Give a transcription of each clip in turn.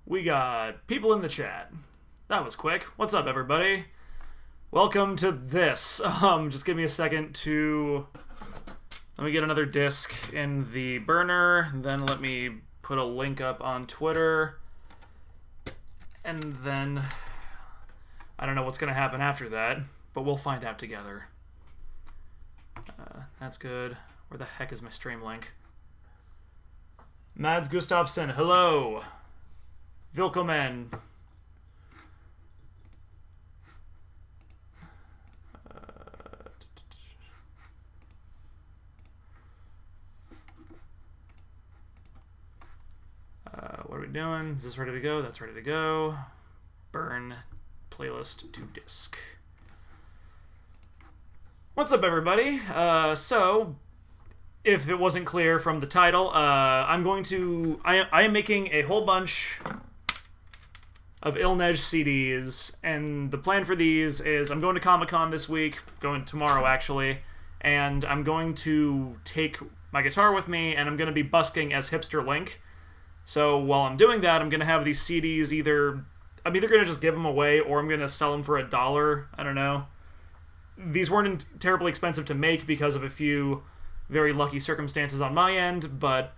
We got people in the chat. That was quick. What's up, everybody? Welcome to this. Just give me a second to... Let me get another disc in the burner. Then let me put a link up on Twitter. And then... I don't know what's going to happen after that, but we'll find out together. That's good. Where the heck is my stream link? Mads Gustafsson, hello. Willkommen. What are we doing? Is this ready to go? That's ready to go. Burn playlist to disk. What's up, everybody? So, if it wasn't clear from the title, I am making a whole bunch of Ilnej CDs, and the plan for these is I'm going to Comic-Con this week, going tomorrow actually, and I'm going to take my guitar with me, and I'm going to be busking as Hipster Link. So while I'm doing that, I'm going to have these CDs I'm either going to just give them away, or I'm going to sell them for $1. I don't know. These weren't terribly expensive to make because of a few very lucky circumstances on my end, but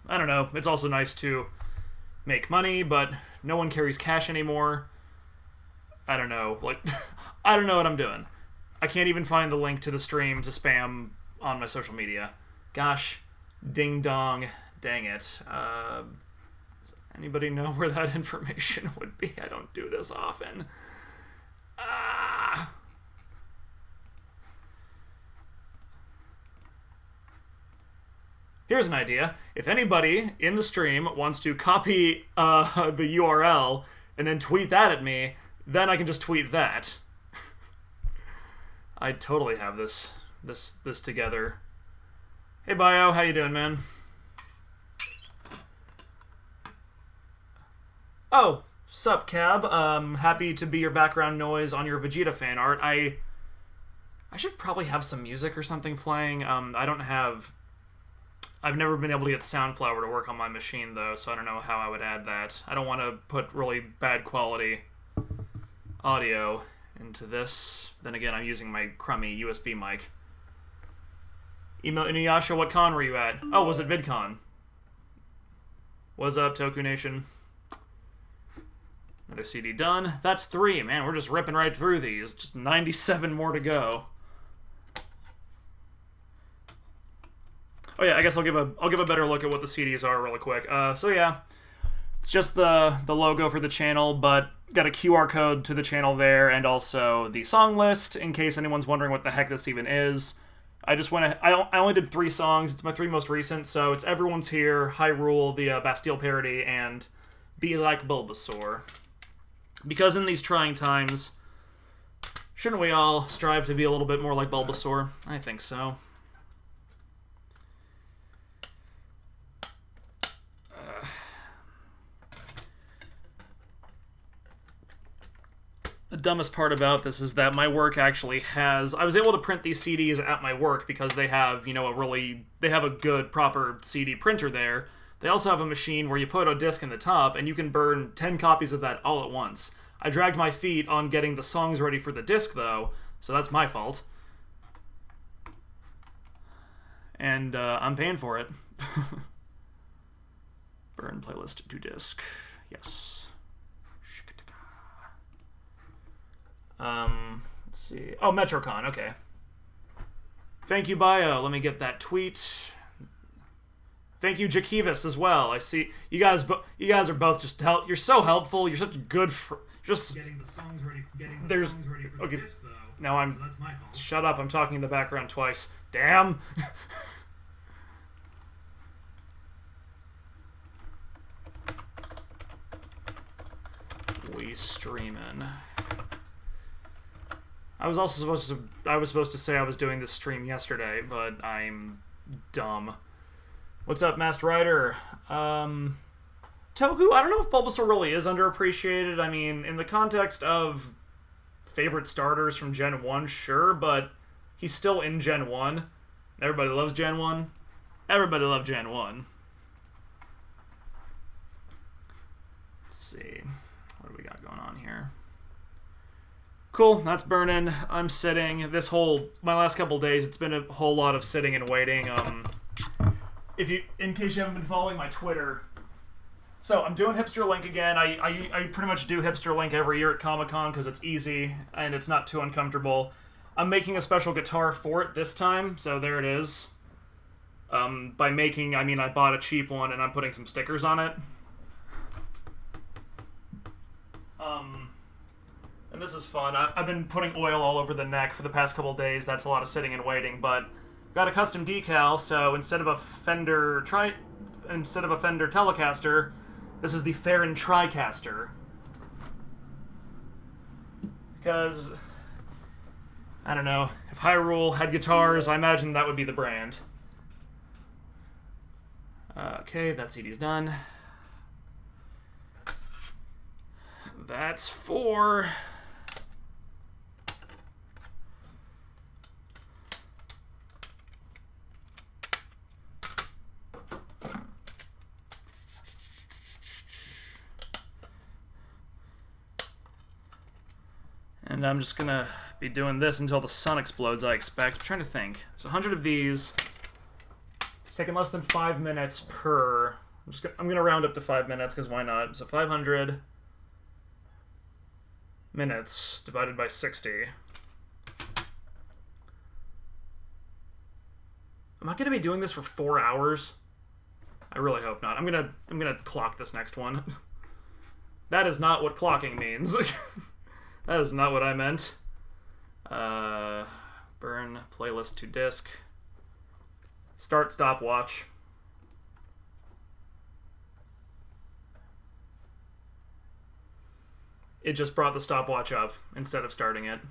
I don't know. It's also nice to make money, but no one carries cash anymore. I don't know. I don't know what I'm doing. I can't even find the link to the stream to spam on my social media. Gosh, ding dong, dang it. Does anybody know where that information would be? I don't do this often. Here's an idea. If anybody in the stream wants to copy the URL and then tweet that at me, then I can just tweet that. I totally have this together. Hey Bio, how you doing, man? Oh, sup, Cab. Happy to be your background noise on your Vegeta fan art. I should probably have some music or something playing. I've never been able to get Soundflower to work on my machine, though, so I don't know how I would add that. I don't want to put really bad quality audio into this. Then again, I'm using my crummy USB mic. Email Inuyasha, what con were you at? Oh, was it VidCon? What's up, Toku Nation? Another CD done. That's 3, man. We're just ripping right through these. Just 97 more to go. Oh yeah, I guess I'll give a better look at what the CDs are really quick. So yeah, it's just the logo for the channel, but got a QR code to the channel there, and also the song list in case anyone's wondering what the heck this even is. I only did 3 songs. It's my 3 most recent, so it's Everyone's Here, Hyrule, the Bastille parody, and Be Like Bulbasaur. Because in these trying times, shouldn't we all strive to be a little bit more like Bulbasaur? I think so. The dumbest part about this is that my work actually has... I was able to print these CDs at my work because they have, they have a good, proper CD printer there. They also have a machine where you put a disc in the top and you can burn 10 copies of that all at once. I dragged my feet on getting the songs ready for the disc, though, so that's my fault. And I'm paying for it. Burn playlist to disc. Yes. Let's see. Oh, Metrocon, okay. Thank you, Bio. Let me get that tweet. Thank you, Jakivas, as well. I see you guys are both just you're so helpful. You're such good just getting the songs ready for the disc, though. Now so that's my fault. Shut up, I'm talking in the background twice. Damn. We streamin'. I was supposed to say I was doing this stream yesterday, but I'm dumb. What's up, Masked Rider? Toku, I don't know if Bulbasaur really is underappreciated. I mean, in the context of favorite starters from Gen 1, sure, but he's still in Gen 1. Everybody loves Gen 1. Everybody loved Gen 1. Let's see. What do we got going on here? Cool, that's burning. I'm sitting. My last couple days, it's been a whole lot of sitting and waiting. In case you haven't been following my Twitter, so I'm doing Hipster Link again. I pretty much do Hipster Link every year at Comic-Con because it's easy and it's not too uncomfortable. I'm making a special guitar for it this time, so there it is. By making, I mean I bought a cheap one and I'm putting some stickers on it. And this is fun. I've been putting oil all over the neck for the past couple days. That's a lot of sitting and waiting, but got a custom decal, so instead of a Fender Telecaster, this is the Farron TriCaster. Because, I don't know, if Hyrule had guitars, I imagine that would be the brand. Okay, that CD's done. That's 4. And I'm just gonna be doing this until the sun explodes, I expect. I'm trying to think. So 100 of these. It's taking less than 5 minutes per. I'm gonna round up to 5 minutes, because why not? So 500 minutes divided by 60. Am I gonna be doing this for 4 hours? I really hope not. I'm gonna clock this next one. That is not what clocking means. That is not what I meant. Burn playlist to disk. Start stopwatch. It just brought the stopwatch up instead of starting it.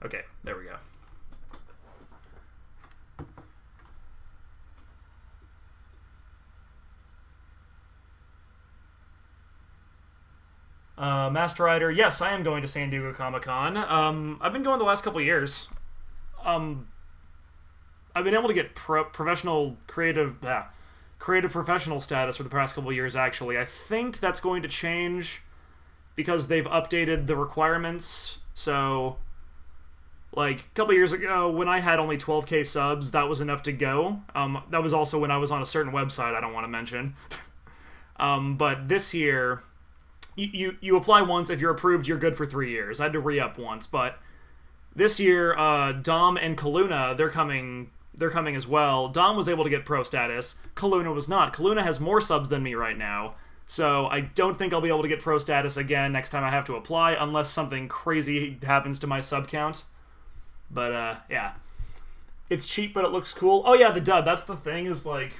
Okay, there we go. Master Rider, yes, I am going to San Diego Comic-Con. I've been going the last couple of years. I've been able to get professional creative professional status for the past couple of years, actually. I think that's going to change because they've updated the requirements. So, like, a couple of years ago, when I had only 12k subs, that was enough to go. That was also when I was on a certain website I don't want to mention. But this year, you apply once. If you're approved, you're good for 3 years. I had to re-up once, but this year, Dom and Kaluna, they're coming as well. Dom was able to get pro status. Kaluna was not. Kaluna has more subs than me right now, so I don't think I'll be able to get pro status again next time I have to apply, unless something crazy happens to my sub count. But, yeah. It's cheap, but it looks cool. Oh, yeah, the dud. That's the thing, is, like,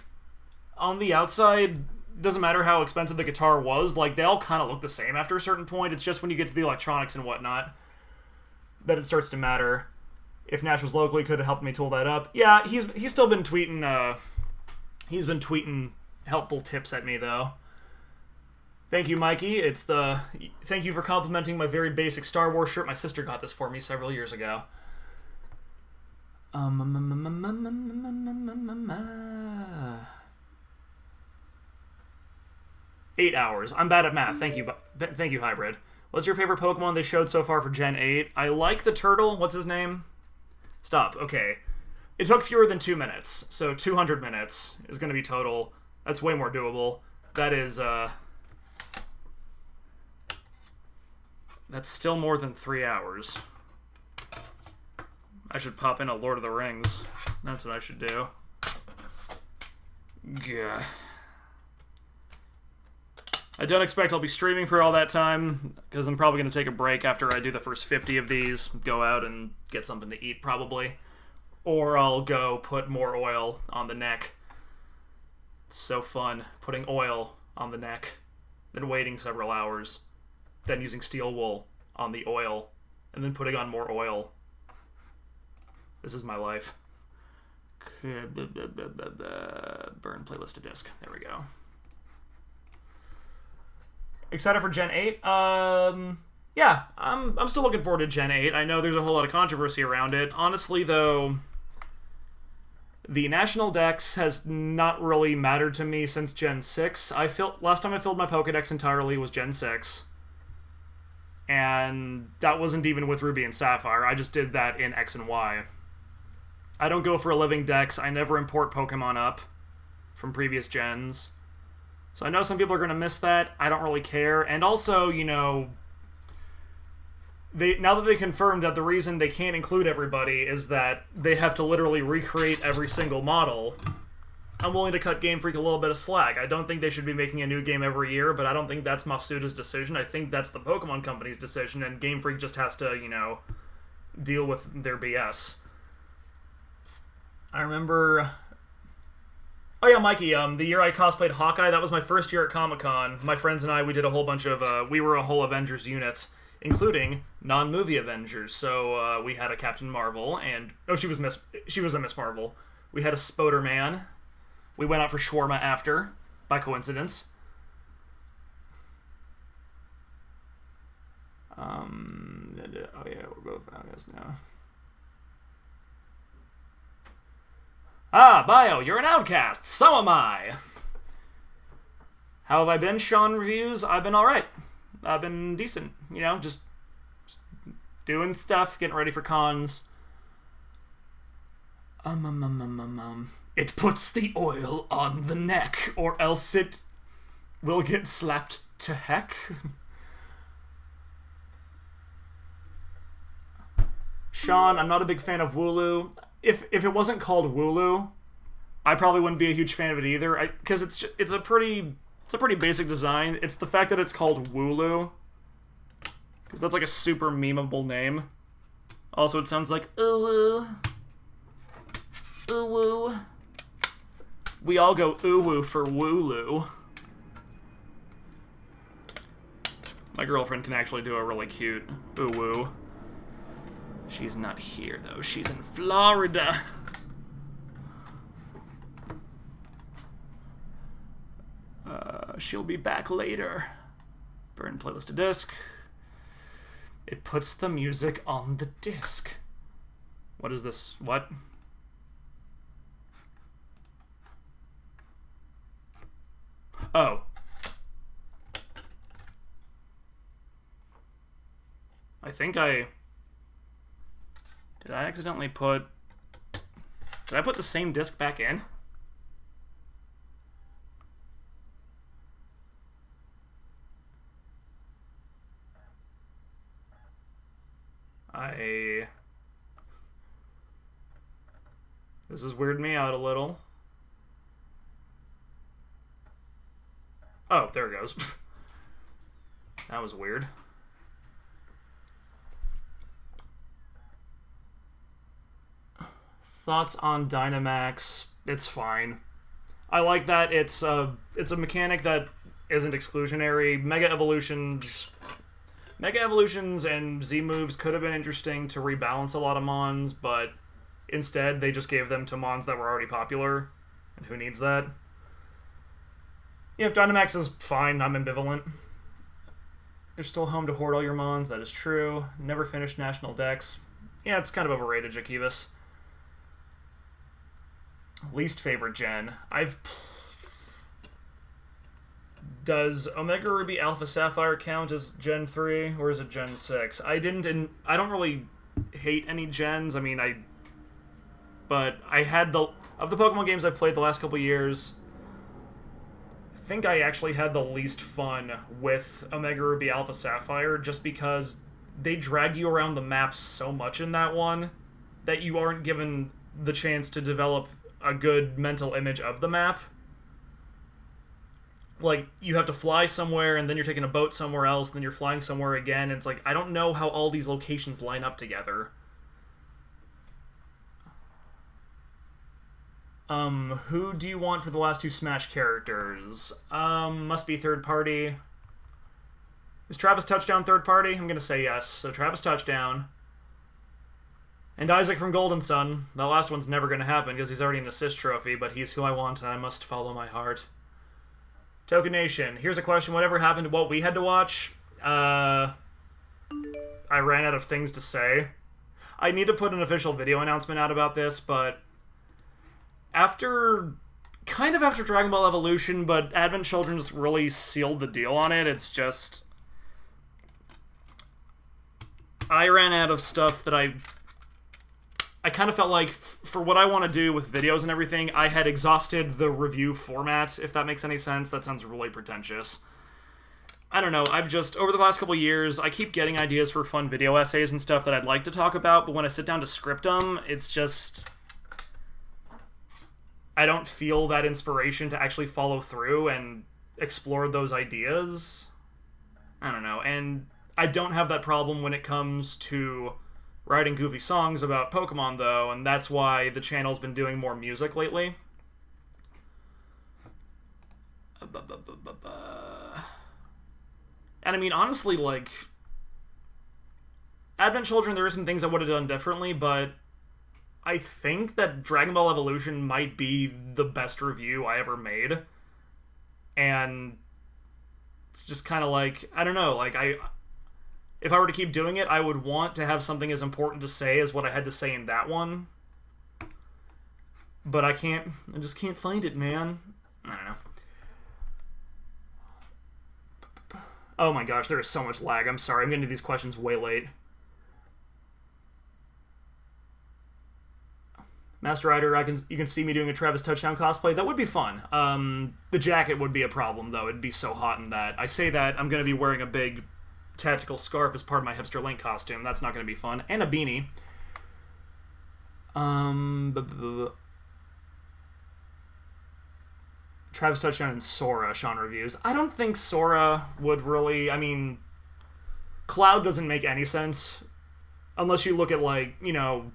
on the outside, doesn't matter how expensive the guitar was, like, they all kind of look the same after a certain point. It's just when you get to the electronics and whatnot that it starts to matter. If Nash was locally, could have helped me tool that up. Yeah, he's still been tweeting, he's been tweeting helpful tips at me, though. Thank you, Mikey. Thank you for complimenting my very basic Star Wars shirt. My sister got this for me several years ago. 8 hours. I'm bad at math. Thank you, Hybrid. What's your favorite Pokemon they showed so far for Gen 8? I like the turtle. What's his name? Stop. Okay. It took fewer than 2 minutes, so 200 minutes is going to be total. That's way more doable. That is, that's still more than 3 hours. I should pop in a Lord of the Rings. That's what I should do. Gah. I don't expect I'll be streaming for all that time, because I'm probably going to take a break after I do the first 50 of these, go out and get something to eat, probably. Or I'll go put more oil on the neck. It's so fun, putting oil on the neck, then waiting several hours, then using steel wool on the oil, and then putting on more oil. This is my life. Burn playlist to disk. There we go. Excited for Gen 8? Yeah, I'm still looking forward to Gen 8. I know there's a whole lot of controversy around it. Honestly, though, the National Dex has not really mattered to me since Gen 6. Last time I filled my Pokedex entirely was Gen 6. And that wasn't even with Ruby and Sapphire. I just did that in X and Y. I don't go for a living dex. I never import Pokemon up from previous gens. So I know some people are going to miss that. I don't really care. And also, you know, now that they confirmed that the reason they can't include everybody is that they have to literally recreate every single model, I'm willing to cut Game Freak a little bit of slack. I don't think they should be making a new game every year, but I don't think that's Masuda's decision. I think that's the Pokemon Company's decision, and Game Freak just has to, you know, deal with their BS. I remember... Oh yeah, Mikey, the year I cosplayed Hawkeye, that was my first year at Comic-Con. My friends and I, we did a whole bunch of... we were a whole Avengers unit, including non-movie Avengers. So we had a Captain Marvel, and... Oh, she was a Miss Marvel. We had a Spoder-Man. We went out for shawarma after, by coincidence. Oh yeah, we're both out guys now. Ah, Bio, you're an outcast. So am I. How have I been, Sean Reviews? I've been alright. I've been decent. You know, just doing stuff, getting ready for cons. It puts the oil on the neck, or else it will get slapped to heck. Sean, I'm not a big fan of Wooloo. If it wasn't called Wooloo, I probably wouldn't be a huge fan of it either. Because it's a pretty basic design. It's the fact that it's called Wooloo, because that's like a super memeable name. Also, it sounds like ooh woo. We all go ooh woo for Wooloo. My girlfriend can actually do a really cute ooh woo. She's not here, though. She's in Florida. She'll be back later. Burn playlist to disk. It puts the music on the disc. What is this? What? Oh. I think Did I accidentally put... Did I put the same disc back in? This is weirding me out a little. Oh, there it goes. That was weird. Thoughts on Dynamax? It's fine. I like that it's a mechanic that isn't exclusionary. Mega Evolutions and Z moves could have been interesting to rebalance a lot of mons, but instead they just gave them to mons that were already popular, and who needs that? Yeah, Dynamax is fine. I'm ambivalent. You're still home to hoard all your mons. That is true. Never finished National Dex. Yeah, it's kind of overrated, Jakivas. Least favorite gen. Does Omega Ruby Alpha Sapphire count as Gen 3, or is it Gen 6? I don't really hate any gens. I mean, but I had of the Pokemon games I've played the last couple years, I think I actually had the least fun with Omega Ruby Alpha Sapphire, just because they drag you around the map so much in that one that you aren't given the chance to develop a good mental image of the map. Like, you have to fly somewhere, and then you're taking a boat somewhere else, and then you're flying somewhere again, and it's like, I don't know how all these locations line up together. Who do you want for the last two Smash characters? Must be third party. Is Travis Touchdown third party? I'm gonna say yes. So Travis Touchdown. And Isaac from Golden Sun. The last one's never going to happen because he's already an assist trophy, but he's who I want and I must follow my heart. Token Nation. Here's a question. Whatever happened to what we had to watch? I ran out of things to say. I need to put an official video announcement out about this, but after Dragon Ball Evolution, but Advent Children just really sealed the deal on it. It's just... I ran out of stuff that I kind of felt like, for what I want to do with videos and everything, I had exhausted the review format, if that makes any sense. That sounds really pretentious. I don't know, I've just, over the past couple years, I keep getting ideas for fun video essays and stuff that I'd like to talk about, but when I sit down to script them, it's just... I don't feel that inspiration to actually follow through and explore those ideas. I don't know, and I don't have that problem when it comes to writing goofy songs about Pokemon, though, and that's why the channel's been doing more music lately. And I mean, honestly, like, Advent Children, there are some things I would have done differently, but I think that Dragon Ball Evolution might be the best review I ever made. And it's just kind of like, I don't know, like, if I were to keep doing it, I would want to have something as important to say as what I had to say in that one. But I just can't find it, man. I don't know. Oh my gosh, there is so much lag. I'm sorry, I'm getting to these questions way late. Master Rider, you can see me doing a Travis Touchdown cosplay. That would be fun. The jacket would be a problem, though. It'd be so hot in that. I say that, I'm going to be wearing a big tactical scarf as part of my Hipster Link costume. That's not going to be fun. And a beanie. Travis Touchdown and Sora, Sean reviews. I don't think Sora would really... I mean, Cloud doesn't make any sense. Unless you look at, like, you know...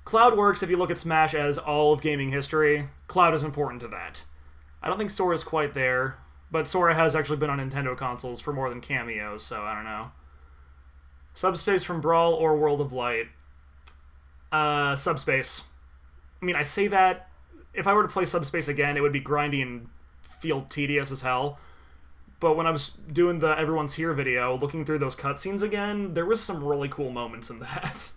Cloud works if you look at Smash as all of gaming history. Cloud is important to that. I don't think Sora's quite there. But Sora has actually been on Nintendo consoles for more than cameos, so I don't know. Subspace from Brawl or World of Light? Subspace. I mean, I say that... If I were to play Subspace again, it would be grindy and feel tedious as hell. But when I was doing the Everyone's Here video, looking through those cutscenes again, there was some really cool moments in that.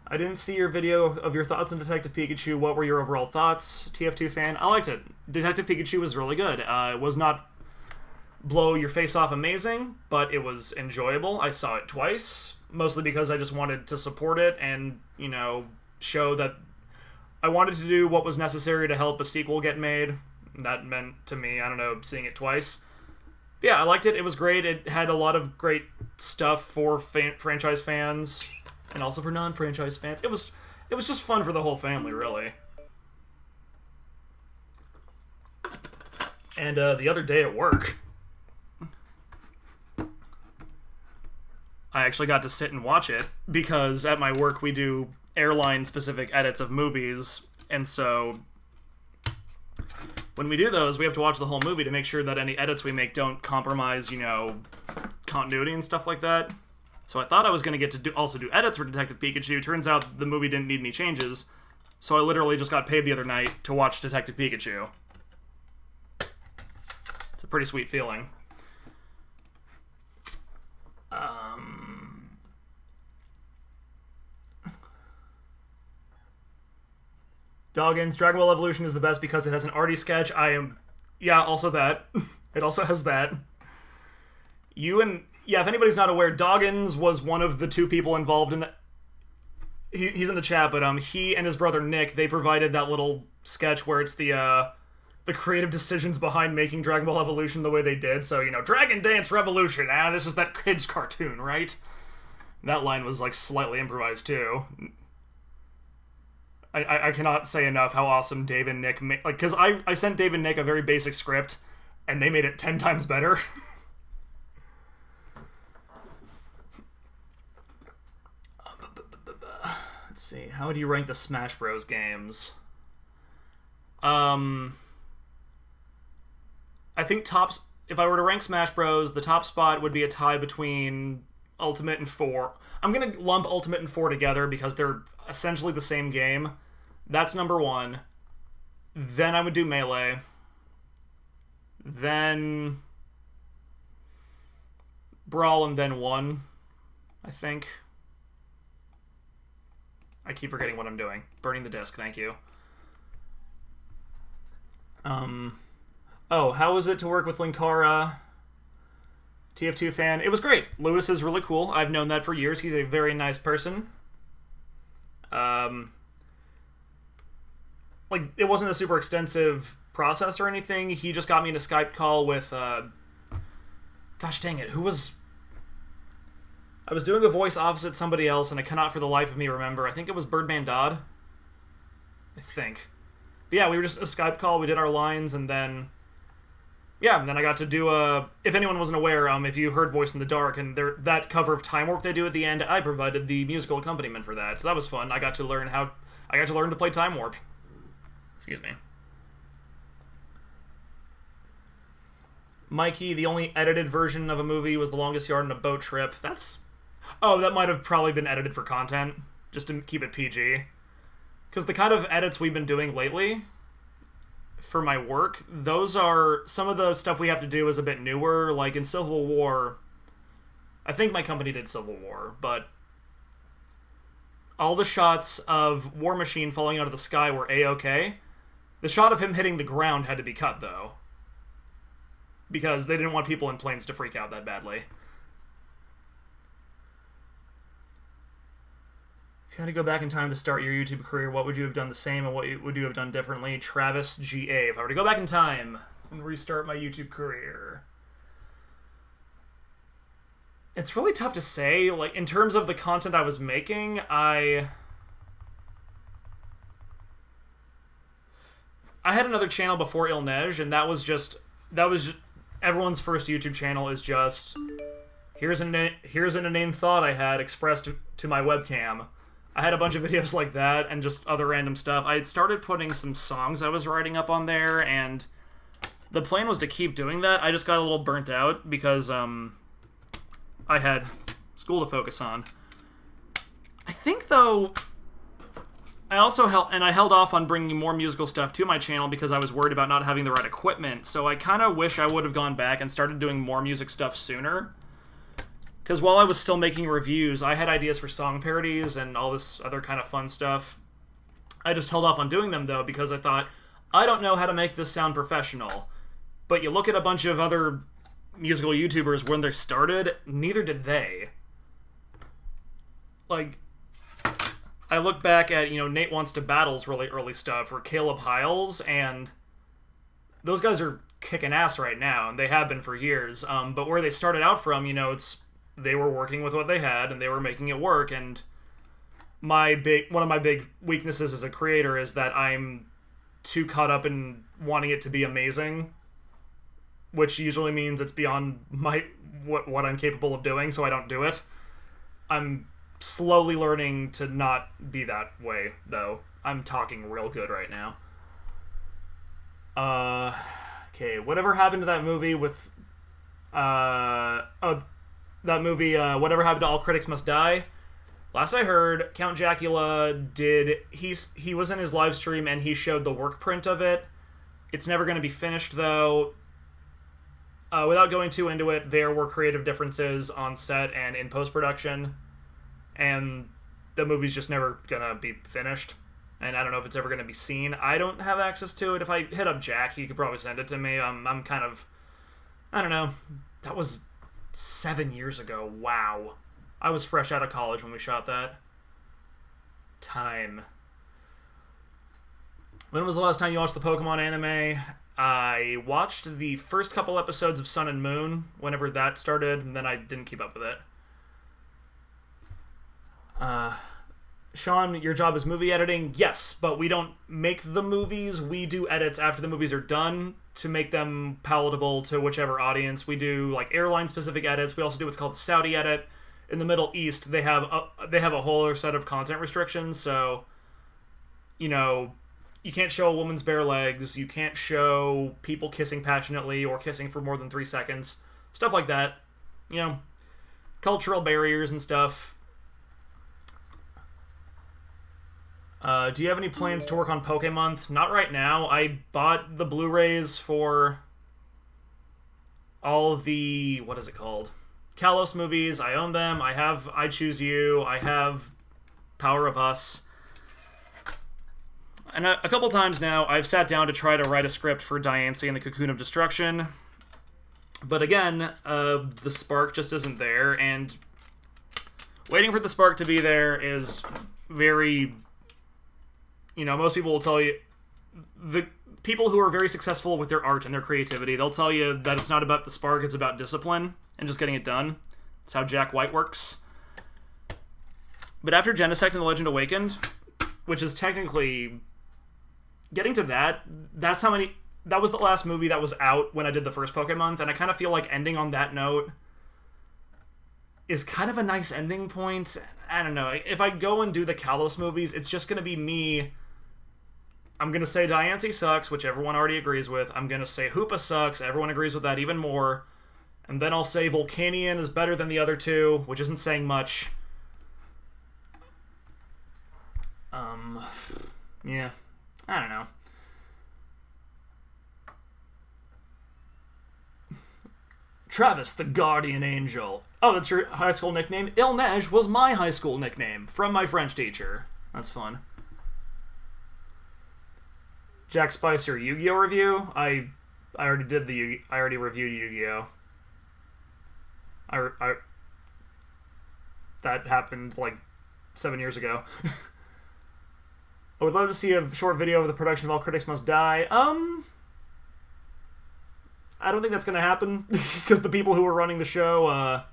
I didn't see your video of your thoughts on Detective Pikachu. What were your overall thoughts? TF2 fan. I liked it. Detective Pikachu was really good. It was not blow your face off amazing, but it was enjoyable. I saw it twice, mostly because I just wanted to support it and, you know, show that I wanted to do what was necessary to help a sequel get made. That meant to me, I don't know, seeing it twice. But yeah, I liked it. It was great. It had a lot of great stuff for franchise fans. And also for non-franchise fans. It was just fun for the whole family, really. And the other day at work, I actually got to sit and watch it, because at my work we do airline-specific edits of movies, and so when we do those, we have to watch the whole movie to make sure that any edits we make don't compromise, you know, continuity and stuff like that. So I thought I was going to get to also do edits for Detective Pikachu. Turns out the movie didn't need any changes. So I literally just got paid the other night to watch Detective Pikachu. It's a pretty sweet feeling. Doggins, Dragon Ball Evolution is the best because it has an arty sketch. Yeah, also that. It also has that. Yeah, if anybody's not aware, Doggins was one of the two people involved in the... He's in the chat, but he and his brother Nick, they provided that little sketch where it's the creative decisions behind making Dragon Ball Evolution the way they did. So, you know, Dragon Dance Revolution, this is that kid's cartoon, right? That line was, like, slightly improvised, too. I cannot say enough how awesome Dave and Nick made... Like, because I sent Dave and Nick a very basic script, and they made it 10 times better. Let's see. How would you rank the Smash Bros. Games? I think tops. If I were to rank Smash Bros, the top spot would be a tie between Ultimate and 4. I'm gonna lump Ultimate and 4 together because they're essentially the same game. That's number 1. Then I would do Melee. Then Brawl, and then 1, I think. I keep forgetting what I'm doing. Burning the disc, thank you. Oh, how was it to work with Linkara? TF2 fan. It was great. Lewis is really cool. I've known that for years. He's a very nice person. Like, it wasn't a super extensive process or anything. He just got me in a Skype call with, gosh dang it, who was... I was doing a voice opposite somebody else, and I cannot for the life of me remember. I think it was Birdman Dodd. I think. But yeah, we were just a Skype call. We did our lines, and then... Yeah, and then I got to do a... If anyone wasn't aware, if you heard Voice in the Dark, and that cover of Time Warp they do at the end, I provided the musical accompaniment for that. So that was fun. I got to learn to play Time Warp. Excuse me. Mikey, the only edited version of a movie was The Longest Yard in a Boat Trip. That's... Oh, that might have probably been edited for content, just to keep it PG. Because the kind of edits we've been doing lately for my work, those are... Some of the stuff we have to do is a bit newer. Like in Civil War... I think my company did Civil War, but... All the shots of War Machine falling out of the sky were A-okay. The shot of him hitting the ground had to be cut, though. Because they didn't want people in planes to freak out that badly. If you had to go back in time to start your YouTube career, what would you have done the same and what would you have done differently? Travis GA. If I were to go back in time and restart my YouTube career... It's really tough to say. Like, in terms of the content I was making, I had another channel before Ilnej, and that was just everyone's first YouTube channel is just here's an inane thought I had expressed to my webcam. I had a bunch of videos like that and just other random stuff. I had started putting some songs I was writing up on there, and the plan was to keep doing that. I just got a little burnt out because I had school to focus on. I think, though, I also held off on bringing more musical stuff to my channel because I was worried about not having the right equipment, so I kind of wish I would have gone back and started doing more music stuff sooner. Because while I was still making reviews, I had ideas for song parodies and all this other kind of fun stuff. I just held off on doing them, though, because I thought, I don't know how to make this sound professional. But you look at a bunch of other musical YouTubers when they started, neither did they. Like, I look back at, Nate Wants to Battle's really early stuff, or Caleb Hiles, and those guys are kicking ass right now, and they have been for years. But where they started out from, they were working with what they had, and they were making it work, and one of my big weaknesses as a creator is that I'm too caught up in wanting it to be amazing, which usually means it's beyond what I'm capable of doing, so I don't do it. I'm slowly learning to not be that way, though. I'm talking real good right now. Okay, whatever happened to that movie with... Whatever Happened to All Critics Must Die? Last I heard, Count Jackula he was in his live stream and he showed the work print of it. It's never going to be finished, though. Without going too into it, there were creative differences on set and in post-production, and the movie's just never gonna be finished, and I don't know if it's ever gonna be seen. I don't have access to it. If I hit up Jack, he could probably send it to me. I'm kind of... I don't know. That was 7 years ago. Wow. I was fresh out of college when we shot that. Time. When was the last time you watched the Pokemon anime? I watched the first couple episodes of Sun and Moon whenever that started, and then I didn't keep up with it. Sean, your job is movie editing? Yes, but we don't make the movies. We do edits after the movies are done to make them palatable to whichever audience. We do like airline-specific edits. We also do what's called a Saudi edit. In the Middle East, they have a whole other set of content restrictions, so, you can't show a woman's bare legs. You can't show people kissing passionately or kissing for more than 3 seconds. Stuff like that. You know, cultural barriers and stuff. Do you have any plans to work on Pokemonth? Not right now. I bought the Blu-rays for all of the, what is it called? Kalos movies. I own them. I have I Choose You. I have Power of Us. And a couple times now, I've sat down to try to write a script for Diancie and the Cocoon of Destruction. But again, the spark just isn't there, and waiting for the spark to be there is very... You know, most people will tell you... The people who are very successful with their art and their creativity, they'll tell you that it's not about the spark, it's about discipline and just getting it done. That's how Jack White works. But after Genesect and The Legend Awakened, which is technically... Getting to that, that's how many... That was the last movie that was out when I did the first Pokemonth, and I kind of feel like ending on that note is kind of a nice ending point. I don't know. If I go and do the Kalos movies, it's just going to be me... I'm going to say Diancie sucks, which everyone already agrees with. I'm going to say Hoopa sucks. Everyone agrees with that even more. And then I'll say Volcanion is better than the other two, which isn't saying much. Yeah. I don't know. Travis, the Guardian Angel. Oh, that's your high school nickname? Ilnej was my high school nickname, from my French teacher. That's fun. Jack Spicer Yu-Gi-Oh review? I already did I already reviewed Yu-Gi-Oh. That happened like 7 years ago. I would love to see a short video of the production of All Critics Must Die. I don't think that's going to happen, because the people who are running the show, I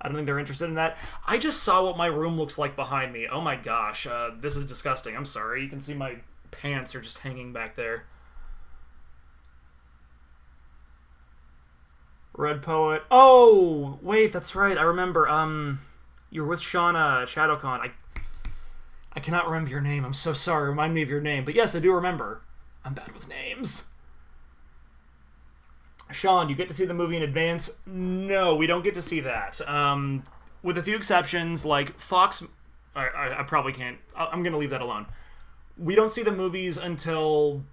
don't think they're interested in that. I just saw what my room looks like behind me. Oh my gosh, this is disgusting. I'm sorry. You can see my pants are just hanging back there. Red Poet. Oh, wait, that's right. I remember. You were with Shauna at ShadowCon. I cannot remember your name. I'm so sorry. Remind me of your name. But yes, I do remember. I'm bad with names. Sean, you get to see the movie in advance? No, we don't get to see that. With a few exceptions, like Fox... I probably can't... I'm going to leave that alone. We don't see the movies until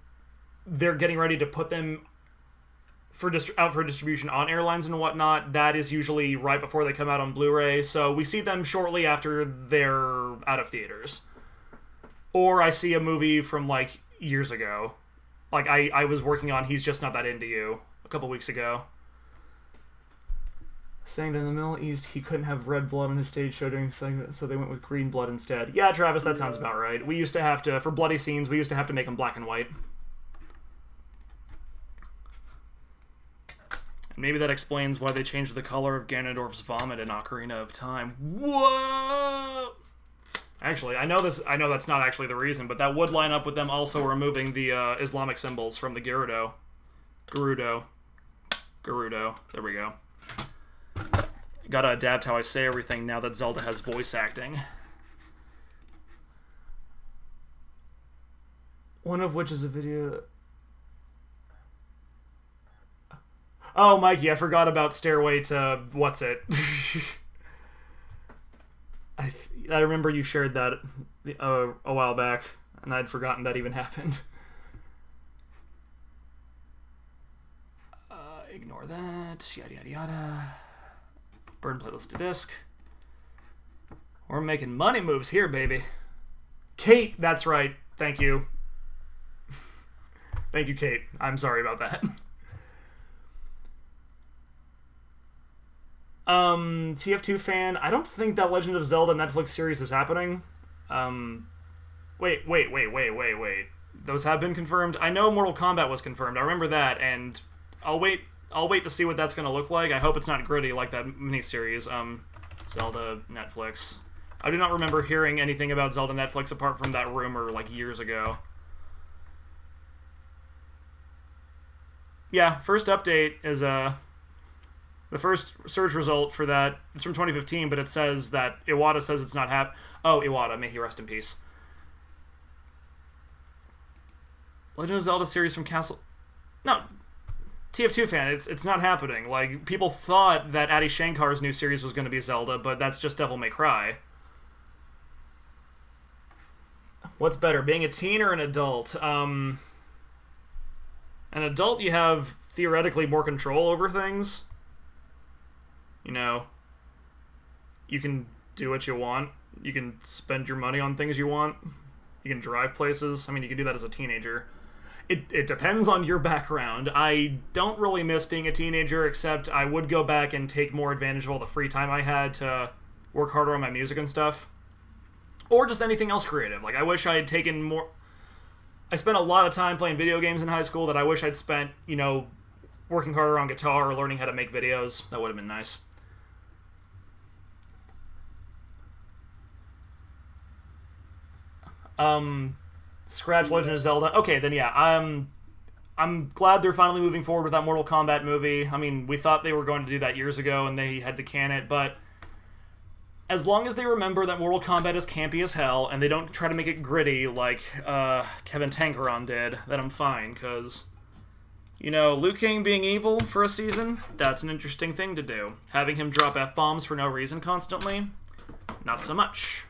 they're getting ready to put them out for distribution on airlines and whatnot. That is usually right before they come out on Blu-ray, so we see them shortly after they're out of theaters. Or I see a movie from, like, years ago. Like, I was working on He's Just Not That Into You a couple weeks ago. Saying that in the Middle East he couldn't have red blood on his stage show during segment, so they went with green blood instead. Yeah, Travis, that sounds about right. We used to have to, for bloody scenes, we used to have to make them black and white. And maybe that explains why they changed the color of Ganondorf's vomit in Ocarina of Time. Whoa! Actually, I know that's not actually the reason, but that would line up with them also removing the Islamic symbols from the Gerudo. Gerudo. There we go. Gotta adapt how I say everything now that Zelda has voice acting. One of which is a video... Oh, Mikey, I forgot about Stairway to... What's it? I remember you shared that a while back, and I'd forgotten that even happened. Ignore that. Yada yada yada. Burn playlist to disk. We're making money moves here, baby. Kate, that's right. Thank you. Thank you, Kate. I'm sorry about that. TF2 fan, I don't think that Legend of Zelda Netflix series is happening. Wait. Those have been confirmed. I know Mortal Kombat was confirmed. I remember that, and I'll wait to see what that's going to look like. I hope it's not gritty like that miniseries. Zelda Netflix. I do not remember hearing anything about Zelda Netflix apart from that rumor like years ago. Yeah, first update is the first search result for that. It's from 2015, but it says that Iwata says it's not Oh, Iwata, may he rest in peace. Legend of Zelda series from Castle... No, TF2 fan, it's not happening. Like, people thought that Adi Shankar's new series was going to be Zelda, but that's just Devil May Cry. What's better, being a teen or an adult? An adult, you have theoretically more control over things. You know, you can do what you want. You can spend your money on things you want. You can drive places. I mean, you can do that as a teenager. It depends on your background. I don't really miss being a teenager, except I would go back and take more advantage of all the free time I had to work harder on my music and stuff. Or just anything else creative. Like, I wish I had taken more... I spent a lot of time playing video games in high school that I wish I'd spent, you know, working harder on guitar or learning how to make videos. That would have been nice. Scratch Legend of Zelda. Okay, then yeah, I'm glad they're finally moving forward with that Mortal Kombat movie. I mean, we thought they were going to do that years ago and they had to can it, but as long as they remember that Mortal Kombat is campy as hell and they don't try to make it gritty like Kevin Tankaron did, then I'm fine, because, you know, Liu Kang being evil for a season, that's an interesting thing to do. Having him drop F-bombs for no reason constantly, not so much.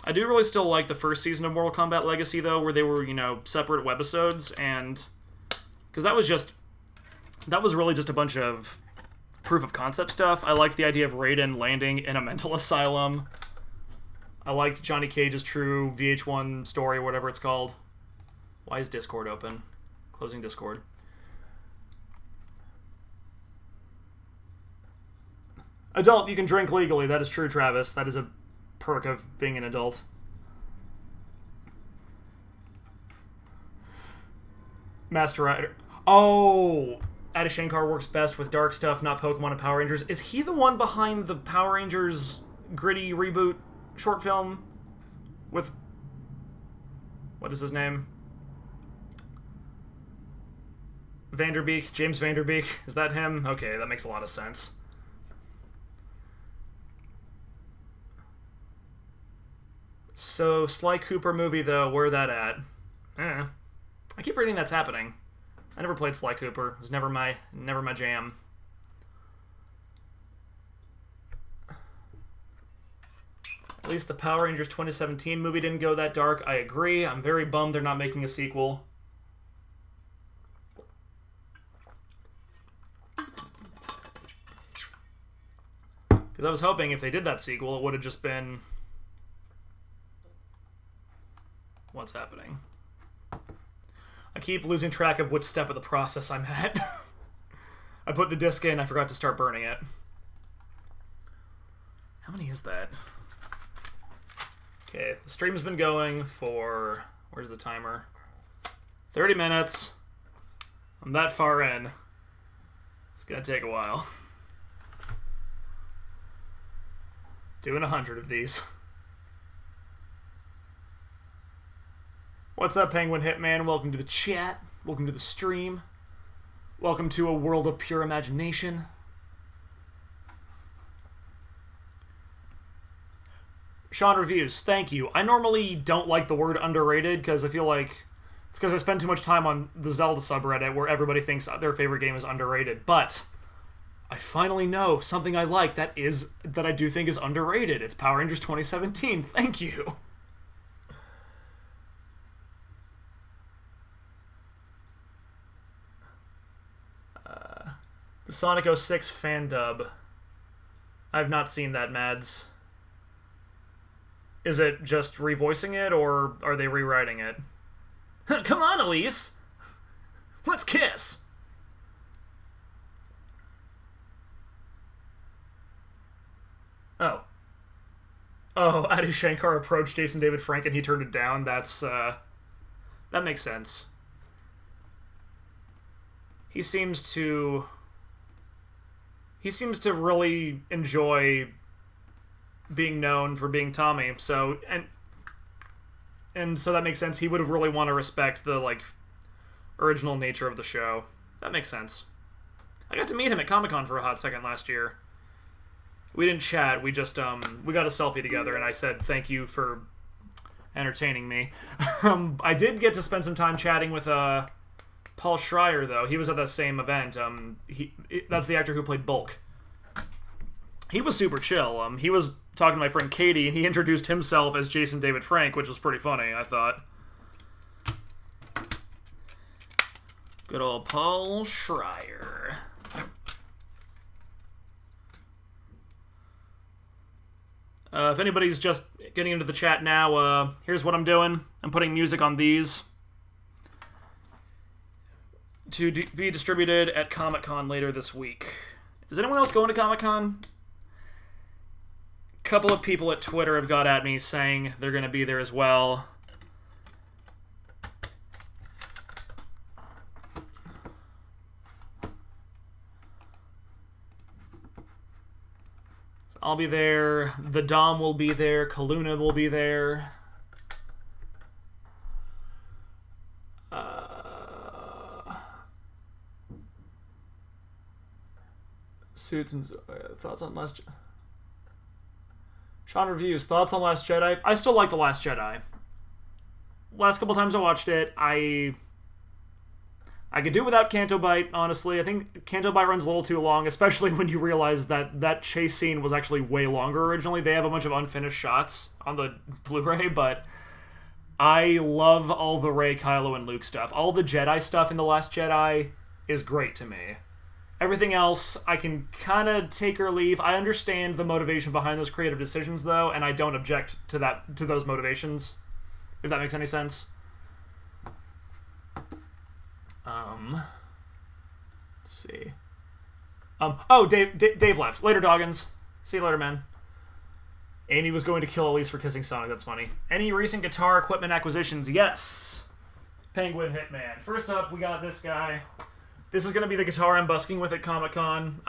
I do really still like the first season of Mortal Kombat Legacy, though, where they were, you know, separate webisodes, and... because that was really just a bunch of proof of concept stuff. I liked the idea of Raiden landing in a mental asylum. I liked Johnny Cage's true VH1 story, whatever it's called. Why is Discord open? Closing Discord. Adult, you can drink legally. That is true, Travis. That is a perk of being an adult. Master Rider. Oh! Adi Shankar works best with dark stuff, not Pokemon and Power Rangers. Is he the one behind the Power Rangers gritty reboot short film with... what is his name? Vanderbeek? James Vanderbeek? Is that him? Okay, that makes a lot of sense. So, Sly Cooper movie, though, where that at? I keep reading that's happening. I never played Sly Cooper. It was never my jam. At least the Power Rangers 2017 movie didn't go that dark. I agree. I'm very bummed they're not making a sequel. Because I was hoping if they did that sequel, it would have just been... what's happening? I keep losing track of which step of the process I'm at. I put the disc in, I forgot to start burning it. How many is that? Okay, the stream's been going for... where's the timer? 30 minutes. I'm that far in. It's gonna take a while. Doing 100 of these. What's up, Penguin Hitman? Welcome to the chat. Welcome to the stream. Welcome to a world of pure imagination. Sean Reviews, thank you. I normally don't like the word underrated because I feel like it's because I spend too much time on the Zelda subreddit where everybody thinks their favorite game is underrated. But I finally know something I like that I do think is underrated. It's Power Rangers 2017. Thank you. The Sonic 06 fan dub. I've not seen that, Mads. Is it just revoicing it, or are they rewriting it? Come on, Elise! Let's kiss! Oh. Oh, Adi Shankar approached Jason David Frank and he turned it down. That's, that makes sense. He seems to really enjoy being known for being Tommy, so and so that makes sense. He would have really want to respect the like original nature of the show. That makes sense. I got to meet him at Comic-Con for a hot second last year. We didn't chat. We just we got a selfie together, and I said thank you for entertaining me. I did get to spend some time chatting with Paul Schreier, though. He was at the same event. That's the actor who played Bulk. He was super chill. He was talking to my friend Katie, and he introduced himself as Jason David Frank, which was pretty funny, I thought. Good old Paul Schreier. If anybody's just getting into the chat now, here's what I'm doing. I'm putting music on these to be distributed at Comic-Con later this week. Is anyone else going to Comic-Con? A couple of people at Twitter have got at me saying they're going to be there as well. So I'll be there. The Dom will be there. Kaluna will be there. Suits and thoughts on Last Sean reviews. Thoughts on Last Jedi? I still like The Last Jedi. Last couple times I watched it, I could do without Canto Bight, honestly. I think Canto Bight runs a little too long, especially when you realize that that chase scene was actually way longer originally. They have a bunch of unfinished shots on the Blu-ray, but I love all the Rey, Kylo, and Luke stuff. All the Jedi stuff in The Last Jedi is great to me. Everything else, I can kind of take or leave. I understand the motivation behind those creative decisions, though, and I don't object to those motivations, if that makes any sense. Let's see. Dave left. Later, Doggins. See you later, man. Amy was going to kill Elise for kissing Sonic. That's funny. Any recent guitar equipment acquisitions? Yes. Penguin Hitman. First up, we got this guy. This is going to be the guitar I'm busking with at Comic-Con.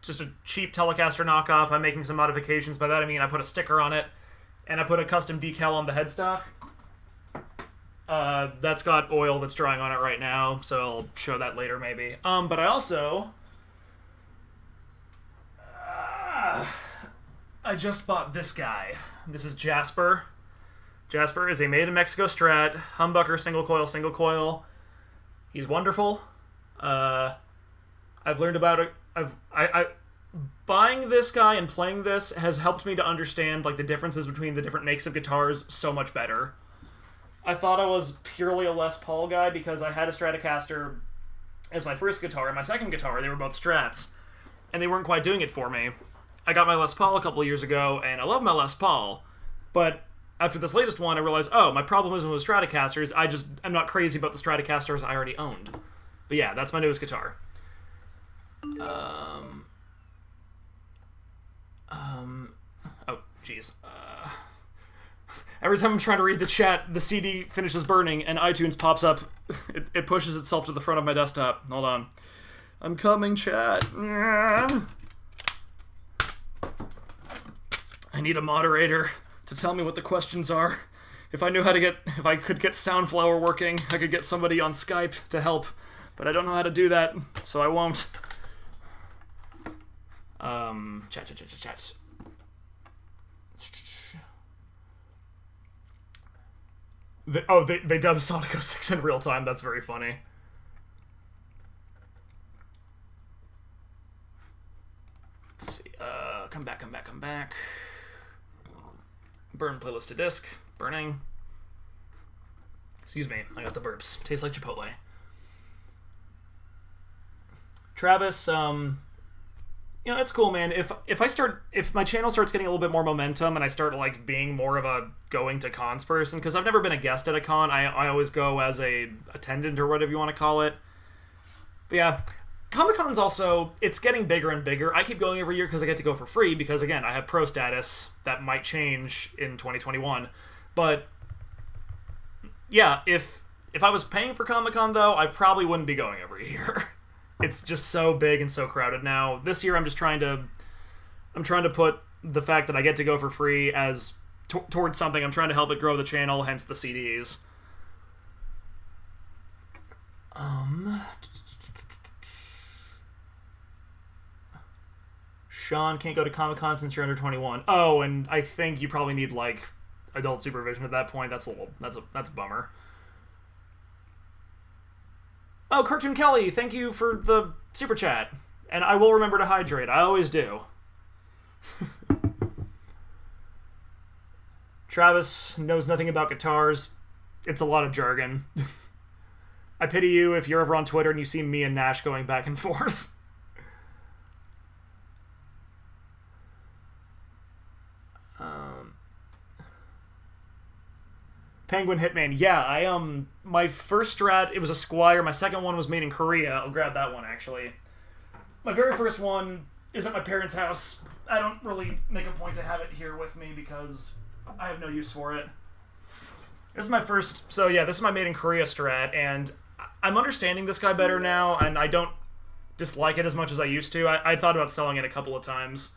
Just a cheap Telecaster knockoff. I'm making some modifications. By that I mean I put a sticker on it, and I put a custom decal on the headstock. That's got oil that's drying on it right now, so I'll show that later maybe. But I also... I just bought this guy. This is Jasper. Jasper is a made-in-Mexico Strat, humbucker, single coil. He's wonderful. I've learned about it. Buying this guy and playing this has helped me to understand like the differences between the different makes of guitars so much better. I thought I was purely a Les Paul guy because I had a Stratocaster as my first guitar, and my second guitar, they were both Strats, and they weren't quite doing it for me. I got my Les Paul a couple of years ago, and I love my Les Paul, but after this latest one, I realized, oh, my problem isn't with Stratocasters, I'm not crazy about the Stratocasters I already owned. But yeah, that's my newest guitar. Oh, jeez. Every time I'm trying to read the chat, the CD finishes burning, and iTunes pops up. It pushes itself to the front of my desktop. Hold on. I'm coming, chat. I need a moderator to tell me what the questions are. If I could get Soundflower working, I could get somebody on Skype to help. But I don't know how to do that, so I won't. Chat. They dubbed Sonic 06 in real time. That's very funny. Let's see. Come back. Burn playlist to disk. Burning. Excuse me. I got the burps. Tastes like Chipotle. Travis, it's cool, man. If my channel starts getting a little bit more momentum and I start like being more of a going to cons person, because I've never been a guest at a con, I always go as a attendant or whatever you want to call it. But yeah, Comic-Con's also, it's getting bigger and bigger. I keep going every year because I get to go for free because, again, I have pro status. That might change in 2021. But yeah, if I was paying for Comic-Con, though, I probably wouldn't be going every year. It's just so big and so crowded now. This year I'm trying to put the fact that I get to go for free as towards something. I'm trying to help it grow the channel, hence the CDs. Sean can't go to Comic-Con since you're under 21. Oh, and I think you probably need like adult supervision at that point. That's a bummer. Oh, Cartoon Kelly, thank you for the super chat. And I will remember to hydrate. I always do. Travis knows nothing about guitars. It's a lot of jargon. I pity you if you're ever on Twitter and you see me and Nash going back and forth. Penguin Hitman. Yeah, my first Strat, it was a Squire. My second one was made in Korea. I'll grab that one, actually. My very first one is at my parents' house. I don't really make a point to have it here with me because I have no use for it. This is my first... So, yeah, this is my made in Korea Strat, and I'm understanding this guy better now, and I don't dislike it as much as I used to. I thought about selling it a couple of times.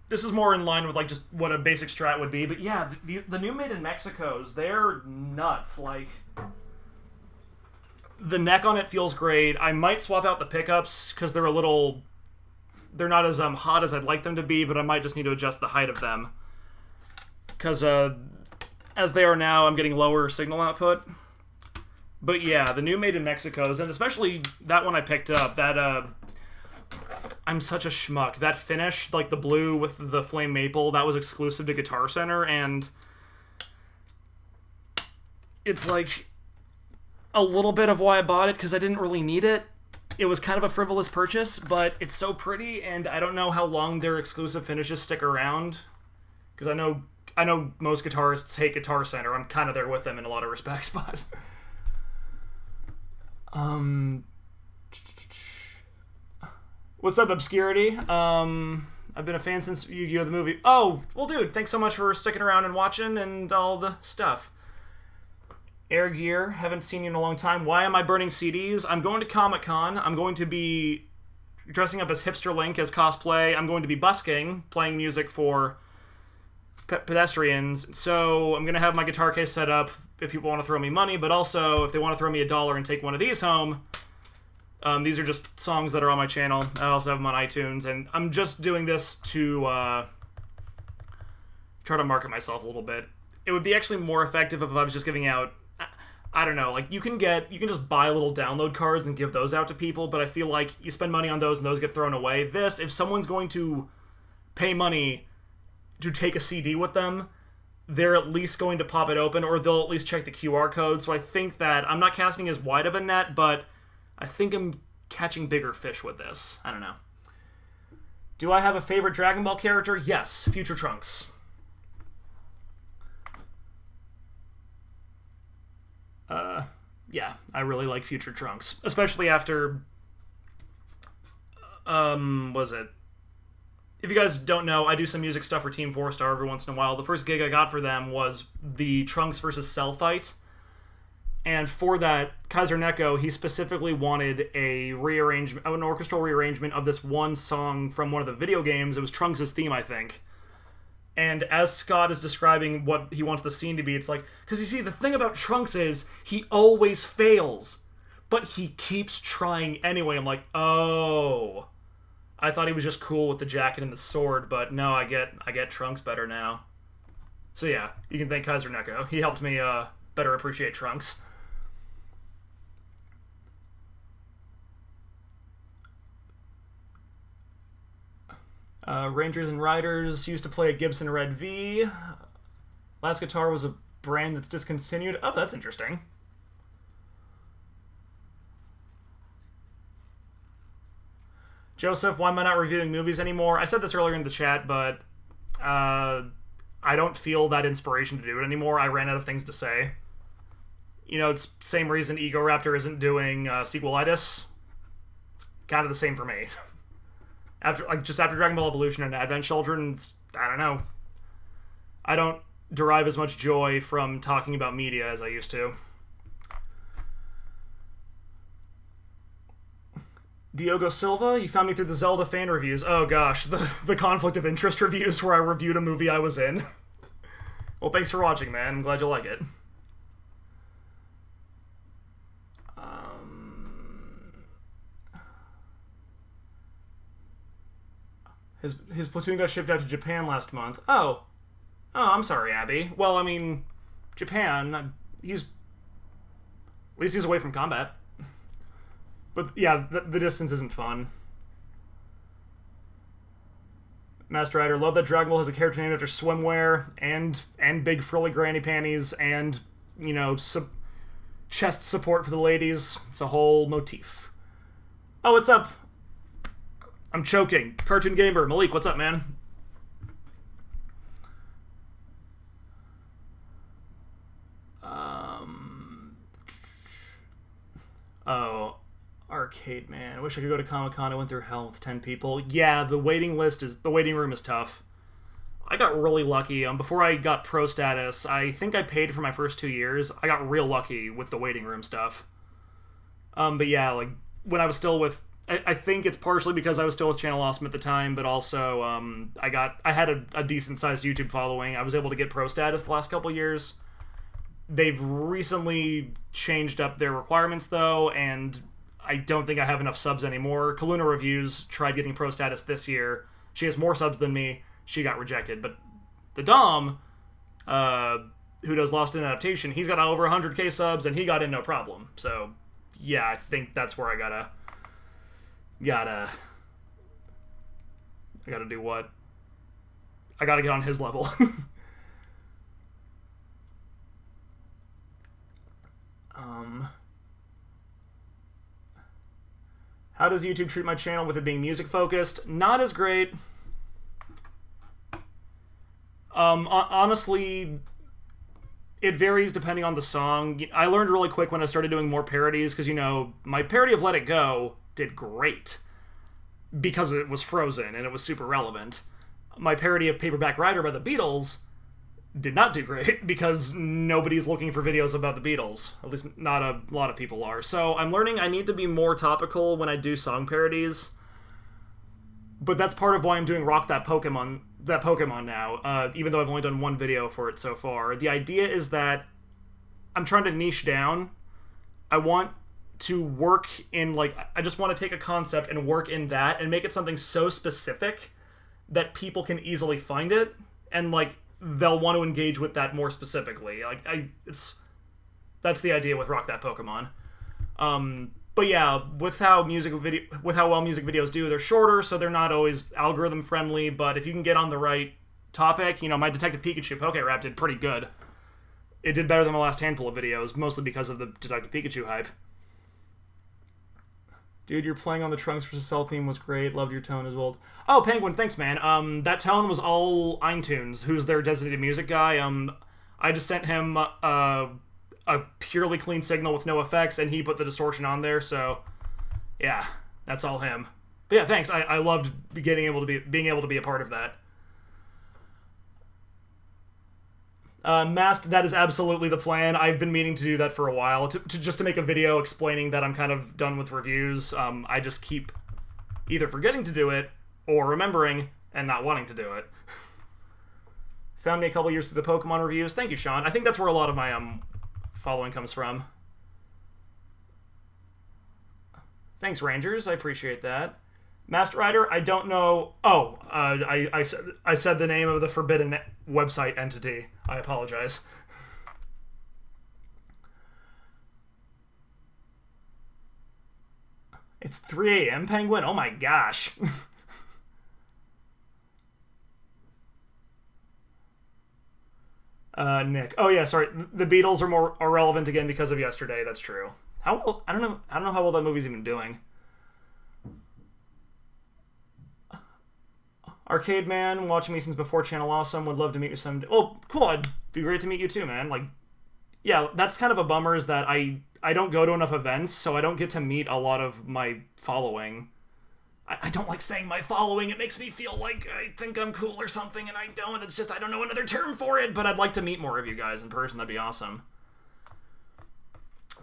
This is more in line with, like, just what a basic Strat would be. But, yeah, the new made in Mexicos, they're nuts. Like, the neck on it feels great. I might swap out the pickups because they're they're not as hot as I'd like them to be, but I might just need to adjust the height of them. Because, as they are now, I'm getting lower signal output. But, yeah, the new made in Mexicos, and especially that one I picked up, that, I'm such a schmuck. That finish, like the blue with the flame maple, that was exclusive to Guitar Center, and it's like a little bit of why I bought it, because I didn't really need it. It was kind of a frivolous purchase, but it's so pretty, and I don't know how long their exclusive finishes stick around, because I know most guitarists hate Guitar Center. I'm kind of there with them in a lot of respects, but what's up, Obscurity? I've been a fan since Yu-Gi-Oh! The movie. Oh, well, dude, thanks so much for sticking around and watching and all the stuff. Air Gear, haven't seen you in a long time. Why am I burning CDs? I'm going to Comic-Con. I'm going to be dressing up as Hipster Link as cosplay. I'm going to be busking, playing music for pedestrians. So I'm going to have my guitar case set up if people want to throw me money, but also if they want to throw me $1 and take one of these home. These are just songs that are on my channel. I also have them on iTunes, and I'm just doing this to try to market myself a little bit. It would be actually more effective if I was just giving out, I don't know, like you can just buy little download cards and give those out to people, but I feel like you spend money on those and those get thrown away. This, if someone's going to pay money to take a CD with them, they're at least going to pop it open, or they'll at least check the QR code. So I think that I'm not casting as wide of a net, but I think I'm catching bigger fish with this. I don't know. Do I have a favorite Dragon Ball character? Yes, Future Trunks. Yeah, I really like Future Trunks. Especially after... was it? If you guys don't know, I do some music stuff for Team 4-Star every once in a while. The first gig I got for them was the Trunks versus Cell fight. And for that, Kaiser Neko, he specifically wanted an orchestral rearrangement of this one song from one of the video games. It was Trunks' theme, I think. And as Scott is describing what he wants the scene to be, it's like, because you see, the thing about Trunks is he always fails, but he keeps trying anyway. I'm like, oh, I thought he was just cool with the jacket and the sword, but no, I get Trunks better now. So yeah, you can thank Kaiser Neko. He helped me better appreciate Trunks. Rangers and Riders used to play a Gibson Red V. Last Guitar was a brand that's discontinued. Oh, that's interesting. Joseph, why am I not reviewing movies anymore? I said this earlier in the chat, but I don't feel that inspiration to do it anymore. I ran out of things to say. You know, it's same reason Ego Raptor isn't doing sequelitis. It's kind of the same for me. After Dragon Ball Evolution and Advent Children, I don't know. I don't derive as much joy from talking about media as I used to. Diogo Silva, you found me through the Zelda fan reviews. Oh gosh, the conflict of interest reviews where I reviewed a movie I was in. Well, thanks for watching, man. I'm glad you like it. His Platoon got shipped out to Japan last month. Oh. Oh, I'm sorry, Abby. Well, I mean, Japan, he's... At least he's away from combat. But yeah, the distance isn't fun. Master Rider, love that Dragon Ball has a character named after swimwear and big frilly granny panties and, you know, chest support for the ladies. It's a whole motif. Oh, what's up? I'm choking. Cartoon Gamer. Malik, what's up, man? Oh, Arcade Man. I wish I could go to Comic-Con. I went through hell with 10 people. Yeah, the waiting room is tough. I got really lucky. Before I got pro status, I think I paid for my first 2 years. I got real lucky with the waiting room stuff. But yeah, like, when I was still with... I think it's partially because I was still with Channel Awesome at the time, but also I had a decent-sized YouTube following. I was able to get pro status the last couple years. They've recently changed up their requirements, though, and I don't think I have enough subs anymore. Kaluna Reviews tried getting pro status this year. She has more subs than me. She got rejected. But the Dom, who does Lost in Adaptation, he's got over 100k subs, and he got in no problem. So, yeah, I think that's where I gotta do what? I gotta get on his level. How does YouTube treat my channel with it being music focused? Not as great. Honestly, it varies depending on the song. I learned really quick when I started doing more parodies, because, you know, my parody of Let It Go did great because it was Frozen and it was super relevant. My parody of Paperback Writer by the Beatles did not do great because nobody's looking for videos about the Beatles. At least not a lot of people are. So I'm learning I need to be more topical when I do song parodies. But that's part of why I'm doing Rock That Pokemon now, even though I've only done one video for it so far. The idea is that I'm trying to niche down. I want to work in, like, I just want to take a concept and work in that and make it something so specific that people can easily find it, and, like, they'll want to engage with that more specifically. Like, that's the idea with Rock That Pokemon. But yeah, with how well music videos do, they're shorter, so they're not always algorithm friendly. But if you can get on the right topic, you know, my Detective Pikachu Poké-Rap did pretty good. It did better than my last handful of videos, mostly because of the Detective Pikachu hype. Dude, you're playing on the Trunks vs. Cell theme was great. Loved your tone as well. Oh, Penguin, thanks, man. That tone was all iTunes, who's their designated music guy. I just sent him a purely clean signal with no effects, and he put the distortion on there. So, yeah, that's all him. But yeah, thanks. I loved being able to be a part of that. Masked, that is absolutely the plan. I've been meaning to do that for a while, to make a video explaining that I'm kind of done with reviews. I just keep either forgetting to do it or remembering and not wanting to do it. Found me a couple years through the Pokemon reviews. Thank you, Sean. I think that's where a lot of my following comes from. Thanks, Rangers. I appreciate that. Master Rider, I don't know. Oh, I said the name of the forbidden website entity. I apologize. It's 3 a.m., Penguin? Oh my gosh. Nick. Oh yeah, sorry. The Beatles are more relevant again because of yesterday. That's true. How well? I don't know how well that movie's even doing. Arcade Man, watching me since before Channel Awesome. Would love to meet you someday. Oh, cool. It'd be great to meet you too, man. Like, yeah, that's kind of a bummer, is that I don't go to enough events, so I don't get to meet a lot of my following. I don't like saying my following. It makes me feel like I think I'm cool or something, and I don't. It's just I don't know another term for it, but I'd like to meet more of you guys in person. That'd be awesome.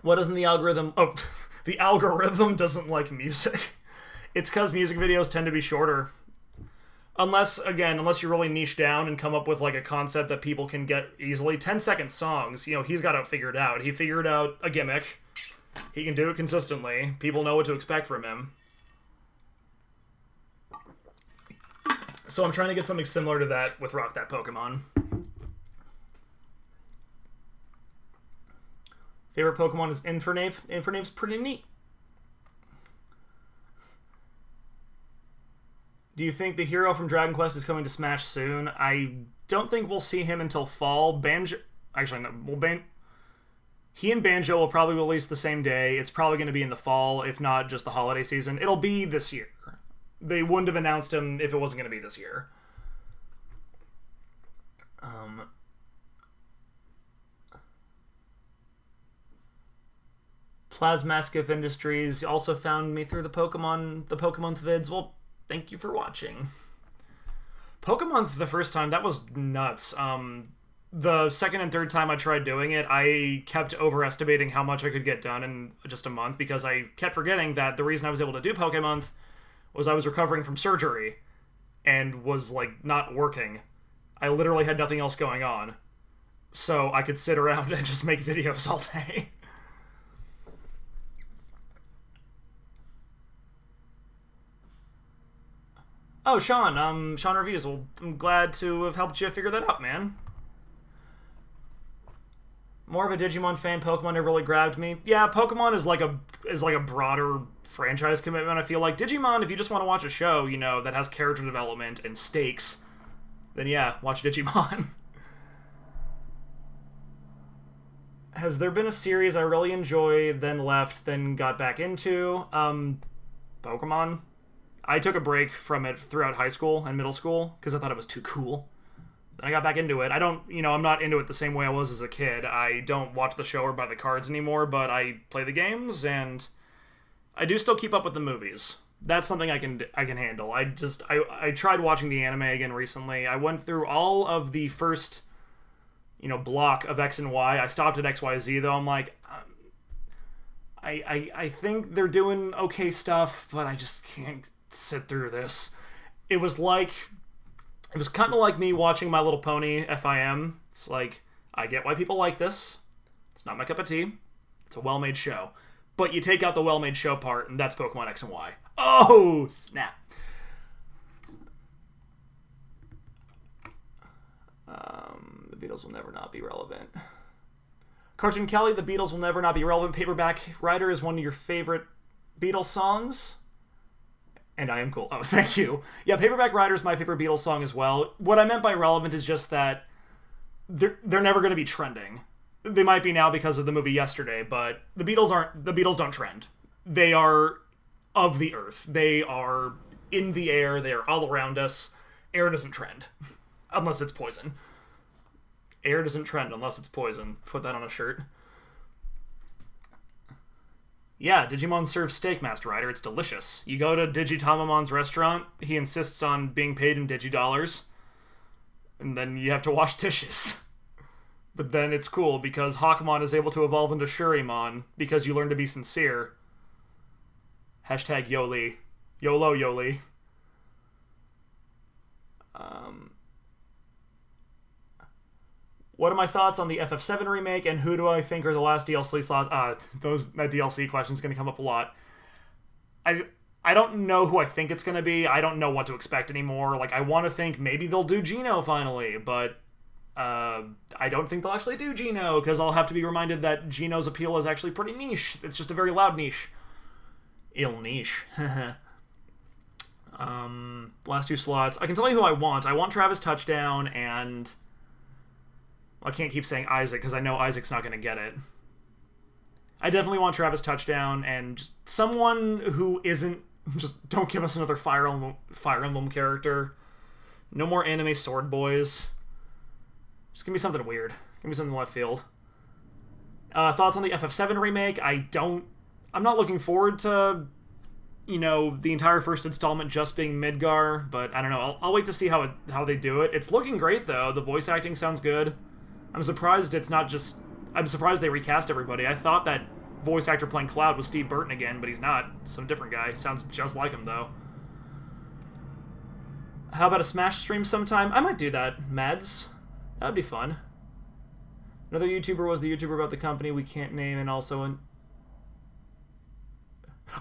What doesn't the algorithm... Oh, the algorithm doesn't like music. It's because music videos tend to be shorter. Unless you really niche down and come up with, like, a concept that people can get easily. 10-second songs, you know, he's got it figured out. He figured out a gimmick. He can do it consistently. People know what to expect from him. So I'm trying to get something similar to that with Rock That Pokemon. Favorite Pokemon is Infernape. Infernape's pretty neat. Do you think the hero from Dragon Quest is coming to Smash soon? I don't think we'll see him until fall. Banjo... Actually, no. He and Banjo will probably release the same day. It's probably going to be in the fall, if not just the holiday season. It'll be this year. They wouldn't have announced him if it wasn't going to be this year. Plasmaskiff Industries also found me through the Pokemon vids. Well, thank you for watching. Pokemon for the first time, that was nuts. The second and third time I tried doing it, I kept overestimating how much I could get done in just a month because I kept forgetting that the reason I was able to do Pokemonth was I was recovering from surgery and was, like, not working. I literally had nothing else going on. So I could sit around and just make videos all day. Oh, Sean, Sean Reviews. Well, I'm glad to have helped you figure that out, man. More of a Digimon fan. Pokemon never really grabbed me. Yeah, Pokemon is like a broader franchise commitment. I feel like Digimon, if you just want to watch a show, you know, that has character development and stakes, then yeah, watch Digimon. Has there been a series I really enjoyed, then left, then got back into? Pokemon. I took a break from it throughout high school and middle school because I thought it was too cool. Then I got back into it. I'm not into it the same way I was as a kid. I don't watch the show or buy the cards anymore, but I play the games and I do still keep up with the movies. That's something I can handle. I tried watching the anime again recently. I went through all of the first, block of X and Y. I stopped at XYZ though. I'm like, I think they're doing okay stuff, but I just can't sit through this. It was kind of like me watching My Little Pony FIM. It's like, I get why people like this. It's not my cup of tea. It's a well-made show. But you take out the well-made show part, and that's Pokemon X and Y. Oh, snap. The Beatles will never not be relevant. Cartoon Kelly, the Beatles will never not be relevant. Paperback Writer is one of your favorite Beatles songs. And I am cool. Oh, thank you. Yeah, Paperback Writer is my favorite Beatles song as well. What I meant by relevant is just that they're never going to be trending. They might be now because of the movie Yesterday, but the Beatles don't trend. They are of the earth. They are in the air. They are all around us. Air doesn't trend. Unless it's poison. Air doesn't trend unless it's poison. Put that on a shirt. Yeah, Digimon serves steak, Master Rider. It's delicious. You go to Digitamamon's restaurant, he insists on being paid in Digidollars, and then you have to wash dishes. But then it's cool, because Hawkmon is able to evolve into Shurimon, because you learn to be sincere. Hashtag Yoli. YOLO Yoli. What are my thoughts on the FF7 remake, and who do I think are the last DLC slots? That DLC question is going to come up a lot. I don't know who I think it's going to be. I don't know what to expect anymore. Like, I want to think maybe they'll do Geno finally, but I don't think they'll actually do Geno, because I'll have to be reminded that Geno's appeal is actually pretty niche. It's just a very loud niche. Il niche. Last two slots. I can tell you who I want. I want Travis Touchdown, and I can't keep saying Isaac because I know Isaac's not going to get it. I definitely want Travis Touchdown and just someone who isn't... Just don't give us another Fire Emblem character. No more anime sword boys. Just give me something weird. Give me something left field. Thoughts on the FF7 remake? I'm not looking forward to, the entire first installment just being Midgar, but I don't know. I'll wait to see how they do it. It's looking great, though. The voice acting sounds good. I'm surprised they recast everybody. I thought that voice actor playing Cloud was Steve Burton again, but he's not. Some different guy. Sounds just like him, though. How about a Smash stream sometime? I might do that, Mads. That would be fun. Another YouTuber was the YouTuber about the company we can't name, and also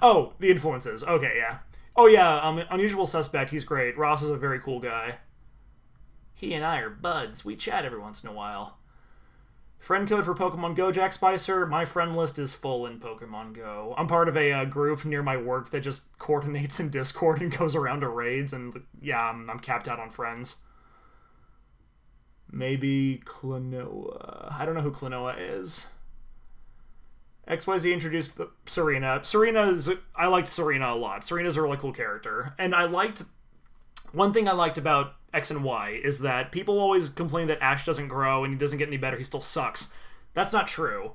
Oh, the influences. Okay, yeah. Oh, yeah, Unusual Suspect. He's great. Ross is a very cool guy. He and I are buds. We chat every once in a while. Friend code for Pokemon Go, Jack Spicer. My friend list is full in Pokemon Go. I'm part of a group near my work that just coordinates in Discord and goes around to raids, and yeah, I'm capped out on friends. Maybe Klonoa. I don't know who Klonoa is. XYZ introduced Serena. I liked Serena a lot. Serena's a really cool character. And one thing I liked about X and Y is that people always complain that Ash doesn't grow and he doesn't get any better, he still sucks. That's not true.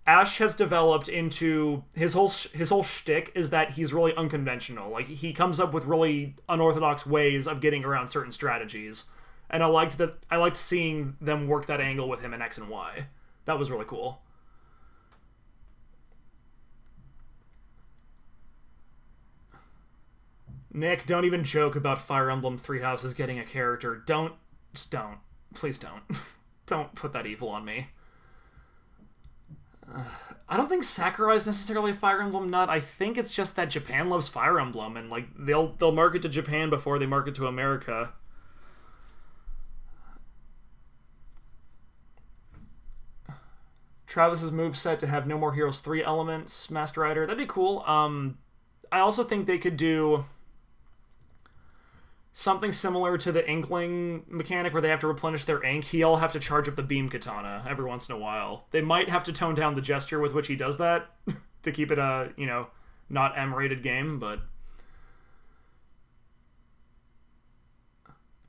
Ash has developed into his whole shtick is that he's really unconventional. Like, he comes up with really unorthodox ways of getting around certain strategies. And I liked seeing them work that angle with him in X and Y. That was really cool. Nick, don't even joke about Fire Emblem Three Houses getting a character. Just don't. Please don't. Don't put that evil on me. I don't think Sakurai's necessarily a Fire Emblem nut. I think it's just that Japan loves Fire Emblem, and like they'll market to Japan before they market to America. Travis's moveset to have No More Heroes 3 elements, Master Rider. That'd be cool. I also think they could do something similar to the Inkling mechanic where they have to replenish their ink. He'll have to charge up the beam katana every once in a while. They might have to tone down the gesture with which he does that to keep it a, not M-rated game, but...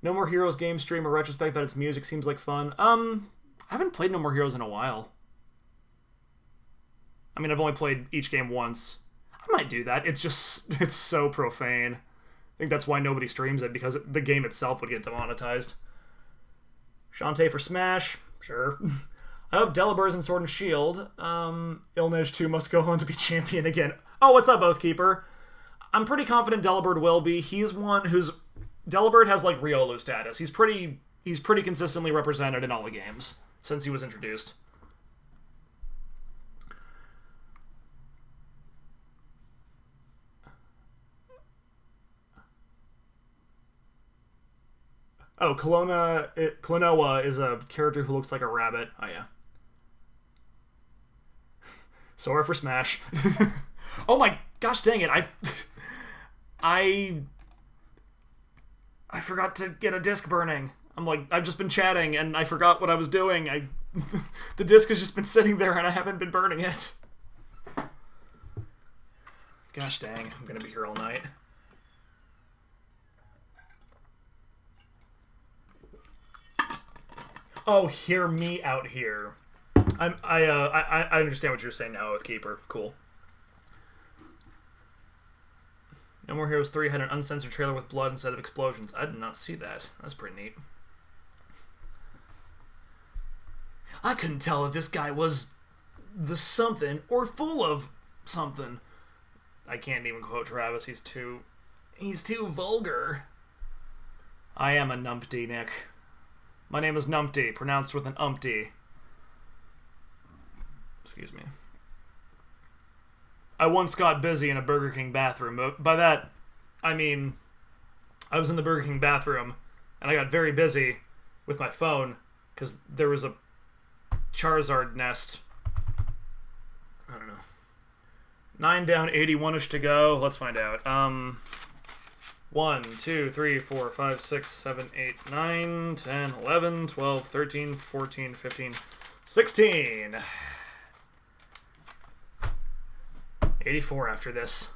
No More Heroes game stream or retrospect about its music seems like fun. I haven't played No More Heroes in a while. I mean, I've only played each game once. I might do that. It's so profane. I think that's why nobody streams it, because the game itself would get demonetized. Shantae for Smash. Sure. I hope Delabur's in Sword and Shield. Ilnej 2 must go on to be champion again. Oh, what's up, Oathkeeper? I'm pretty confident Delibird will be. He's one who's... Delibird has, like, Riolu status. He's pretty consistently represented in all the games since he was introduced. Oh, Klonoa is a character who looks like a rabbit. Oh, yeah. Sora for Smash. Oh my gosh, dang it. I forgot to get a disc burning. I've just been chatting and I forgot what I was doing. The disc has just been sitting there and I haven't been burning it. Gosh dang, I'm gonna be here all night. Oh, hear me out here. I understand what you're saying now, Oathkeeper. Cool. No More Heroes 3 had an uncensored trailer with blood instead of explosions. I did not see that. That's pretty neat. I couldn't tell if this guy was the something or full of something. I can't even quote Travis. He's too vulgar. I am a numpty, Nick. My name is Numpty, pronounced with an umpty. Excuse me. I once got busy in a Burger King bathroom, but by that, I mean, I was in the Burger King bathroom, and I got very busy with my phone, because there was a Charizard nest. I don't know. 9 down, 81-ish to go. Let's find out. 1, 2, 3, 4, 5, 6, 7, 8, 9, 10, 11, 12, 13, 14, 15, 16. 84 after this.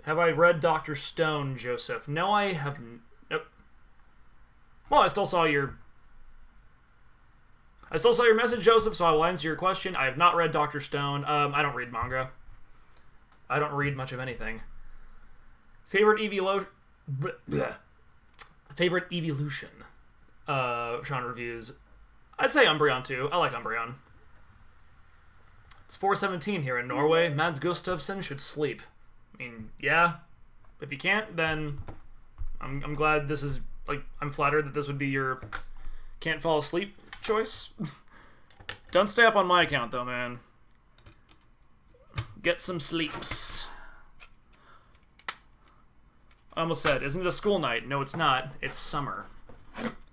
Have I read Dr. Stone, Joseph? No, I haven't. Nope. Well, I still saw your message, Joseph, so I will answer your question. I have not read Dr. Stone. I don't read manga. I don't read much of anything. Favorite evolution genre reviews. I'd say Umbreon too. I like Umbreon. It's 4:17 here in Norway. Mads Gustafsson should sleep. I mean, yeah. If you can't, then I'm glad this is, like, I'm flattered that this would be your can't fall asleep choice. Don't stay up on my account though, man. Get some sleeps. I almost said, isn't it a school night? No, it's not. It's summer.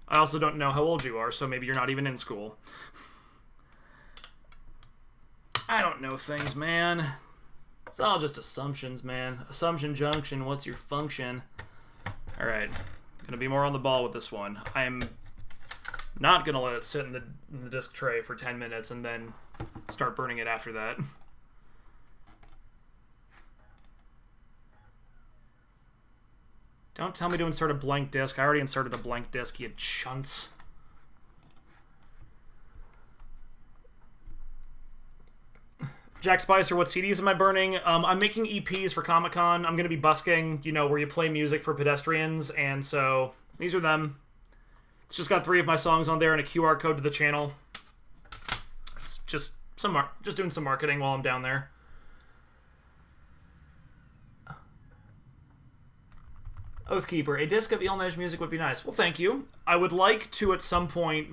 I also don't know how old you are, so maybe you're not even in school. I don't know things, man. It's all just assumptions, man. Assumption junction, what's your function? Alright, gonna be more on the ball with this one. I am not gonna let it sit in the disc tray for 10 minutes and then start burning it after that. Don't tell me to insert a blank disc. I already inserted a blank disc, you chunts. Jack Spicer, what CDs am I burning? I'm making EPs for Comic-Con. I'm going to be busking, you know, where you play music for pedestrians, and so these are them. It's just got 3 of my songs on there and a QR code to the channel. It's just doing some marketing while I'm down there. Oathkeeper, a disc of Ilnej music would be nice. Well, thank you. I would like to, at some point,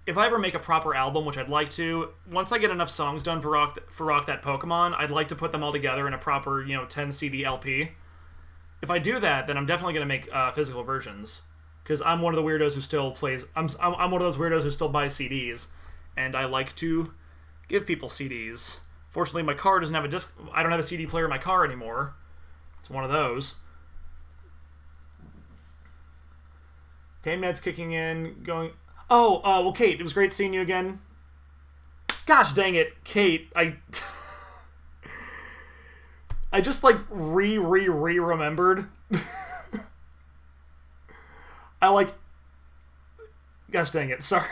if I ever make a proper album, which I'd like to, once I get enough songs done for Rock That Pokemon, I'd like to put them all together in a proper, you know, 10 CD LP. If I do that, then I'm definitely going to make physical versions. Because I'm one of the weirdos who still plays... I'm one of those weirdos who still buys CDs. And I like to give people CDs. Fortunately, my car doesn't have a disc... I don't have a CD player in my car anymore. It's one of those. Pain med's kicking in, going... Oh, well, Kate, it was great seeing you again. Gosh dang it, Kate, I just, like, remembered. Gosh dang it, sorry.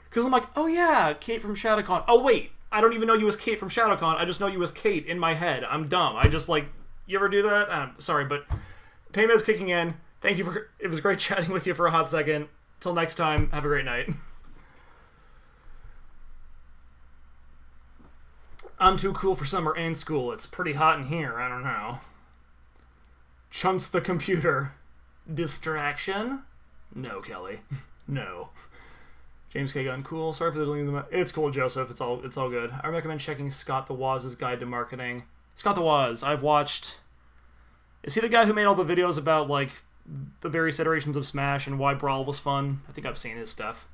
Because I'm like, oh yeah, Kate from ShadowCon. Oh wait, I don't even know you as Kate from ShadowCon, I just know you as Kate in my head. I'm dumb. I just, like, you ever do that? Sorry, but Pain med's kicking in. Thank you for... It was great chatting with you for a hot second. Till next time, have a great night. I'm too cool for summer and school. It's pretty hot in here. I don't know. Chunts the computer. Distraction? No, Kelly. No. James K. Gunn, cool. Sorry for the deleting the... It's cool, Joseph. It's all good. I recommend checking Scott the Waz's Guide to Marketing. Scott the Waz. I've watched... Is he the guy who made all the videos about, like... the various iterations of Smash and why Brawl was fun? I think I've seen his stuff.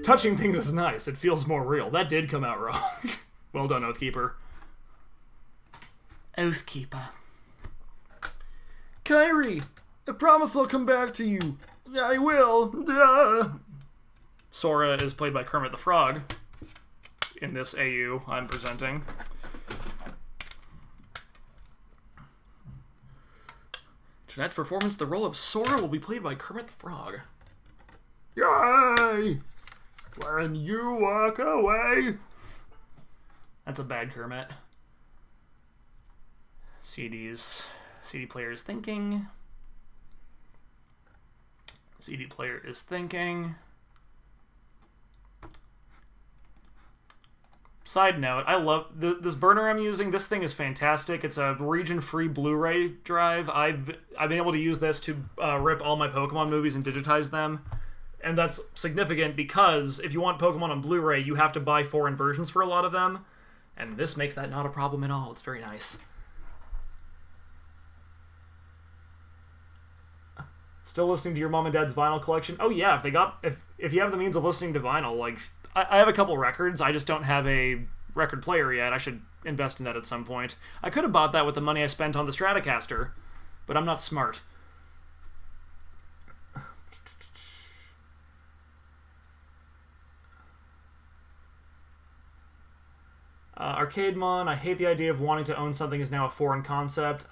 Touching things is nice. It feels more real. That did come out wrong. Well done, Oathkeeper. Oathkeeper. Kyrie, I promise I'll come back to you. I will. Sora is played by Kermit the Frog in this AU I'm presenting. Tonight's performance, the role of Sora will be played by Kermit the Frog. Yay! When you walk away. That's a bad Kermit. CDs. CD player is thinking. CD player is thinking. Side note, I love this burner I'm using. This thing is fantastic. It's a region-free Blu-ray drive. I've been able to use this to rip all my Pokemon movies and digitize them. And that's significant because if you want Pokemon on Blu-ray, you have to buy foreign versions for a lot of them. And this makes that not a problem at all. It's very nice. Still listening to your mom and dad's vinyl collection? Oh yeah, if you have the means of listening to vinyl, like... I have a couple records, I just don't have a record player yet. I should invest in that at some point. I could have bought that with the money I spent on the Stratocaster, but I'm not smart. Arcademon, I hate the idea of wanting to own something is now a foreign concept.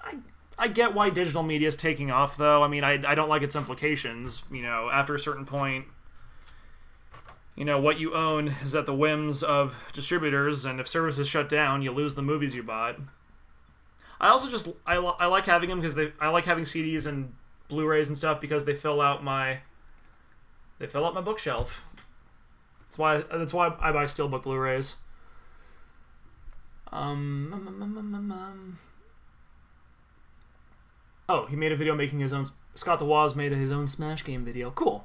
I get why digital media is taking off, though. I mean, I don't like its implications. You know, after a certain point... You know, what you own is at the whims of distributors, and if services shut down, you lose the movies you bought. I also just... I like having them because I like having CDs and Blu-rays and stuff because they fill out my... They fill out my bookshelf. That's why I buy Steelbook Blu-rays. Oh, he made a video making his own... Scott the Waz made his own Smash game video. Cool.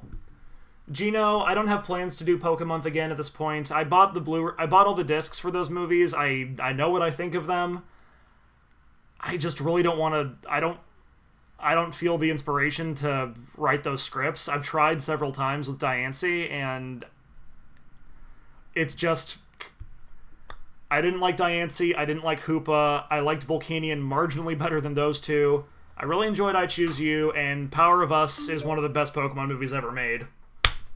Gino, I don't have plans to do Pokemonth again at this point. I bought all the discs for those movies. I know what I think of them. I just really don't want to... I don't feel the inspiration to write those scripts. I've tried several times with Diancie, and it's just... I didn't like Diancie, I didn't like Hoopa, I liked Volcanion marginally better than those two. I really enjoyed I Choose You, and Power of Us is one of the best Pokemon movies ever made.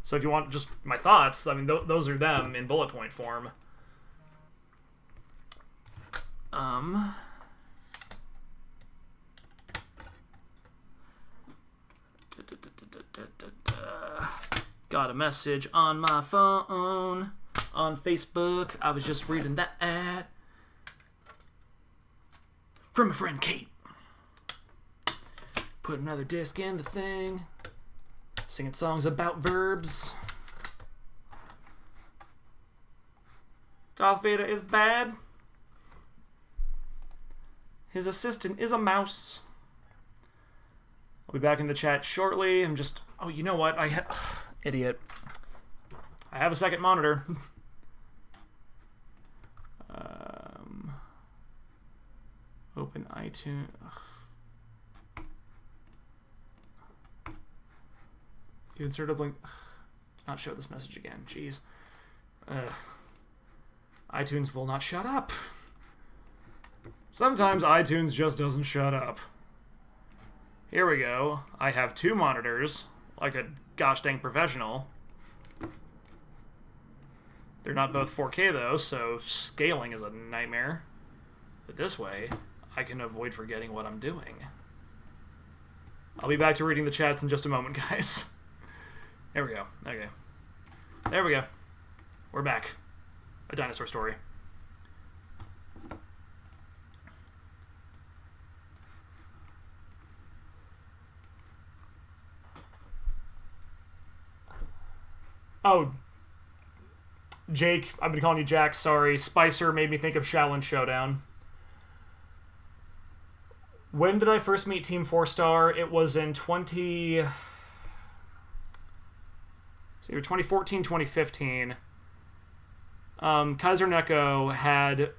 So if you want just my thoughts, I mean, those are them in bullet point form. Got a message on my phone on Facebook. I was just reading that ad from my friend Kate. Put another disc in the thing. Singing songs about verbs. Darth Vader is bad. His assistant is a mouse. I'll be back in the chat shortly. I'm just... Oh, you know what? Idiot. I have a second monitor. Open iTunes. You insert a blink. Not show this message again. Jeez. iTunes will not shut up. Sometimes iTunes just doesn't shut up. Here we go. I have two monitors, like a gosh dang professional. They're not both 4K though, so scaling is a nightmare. But this way, I can avoid forgetting what I'm doing. I'll be back to reading the chats in just a moment, guys. There we go. Okay. There we go. We're back. A dinosaur story. Oh, Jake, I've been calling you Jack, sorry. Spicer made me think of Shaolin Showdown. When did I first meet Team 4-Star? It was in 2014, 2015. Kaiser Neko had...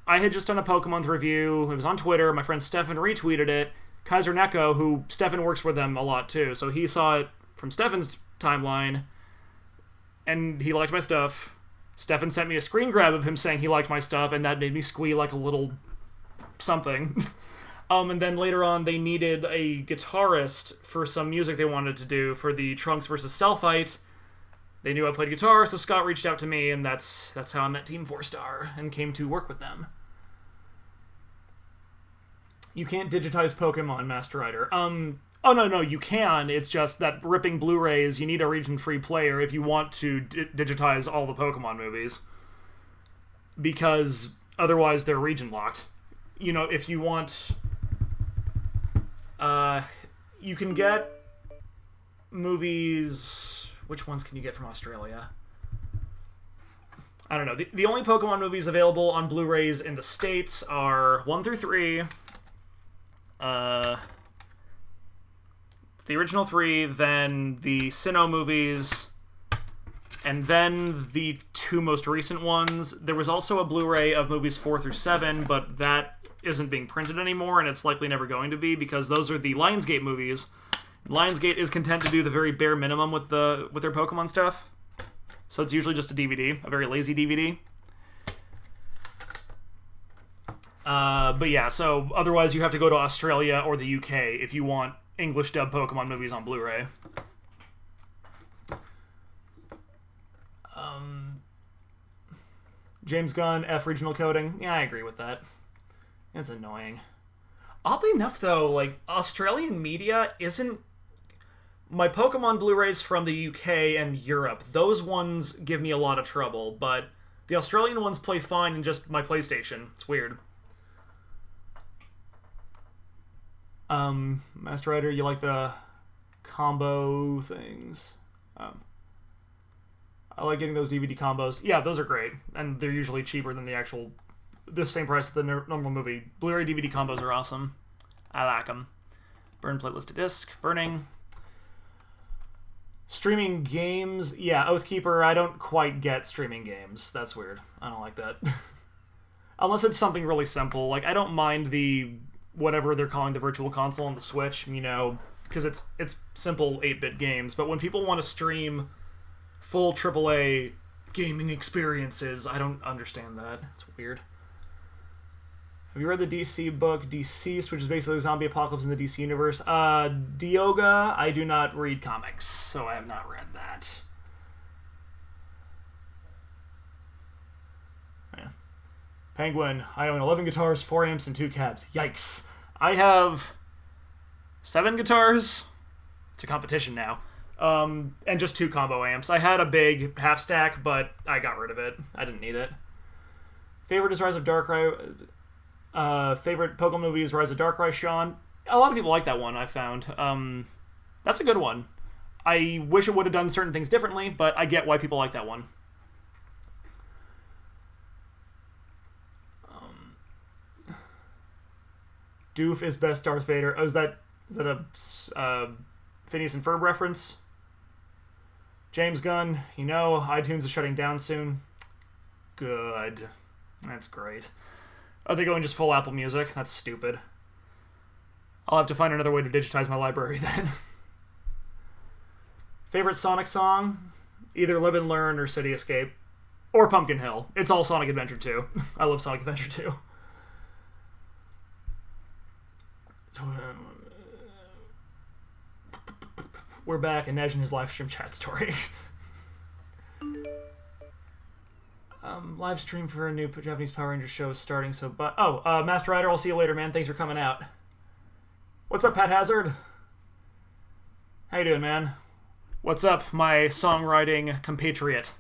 I had just done a Pokemon review. It was on Twitter. My friend Stefan retweeted it. Kaiser Neko, who Stefan works with them a lot too, so he saw it from Stefan's timeline, and he liked my stuff. Stefan sent me a screen grab of him saying he liked my stuff, and that made me squeal like a little something. And then later on, they needed a guitarist for some music they wanted to do for the Trunks versus Cell fight. They knew I played guitar, so Scott reached out to me, and that's how I met Team 4-Star and came to work with them. You can't digitize Pokemon, Master Rider. Oh, no, you can. It's just that ripping Blu-rays, you need a region-free player if you want to digitize all the Pokemon movies. Because otherwise they're region-locked. You know, if you want... you can get movies... Which ones can you get from Australia? I don't know. The only Pokemon movies available on Blu-rays in the States are 1 through 3... the original 3, then the Sinnoh movies, and then the 2 most recent ones. There was also a Blu-ray of movies 4 through 7, but that isn't being printed anymore, and it's likely never going to be, because those are the Lionsgate movies. Lionsgate is content to do the very bare minimum with their Pokemon stuff, so it's usually just a DVD, a very lazy DVD. But yeah, so otherwise you have to go to Australia or the UK if you want English dub Pokemon movies on Blu-ray. James Gunn, F regional coding. Yeah, I agree with that. It's annoying. Oddly enough, though, like, Australian media isn't... My Pokemon Blu-rays from the UK and Europe, those ones give me a lot of trouble, but the Australian ones play fine in just my PlayStation. It's weird. Master Rider, you like the combo things? I like getting those DVD combos. Yeah, those are great, and they're usually cheaper than the same price as the normal movie. Blu-ray DVD combos are awesome. I like them. Burn playlist to disc. Burning. Streaming games. Yeah, Oathkeeper, I don't quite get streaming games. That's weird. I don't like that. Unless it's something really simple. Like, I don't mind the whatever they're calling the virtual console on the Switch, you know, because it's simple 8-bit games. But when people want to stream full AAA gaming experiences, I don't understand that. It's weird. Have you read the DC book Deceased, which is basically a zombie apocalypse in the DC universe? Dioga, I do not read comics, so I have not read that. Yeah. Penguin, I own 11 guitars, 4 amps, and 2 cabs. Yikes. I have 7 guitars. It's a competition now. And just 2 combo amps. I had a big half stack, but I got rid of it. I didn't need it. Favorite is Rise of Darkrai. Favorite Pokemon movie is Rise of Darkrai, Sean. A lot of people like that one, I found. That's a good one. I wish it would have done certain things differently, but I get why people like that one. Doof is best Darth Vader. Oh, is that a Phineas and Ferb reference? James Gunn, you know iTunes is shutting down soon. Good. That's great. Are they going just full Apple Music? That's stupid. I'll have to find another way to digitize my library then. Favorite Sonic song? Either Live and Learn or City Escape. Or Pumpkin Hill. It's all Sonic Adventure 2. I love Sonic Adventure 2. We're back, andNej in his live stream chat story. Live stream for a new Japanese Power Rangers show is starting, so... Master Rider, I'll see you later, man. Thanks for coming out. What's up, Pat Hazard? How you doing, man? What's up, my songwriting compatriot?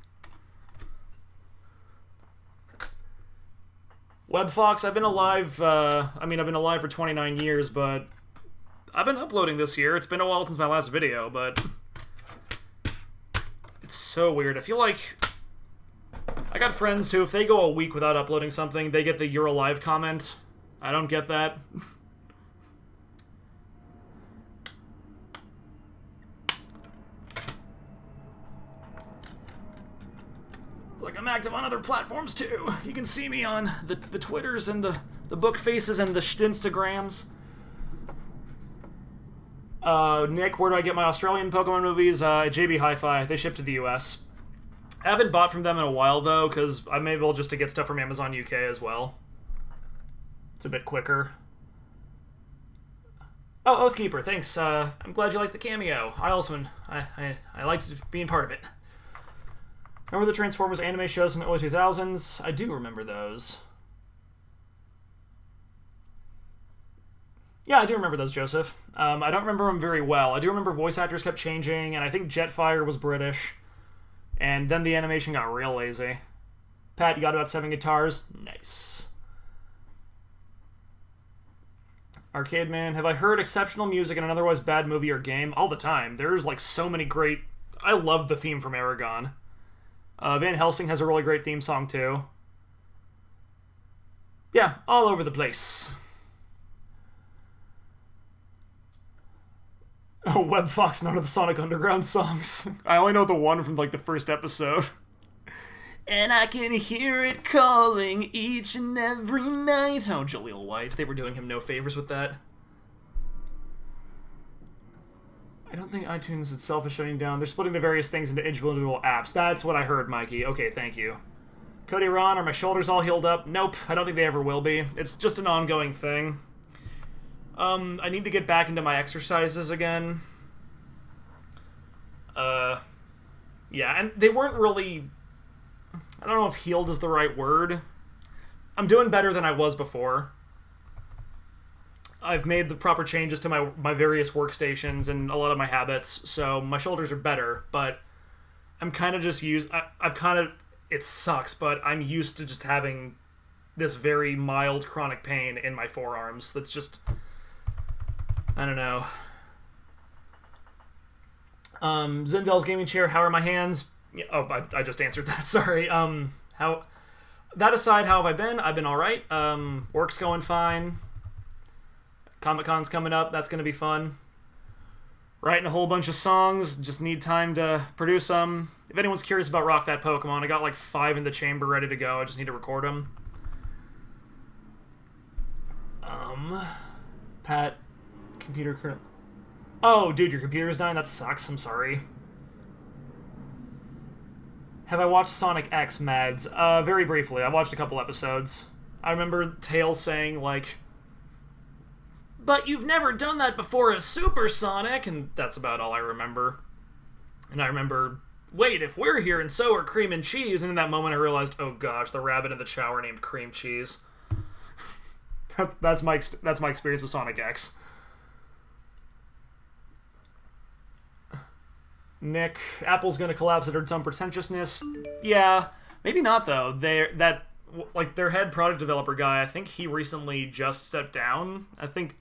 WebFox, I've been alive, I've been alive for 29 years, but I've been uploading this year. It's been a while since my last video, but it's so weird. I feel like I got friends who, if they go a week without uploading something, they get the "you're alive" comment. I don't get that. It's like I'm active on other platforms too. You can see me on the Twitters and the book faces and the Instagrams. Nick, where do I get my Australian Pokemon movies? JB Hi-Fi. They ship to the US. I haven't bought from them in a while, though, because I'm able just to get stuff from Amazon UK as well. It's a bit quicker. Oh, Oathkeeper, thanks. I'm glad you liked the cameo. I liked being part of it. Remember the Transformers anime shows from the early 2000s? I do remember those. Yeah, I do remember those, Joseph. I don't remember them very well. I do remember voice actors kept changing, and I think Jetfire was British. And then the animation got real lazy. Pat, you got about 7 guitars? Nice. Arcade Man, have I heard exceptional music in an otherwise bad movie or game? All the time. There's like so many great... I love the theme from Aragon. Van Helsing has a really great theme song too. Yeah, all over the place. Oh, WebFox, none of the Sonic Underground songs. I only know the one from, like, the first episode. And I can hear it calling each and every night. Oh, Jaleel White. They were doing him no favors with that. I don't think iTunes itself is shutting down. They're splitting the various things into individual apps. That's what I heard, Mikey. Okay, thank you. Cody Ron, are my shoulders all healed up? Nope, I don't think they ever will be. It's just an ongoing thing. I need to get back into my exercises again. Yeah, and they weren't really... I don't know if healed is the right word. I'm doing better than I was before. I've made the proper changes to my various workstations and a lot of my habits, so my shoulders are better, but I'm kind of just used... I've kind of... It sucks, but I'm used to just having this very mild chronic pain in my forearms that's just... I don't know. Zindel's gaming chair, how are my hands? Yeah, oh, I just answered that, sorry. How... That aside, how have I been? I've been alright. Work's going fine. Comic-Con's coming up, that's gonna be fun. Writing a whole bunch of songs, just need time to produce them. If anyone's curious about Rock That Pokemon, I got like 5 in the chamber ready to go, I just need to record them. Pat, computer current. Oh, dude, your computer's dying? That sucks. I'm sorry. Have I watched Sonic X, Mads? Very briefly. I watched a couple episodes. I remember Tails saying, like, but you've never done that before as Super Sonic, and that's about all I remember. And I remember, wait, if we're here and so are Cream and Cheese, and in that moment I realized, oh gosh, the rabbit in the shower named Cream Cheese. that's my experience with Sonic X. Nick, Apple's gonna collapse at its own pretentiousness. Yeah, maybe not though. Their head product developer guy, I think he recently just stepped down. I think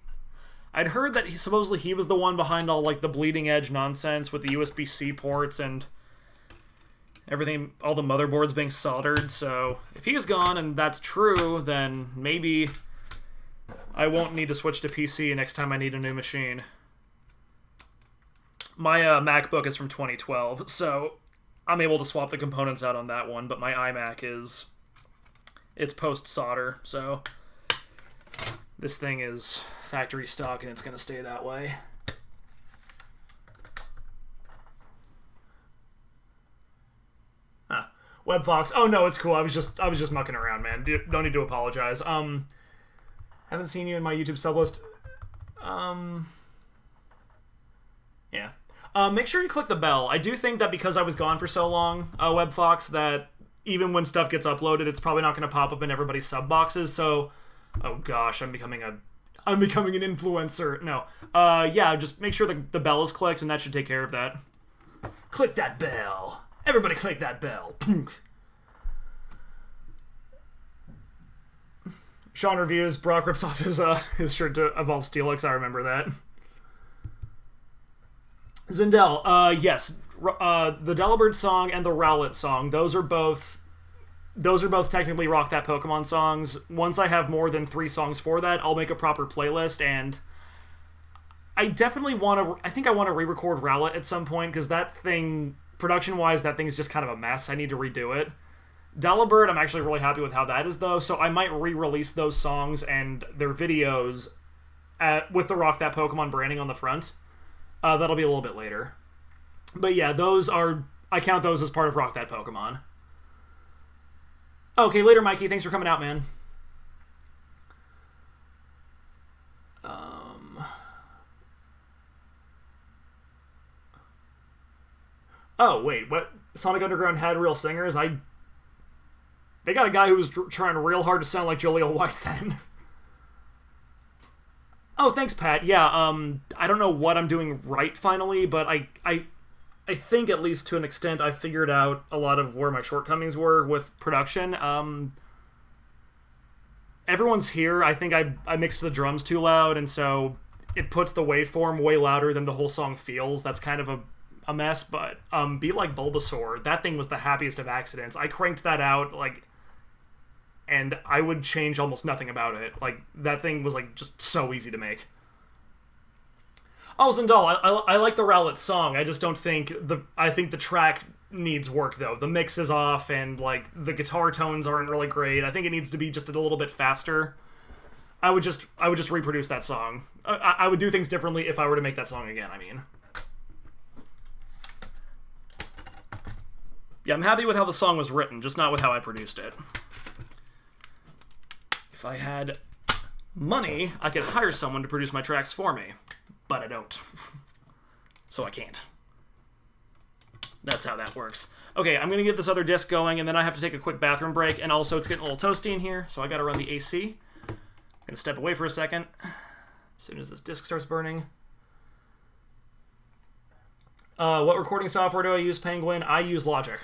I'd heard that supposedly he was the one behind all like the bleeding edge nonsense with the USB-C ports and everything, all the motherboards being soldered. So if he's gone and that's true, then maybe I won't need to switch to PC next time I need a new machine. My MacBook is from 2012, so I'm able to swap the components out on that one, but my iMac it's post-solder, so this thing is factory stock and it's going to stay that way. WebFox. Oh no, it's cool. I was just mucking around, man. Don't need to apologize. Haven't seen you in my YouTube sublist. Yeah. Make sure you click the bell. I do think that because I was gone for so long, WebFox, that even when stuff gets uploaded, it's probably not going to pop up in everybody's sub boxes. So, oh gosh, I'm becoming an influencer. No. Yeah, just make sure the bell is clicked, and that should take care of that. Click that bell. Everybody click that bell. Sean reviews. Brock rips off his shirt to Evolve Steelix. I remember that. Zindel, yes, the Delibird song and the Rowlet song, those are both technically Rock That Pokemon songs. Once I have more than 3 songs for that, I'll make a proper playlist, and I definitely I think I want to re-record Rowlet at some point, because that thing, production-wise, that thing is just kind of a mess. I need to redo it. Delibird, I'm actually really happy with how that is, though, so I might re-release those songs and their videos with the Rock That Pokemon branding on the front. That'll be a little bit later. But yeah, I count those as part of Rock That Pokemon. Okay, later, Mikey. Thanks for coming out, man. Oh, wait, what? Sonic Underground had real singers? They got a guy who was trying real hard to sound like Jaleel White then. Oh, thanks, Pat. Yeah, I don't know what I'm doing right finally, but I think, at least to an extent, I figured out a lot of where my shortcomings were with production. Everyone's here. I think I mixed the drums too loud, and so it puts the waveform way louder than the whole song feels. That's kind of a mess, but Be Like Bulbasaur, that thing was the happiest of accidents. I cranked that out, and I would change almost nothing about it. That thing was, just so easy to make. Oh, Zindal, I like the Rowlet song. I just don't think I think the track needs work, though. The mix is off, and, the guitar tones aren't really great. I think it needs to be just a little bit faster. I would just reproduce that song. I would do things differently if I were to make that song again, I mean. Yeah, I'm happy with how the song was written, just not with how I produced it. If I had money, I could hire someone to produce my tracks for me. But I don't. So I can't. That's how that works. Okay, I'm going to get this other disc going, and then I have to take a quick bathroom break, and also it's getting a little toasty in here, so I got to run the AC. I'm going to step away for a second, as soon as this disc starts burning. What recording software do I use, Penguin? I use Logic.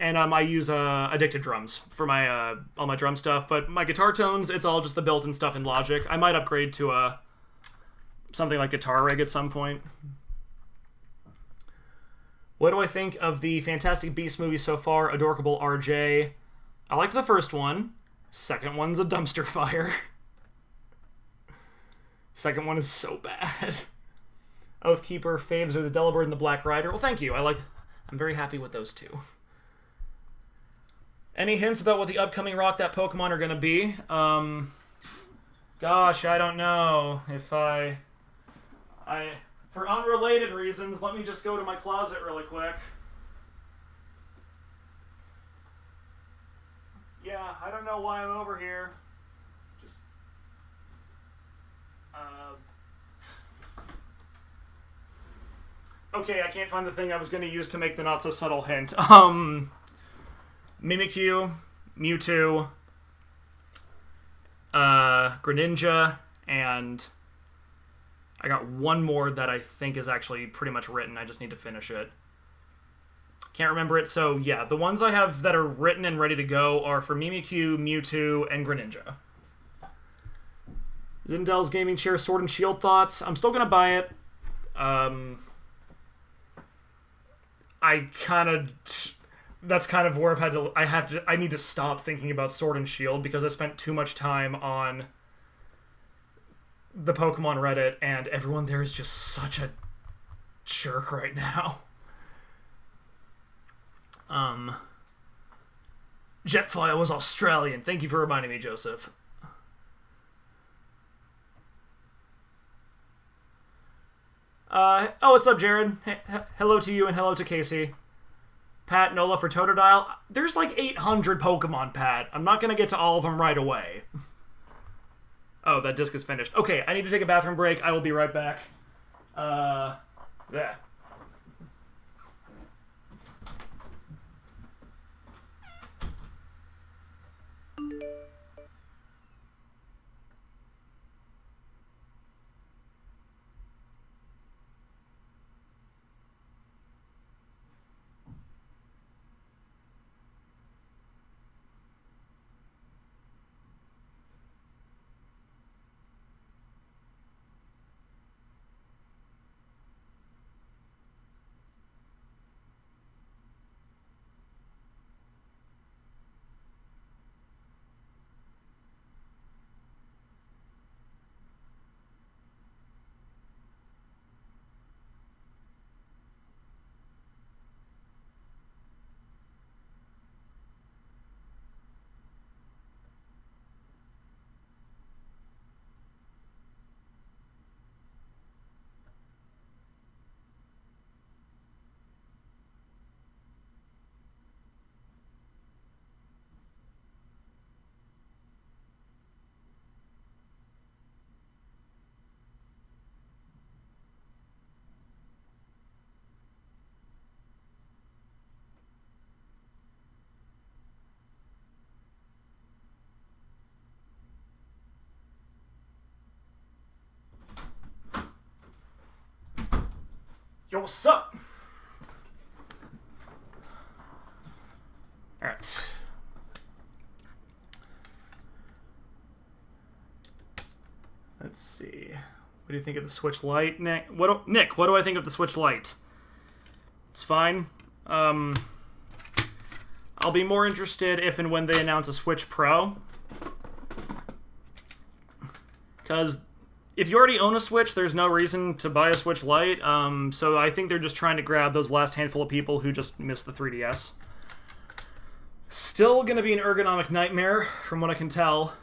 And I use Addicted Drums for my all my drum stuff, but my guitar tones, it's all just the built-in stuff in Logic. I might upgrade to something like Guitar Rig at some point. What do I think of the Fantastic Beasts movie so far? Adorkable RJ. I liked the first one. Second one's a dumpster fire. Second one is so bad. Oathkeeper, faves are the Delibird and the Black Rider. Well, thank you. I'm very happy with those two. Any hints about what the upcoming Rock That Pokemon are going to be? Gosh, I don't know if I for unrelated reasons, let me just go to my closet really quick. Yeah, I don't know why I'm over here. Just okay, I can't find the thing I was going to use to make the not so subtle hint. Mimikyu, Mewtwo, Greninja, and I got one more that I think is actually pretty much written. I just need to finish it. Can't remember it, so yeah, the ones I have that are written and ready to go are for Mimikyu, Mewtwo, and Greninja. Zindel's Gaming Chair Sword and Shield thoughts. I'm still gonna buy it. That's kind of where I need to stop thinking about Sword and Shield because I spent too much time on the Pokemon Reddit and everyone there is just such a jerk right now. Jetfire was Australian. Thank you for reminding me, Joseph. What's up, Jared? Hello to you and hello to Casey. Pat, Nola for Totodile. There's like 800 Pokemon, Pat. I'm not going to get to all of them right away. Oh, that disc is finished. Okay, I need to take a bathroom break. I will be right back. Yeah. Yo, what's up? Alright. Let's see. What do you think of the Switch Lite, Nick? What do I think of the Switch Lite? It's fine. I'll be more interested if and when they announce a Switch Pro. Because if you already own a Switch, there's no reason to buy a Switch Lite. So I think they're just trying to grab those last handful of people who just missed the 3DS. Still gonna be an ergonomic nightmare, from what I can tell.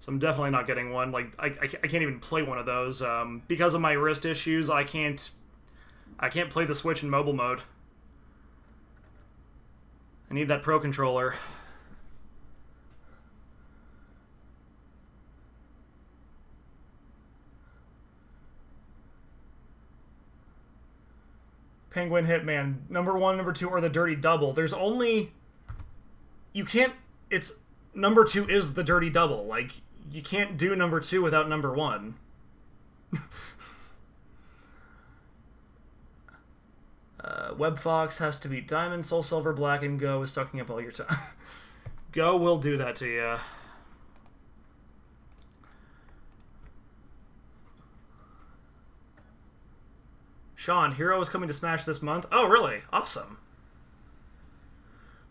So I'm definitely not getting one. Like I can't even play one of those because of my wrist issues. I can't play the Switch in mobile mode. I need that Pro controller. Penguin Hitman, number 1, number 2, or the Dirty Double. There's only... You can't... It's... Number 2 is the Dirty Double. Like, you can't do number 2 without number 1. Webfox has to beat Diamond, Soul Silver, Black, and Go is sucking up all your time. Go will do that to you. Sean, Hero is coming to Smash this month. Oh, really? Awesome.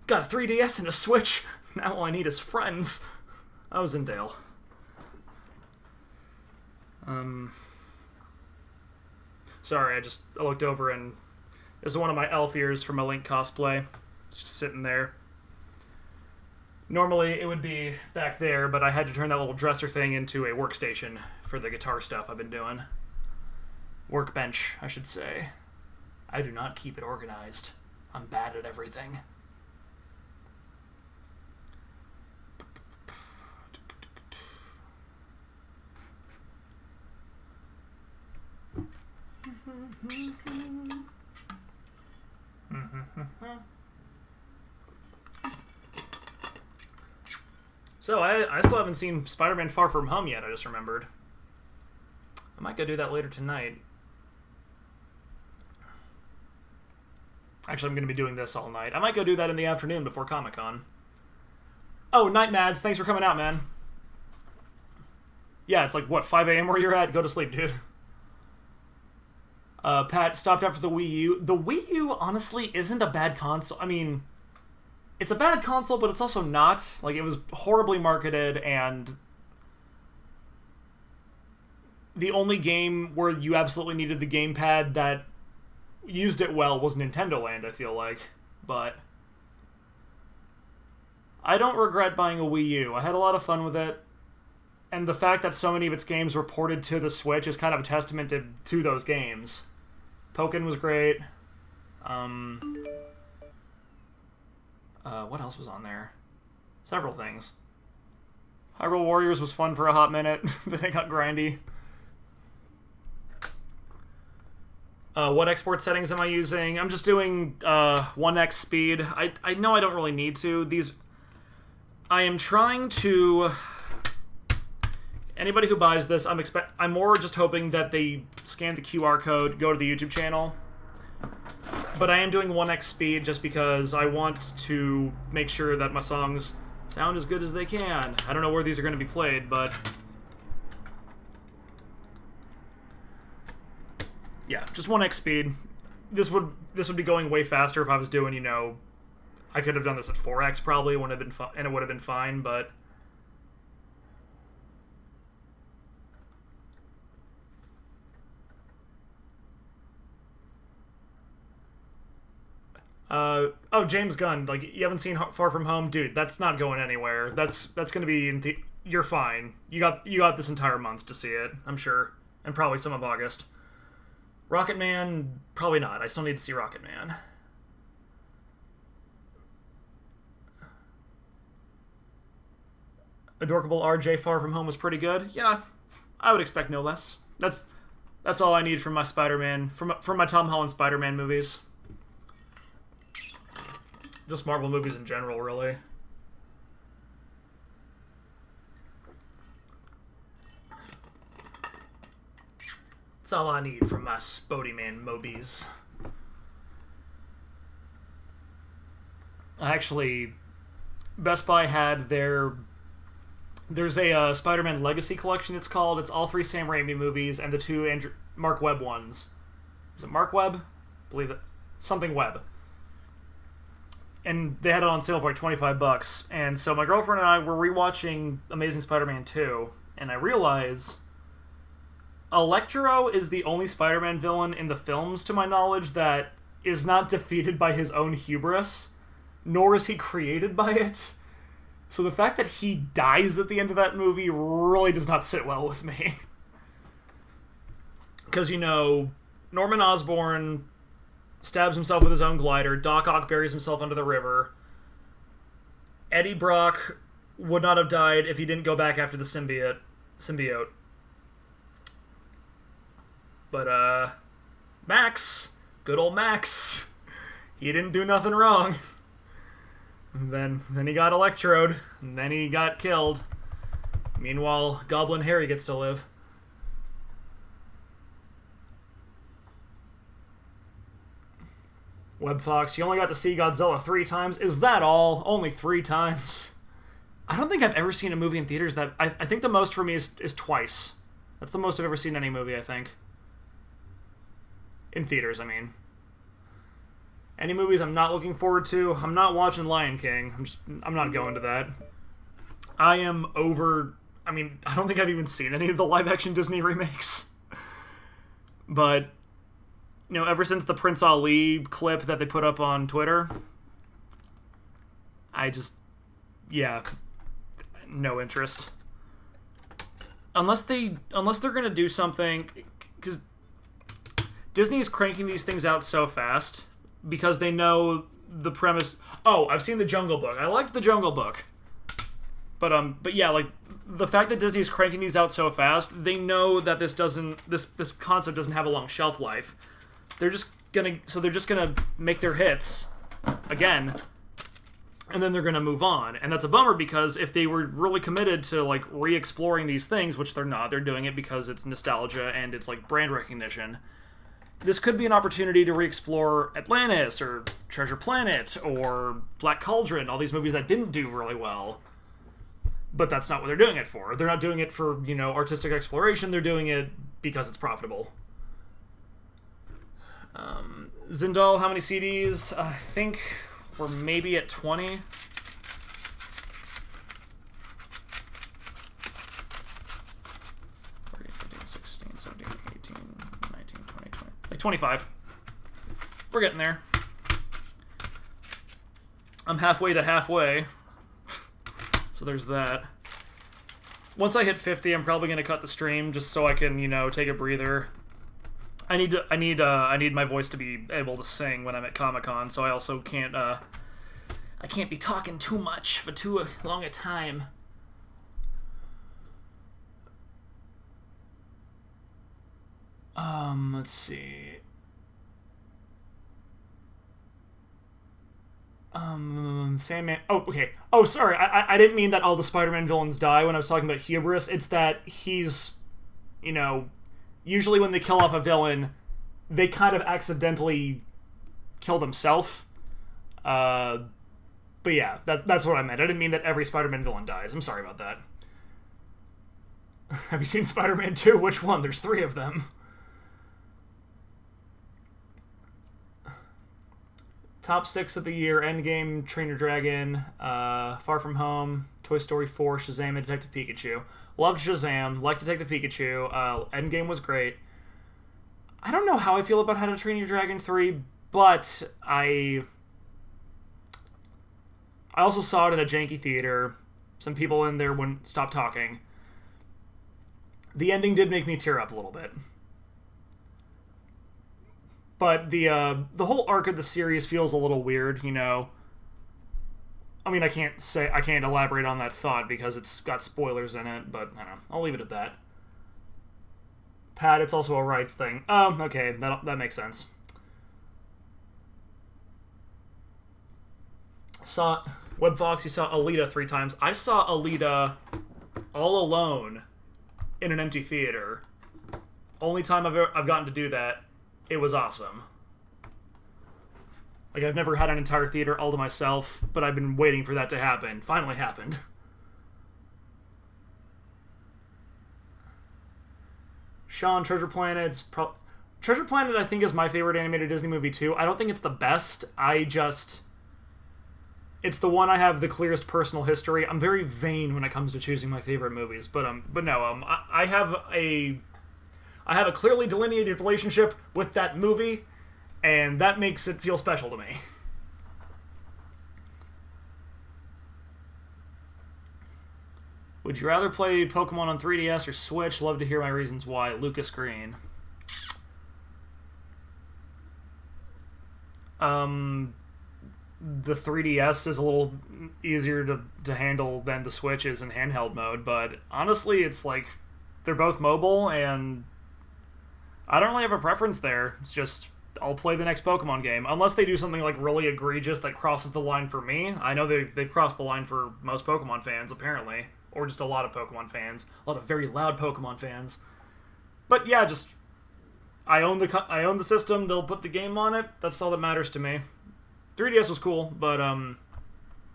Got a 3DS and a Switch. Now all I need is friends. Oh, Zendale. Sorry, I looked over and this is one of my elf ears from my Link cosplay. It's just sitting there. Normally it would be back there, but I had to turn that little dresser thing into a workstation for the guitar stuff I've been doing. Workbench, I should say. I do not keep it organized. I'm bad at everything. So, I still haven't seen Spider-Man Far From Home yet, I just remembered. I might go do that later tonight. Actually, I'm going to be doing this all night. I might go do that in the afternoon before Comic-Con. Oh, Night Mads, thanks for coming out, man. Yeah, it's like, what, 5 a.m. where you're at? Go to sleep, dude. Pat stopped after the Wii U. The Wii U, honestly, isn't a bad console. I mean, it's a bad console, but it's also not. Like, it was horribly marketed, and the only game where you absolutely needed the gamepad that used it well was Nintendo Land, I feel like. But I don't regret buying a Wii U. I had a lot of fun with it. And the fact that so many of its games were ported to the Switch is kind of a testament to those games. Pokken was great. What else was on there? Several things. Hyrule Warriors was fun for a hot minute, then it got grindy. What export settings am I using? I'm just doing 1x speed. I know I don't really need to. I am trying to... Anybody who buys this, I'm more just hoping that they scan the QR code, go to the YouTube channel. But I am doing 1x speed just because I want to make sure that my songs sound as good as they can. I don't know where these are going to be played, but... yeah, just 1x speed. This would be going way faster if I was doing, I could have done this at 4x probably, and it would have been fine, but... oh, James Gunn, like, you haven't seen Far From Home? Dude, that's not going anywhere. That's gonna be you're fine. You got this entire month to see it, I'm sure. And probably some of August. Rocket Man, probably not. I still need to see Rocket Man. Adorkable RJ Far From Home was pretty good. Yeah, I would expect no less. That's all I need from my Spider-Man, from my Tom Holland Spider-Man movies. Just Marvel movies in general, really. That's all I need from my Spody-Man movies. Actually, Best Buy had there's a Spider-Man Legacy collection, it's called. It's all 3 Sam Raimi movies and the 2 Mark Webb ones. Is it Mark Webb? I believe it. Something Webb. And they had it on sale for like $25. And so my girlfriend and I were rewatching Amazing Spider-Man 2, and I realize Electro is the only Spider-Man villain in the films, to my knowledge, that is not defeated by his own hubris, nor is he created by it. So the fact that he dies at the end of that movie really does not sit well with me. Because, Norman Osborn stabs himself with his own glider. Doc Ock buries himself under the river. Eddie Brock would not have died if he didn't go back after the symbiote. But, Max, good old Max, he didn't do nothing wrong. And then he got electroed, and then he got killed. Meanwhile, Goblin Harry gets to live. Webfox, you only got to see Godzilla 3 times? Is that all? Only 3 times? I don't think I've ever seen a movie in theaters that... I think the most for me is twice. That's the most I've ever seen any movie, I think. In theaters, I mean. Any movies I'm not looking forward to? I'm not watching Lion King. I'm not going to that. I am over... I mean, I don't think I've even seen any of the live-action Disney remakes. But... ever since the Prince Ali clip that they put up on Twitter, yeah, no interest. Unless they're gonna do something, because Disney's cranking these things out so fast because they know the premise. Oh, I've seen the Jungle Book. I liked the Jungle Book, but yeah, like the fact that Disney's cranking these out so fast, they know that this concept doesn't have a long shelf life. They're just gonna make their hits again, and then they're gonna move on, and that's a bummer because if they were really committed to like re-exploring these things, which they're not, they're doing it because it's nostalgia and it's like brand recognition. This could be an opportunity to re-explore Atlantis or Treasure Planet or Black Cauldron, all these movies that didn't do really well. But that's not what they're doing it for. They're not doing it for, artistic exploration. They're doing it because it's profitable. Zindal, how many CDs? I think we're maybe at 20. Like 25. We're getting there. I'm halfway to halfway. So there's that. Once I hit 50, I'm probably going to cut the stream just so I can, take a breather. I need my voice to be able to sing when I'm at Comic-Con, so I also can't I can't be talking too much for too long a time. Let's see. Sandman. Oh, okay. Oh, sorry. I didn't mean that all the Spider-Man villains die when I was talking about hubris. It's that he's, usually when they kill off a villain, they kind of accidentally kill themselves. But yeah, that's what I meant. I didn't mean that every Spider-Man villain dies. I'm sorry about that. Have you seen Spider-Man 2? Which one? There's 3 of them. Top 6 of the year: Endgame, Trainer Dragon, Far From Home, Toy Story 4, Shazam, and Detective Pikachu. Loved Shazam, liked Detective Pikachu. Endgame was great. I don't know how I feel about How to Train Your Dragon 3, but I also saw it in a janky theater. Some people in there wouldn't stop talking. The ending did make me tear up a little bit. But the whole arc of the series feels a little weird, I mean, I can't elaborate on that thought because it's got spoilers in it, but I don't know. I'll leave it at that. Pat, it's also a rights thing. Oh, okay, that makes sense. WebFox, you saw Alita 3 times. I saw Alita all alone in an empty theater. Only time I've gotten to do that. It was awesome. Like, I've never had an entire theater all to myself, but I've been waiting for that to happen. Finally happened. Sean, Treasure Planet, I think, is my favorite animated Disney movie, too. I don't think it's the best. It's the one I have the clearest personal history. I'm very vain when it comes to choosing my favorite movies, but no, I have a clearly delineated relationship with that movie, and that makes it feel special to me. Would you rather play Pokemon on 3DS or Switch? Love to hear my reasons why. Lucas Green. The 3DS is a little easier to handle than the Switch is in handheld mode, but honestly, it's like they're both mobile, and I don't really have a preference there. It's just, I'll play the next Pokemon game. Unless they do something like really egregious that crosses the line for me. I know they've crossed the line for most Pokemon fans, apparently. Or just a lot of Pokemon fans. A lot of very loud Pokemon fans. But yeah, just, I own the system, they'll put the game on it. That's all that matters to me. 3DS was cool, but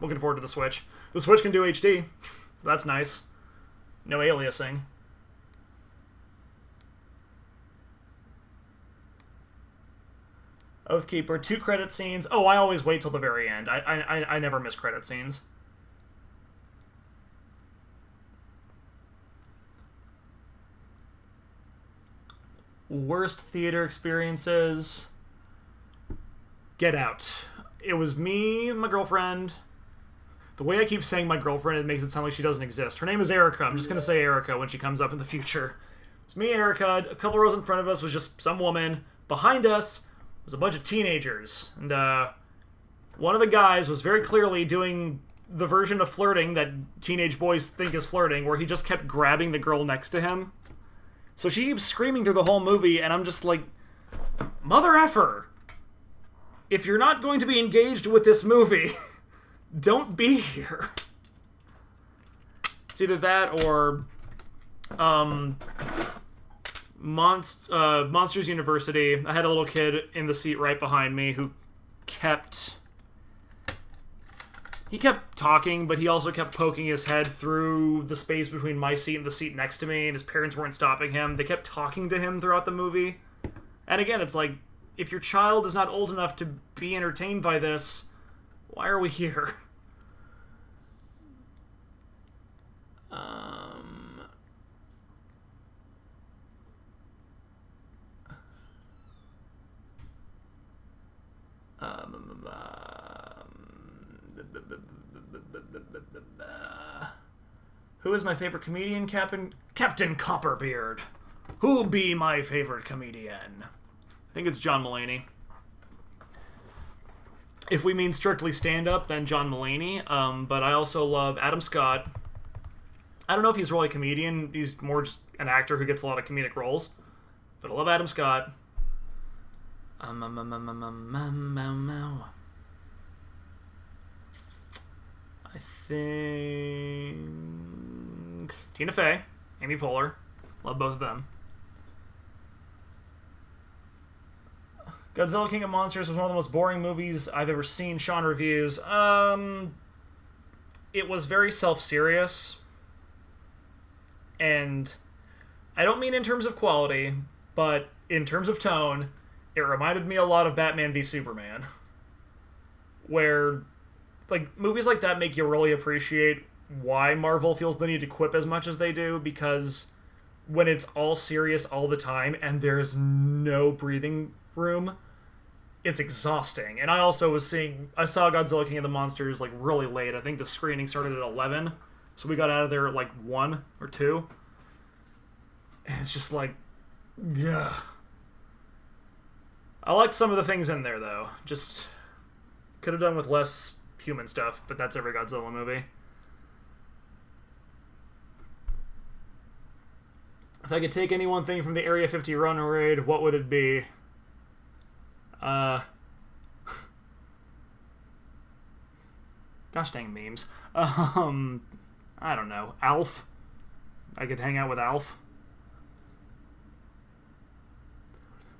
looking forward to the Switch. The Switch can do HD. So that's nice. No aliasing. Oathkeeper, 2 credit scenes. Oh, I always wait till the very end. I never miss credit scenes. Worst theater experiences. Get Out. It was me, my girlfriend. The way I keep saying my girlfriend, it makes it sound like she doesn't exist. Her name is Erica. I'm just going to say Erica when she comes up in the future. It's me, Erica. A couple rows in front of us was just some woman. Behind us was a bunch of teenagers. And one of the guys was very clearly doing the version of flirting that teenage boys think is flirting, where he just kept grabbing the girl next to him. So she keeps screaming through the whole movie, and I'm just like, mother effer! If you're not going to be engaged with this movie, don't be here. It's either that or Monsters University. I had a little kid in the seat right behind me who kept talking, but he also kept poking his head through the space between my seat and the seat next to me, and his parents weren't stopping him. They kept talking to him throughout the movie. And again, it's like, if your child is not old enough to be entertained by this, why are we here? Who is my favorite comedian? Captain Copperbeard. Who'll be my favorite comedian? I think it's John Mulaney. If we mean strictly stand-up, then John Mulaney. But I also love Adam Scott. I don't know if he's really a comedian. He's more just an actor who gets a lot of comedic roles. But I love Adam Scott. I think Tina Fey, Amy Poehler. Love both of them. Godzilla King of Monsters was one of the most boring movies I've ever seen. Sean reviews. It was very self-serious. And I don't mean in terms of quality, but in terms of tone, it reminded me a lot of Batman v Superman. Where, like, movies like that make you really appreciate why Marvel feels the need to quip as much as they do, because when it's all serious all the time and there's no breathing room, it's exhausting. And I also I saw Godzilla King of the Monsters like really late. I think the screening started at 11, so we got out of there at like 1 or 2. And it's just like, yeah. I liked some of the things in there though. Just could have done with less human stuff, but that's every Godzilla movie. If I could take any one thing from the Area 50 run raid, what would it be? Gosh dang memes. I don't know. Alf. I could hang out with Alf.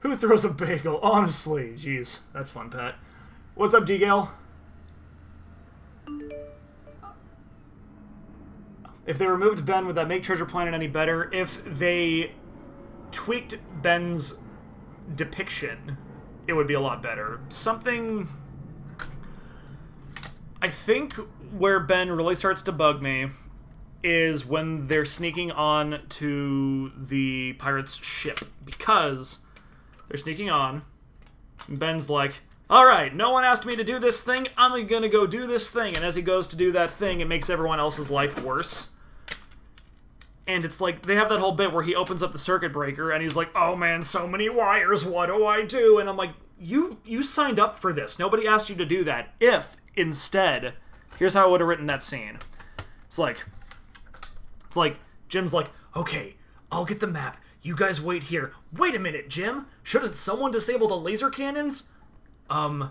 Who throws a bagel? Honestly. Jeez. That's fun, Pat. What's up, D-Gale? If they removed Ben, would that make Treasure Planet any better? If they tweaked Ben's depiction, it would be a lot better. Something... I think where Ben really starts to bug me is when they're sneaking on to the pirates' ship. Because they're sneaking on, and Ben's like, alright, no one asked me to do this thing, I'm gonna go do this thing. And as he goes to do that thing, it makes everyone else's life worse. And it's like, they have that whole bit where he opens up the circuit breaker, and he's like, oh man, so many wires, what do I do? And I'm like, you signed up for this. Nobody asked you to do that. If, instead, here's how I would have written that scene. It's like, Jim's like, okay, I'll get the map. You guys wait here. Wait a minute, Jim. Shouldn't someone disable the laser cannons? Can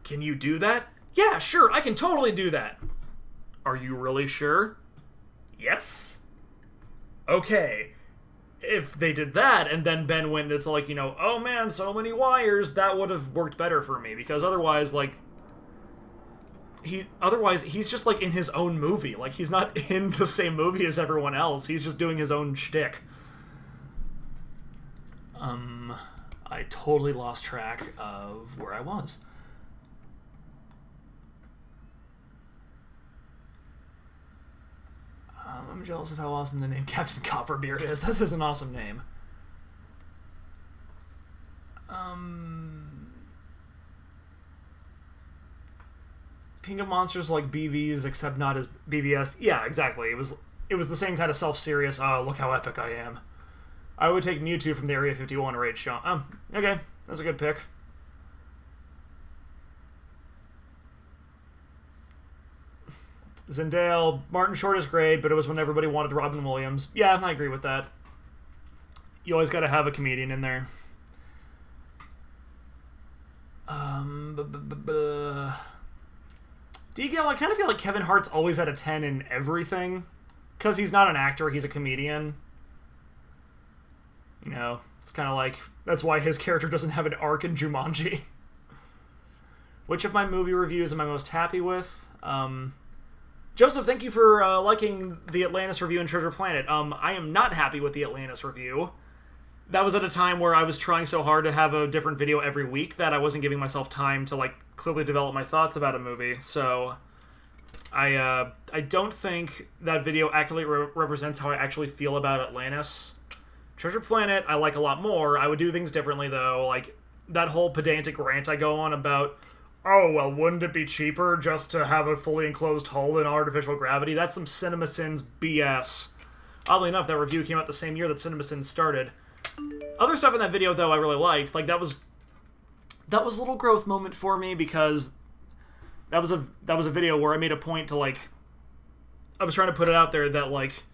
you do that? Yeah, sure, I can totally do that. Are you really sure? Yes. Okay. If they did that, and then Ben went, it's like, oh man, so many wires, that would have worked better for me, because otherwise, like, he's just, like, in his own movie. Like, he's not in the same movie as everyone else. He's just doing his own shtick. I totally lost track of where I was. I'm jealous of how awesome the name Captain Copperbeard is. That is an awesome name. King of Monsters like BVs, except not as BVS. Yeah, exactly. It was the same kind of self-serious, oh, look how epic I am. I would take Mewtwo from the Area 51 raid Sean. Okay. That's a good pick. Zendale, Martin Short is great, but it was when everybody wanted Robin Williams. Yeah, I agree with that. You always got to have a comedian in there. D-Gal, I kind of feel like Kevin Hart's always at a 10 in everything. Because he's not an actor, he's a comedian. You know, it's kind of like, that's why his character doesn't have an arc in Jumanji. Which of my movie reviews am I most happy with? Joseph, thank you for liking the Atlantis review and Treasure Planet. I am not happy with the Atlantis review. That was at a time where I was trying so hard to have a different video every week that I wasn't giving myself time to, like, clearly develop my thoughts about a movie. So, I don't think that video accurately represents how I actually feel about Atlantis. Treasure Planet, I like a lot more. I would do things differently, though. Like, that whole pedantic rant I go on about, oh, well, wouldn't it be cheaper just to have a fully enclosed hull and artificial gravity? That's some CinemaSins BS. Oddly enough, that review came out the same year that CinemaSins started. Other stuff in that video, though, I really liked. Like, that was a little growth moment for me, because that was a video where I made a point to, like, I was trying to put it out there that, like,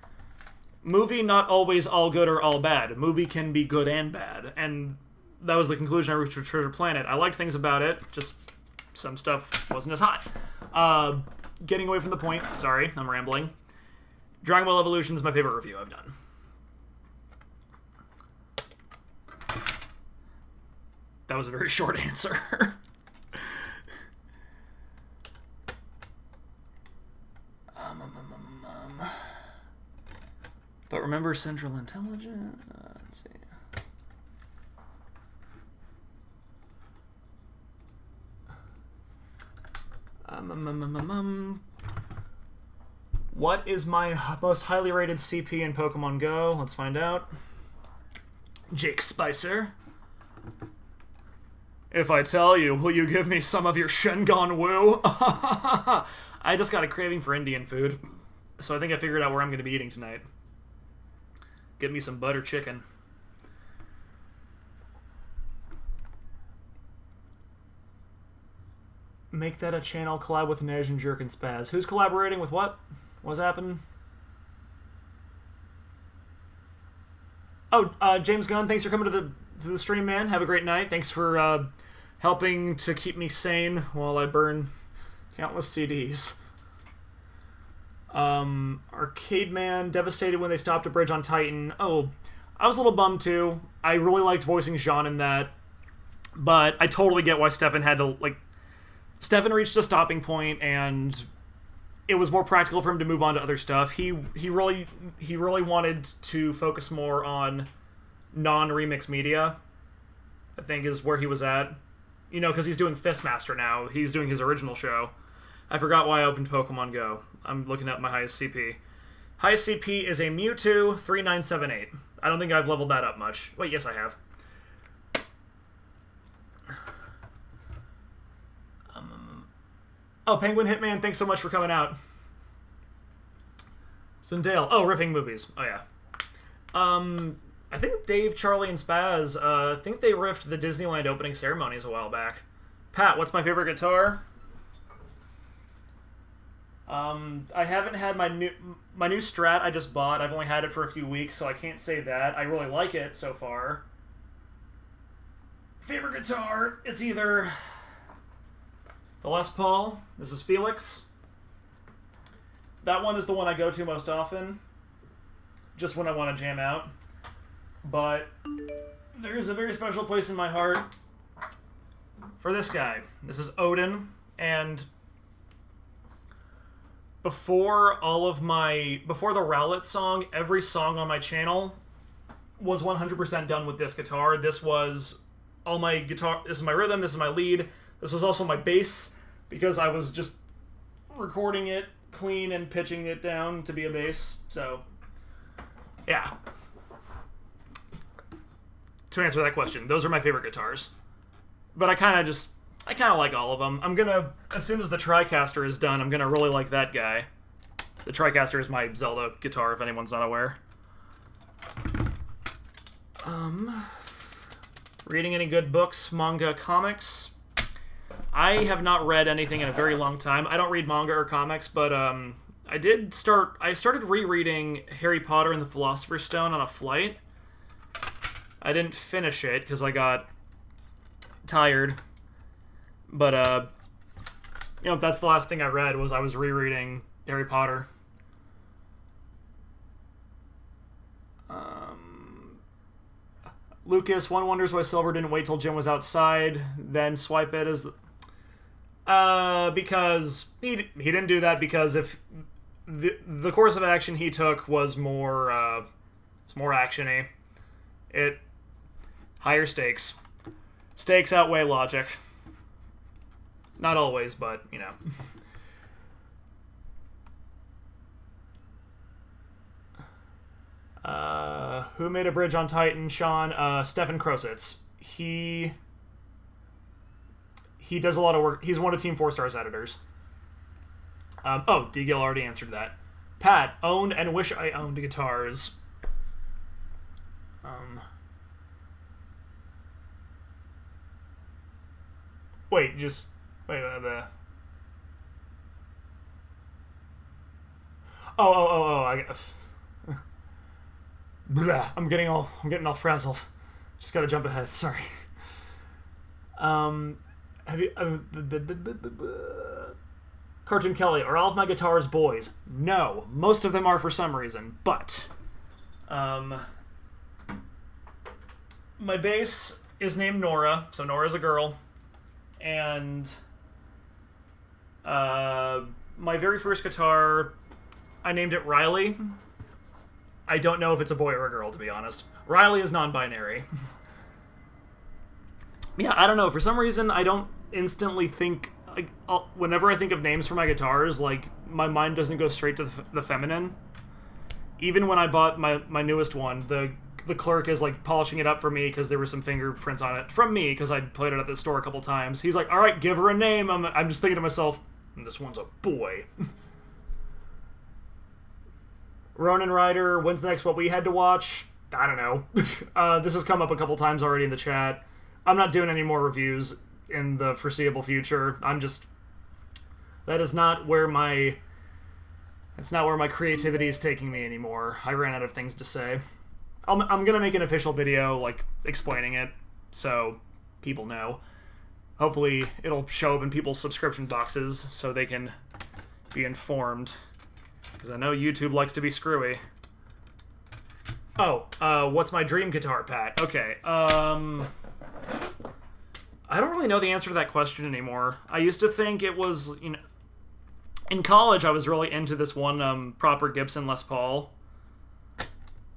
movie not always all good or all bad. Movie can be good and bad. And that was the conclusion I reached with Treasure Planet. I liked things about it, just some stuff wasn't as hot. Getting away from the point, sorry, I'm rambling. Dragon Ball Evolution is my favorite review I've done. That was a very short answer. But remember Central Intelligence? Let's see. What is my most highly rated CP in Pokemon Go? Let's find out. Jake Spicer. If I tell you, will you give me some of your Shengon Woo? I just got a craving for Indian food, so I think I figured out where I'm going to be eating tonight. Get me some butter chicken. Make that a channel collab with Nej and Jerk and Spaz. Who's collaborating with what? What's happening? Oh, James Gunn, thanks for coming to the stream, man. Have a great night. Thanks for helping to keep me sane while I burn countless CDs. Arcade Man, devastated when they stopped a bridge on Titan. Oh, I was a little bummed too. I really liked voicing Jean in that, but I totally get why Stefan had to, like, Stefan reached a stopping point, and it was more practical for him to move on to other stuff. He really wanted to focus more on non-remix media, I think is where he was at. You know, because he's doing Fistmaster now. He's doing his original show. I forgot why I opened Pokemon Go. I'm looking at my highest CP. Highest CP is a Mewtwo 3978. I don't think I've leveled that up much. Wait, yes I have. Oh, Penguin Hitman, thanks so much for coming out. Zendale. Oh, riffing movies. Oh, yeah. I think Dave, Charlie, and Spaz, I think they riffed the Disneyland opening ceremonies a while back. Pat, what's my favorite guitar? I haven't had my new Strat I just bought. I've only had it for a few weeks, so I can't say that. I really like it so far. Favorite guitar? It's either the Les Paul. This is Felix. That one is the one I go to most often, just when I want to jam out. But there is a very special place in my heart for this guy. This is Odin, and before the Rowlet song, every song on my channel was 100% done with this guitar. This was all my guitar. This is my rhythm. This is my lead. This was also my bass, because I was just recording it clean and pitching it down to be a bass. So, yeah. To answer that question, those are my favorite guitars. But I kind of just, I kind of like all of them. I'm gonna, as soon as the TriCaster is done, I'm gonna really like that guy. The TriCaster is my Zelda guitar, if anyone's not aware. Reading any good books, manga, comics? I have not read anything in a very long time. I don't read manga or comics, but I started rereading Harry Potter and the Philosopher's Stone on a flight. I didn't finish it because I got tired. But, that's the last thing I read was I was rereading Harry Potter. Lucas, one wonders why Silver didn't wait till Jim was outside, then swipe it as because he didn't do that because if the course of action he took was more actiony. It higher stakes. Stakes outweigh logic. Not always, but who made a bridge on Titan? Sean, Stefan Krositz. He does a lot of work. He's one of Team 4 Stars editors. D-Gill already answered that. Pat, owned and wish I owned guitars. Wait. I'm getting all frazzled. Just gotta jump ahead. Sorry. Have you? Cartoon Kelly, are all of my guitars boys? No, most of them are for some reason. But, my bass is named Nora, so Nora's a girl, and my very first guitar, I named it Riley. I don't know if it's a boy or a girl, to be honest. Riley is non-binary. Yeah, I don't know. For some reason, I don't instantly think... whenever I think of names for my guitars, my mind doesn't go straight to the feminine. Even when I bought my newest one, the clerk is, polishing it up for me because there were some fingerprints on it. From me, because I'd played it at the store a couple times. He's like, alright, give her a name. I'm just thinking to myself, this one's a boy. Ronin Rider, when's the next What We Had to Watch? I don't know. This has come up a couple times already in the chat. I'm not doing any more reviews in the foreseeable future. That's not where my creativity is taking me anymore. I ran out of things to say. I'm gonna make an official video, explaining it, so people know. Hopefully it'll show up in people's subscription boxes so they can be informed. Because I know YouTube likes to be screwy. What's my dream guitar, Pat? Okay, I don't really know the answer to that question anymore. I used to think it was, in college I was really into this one proper Gibson Les Paul.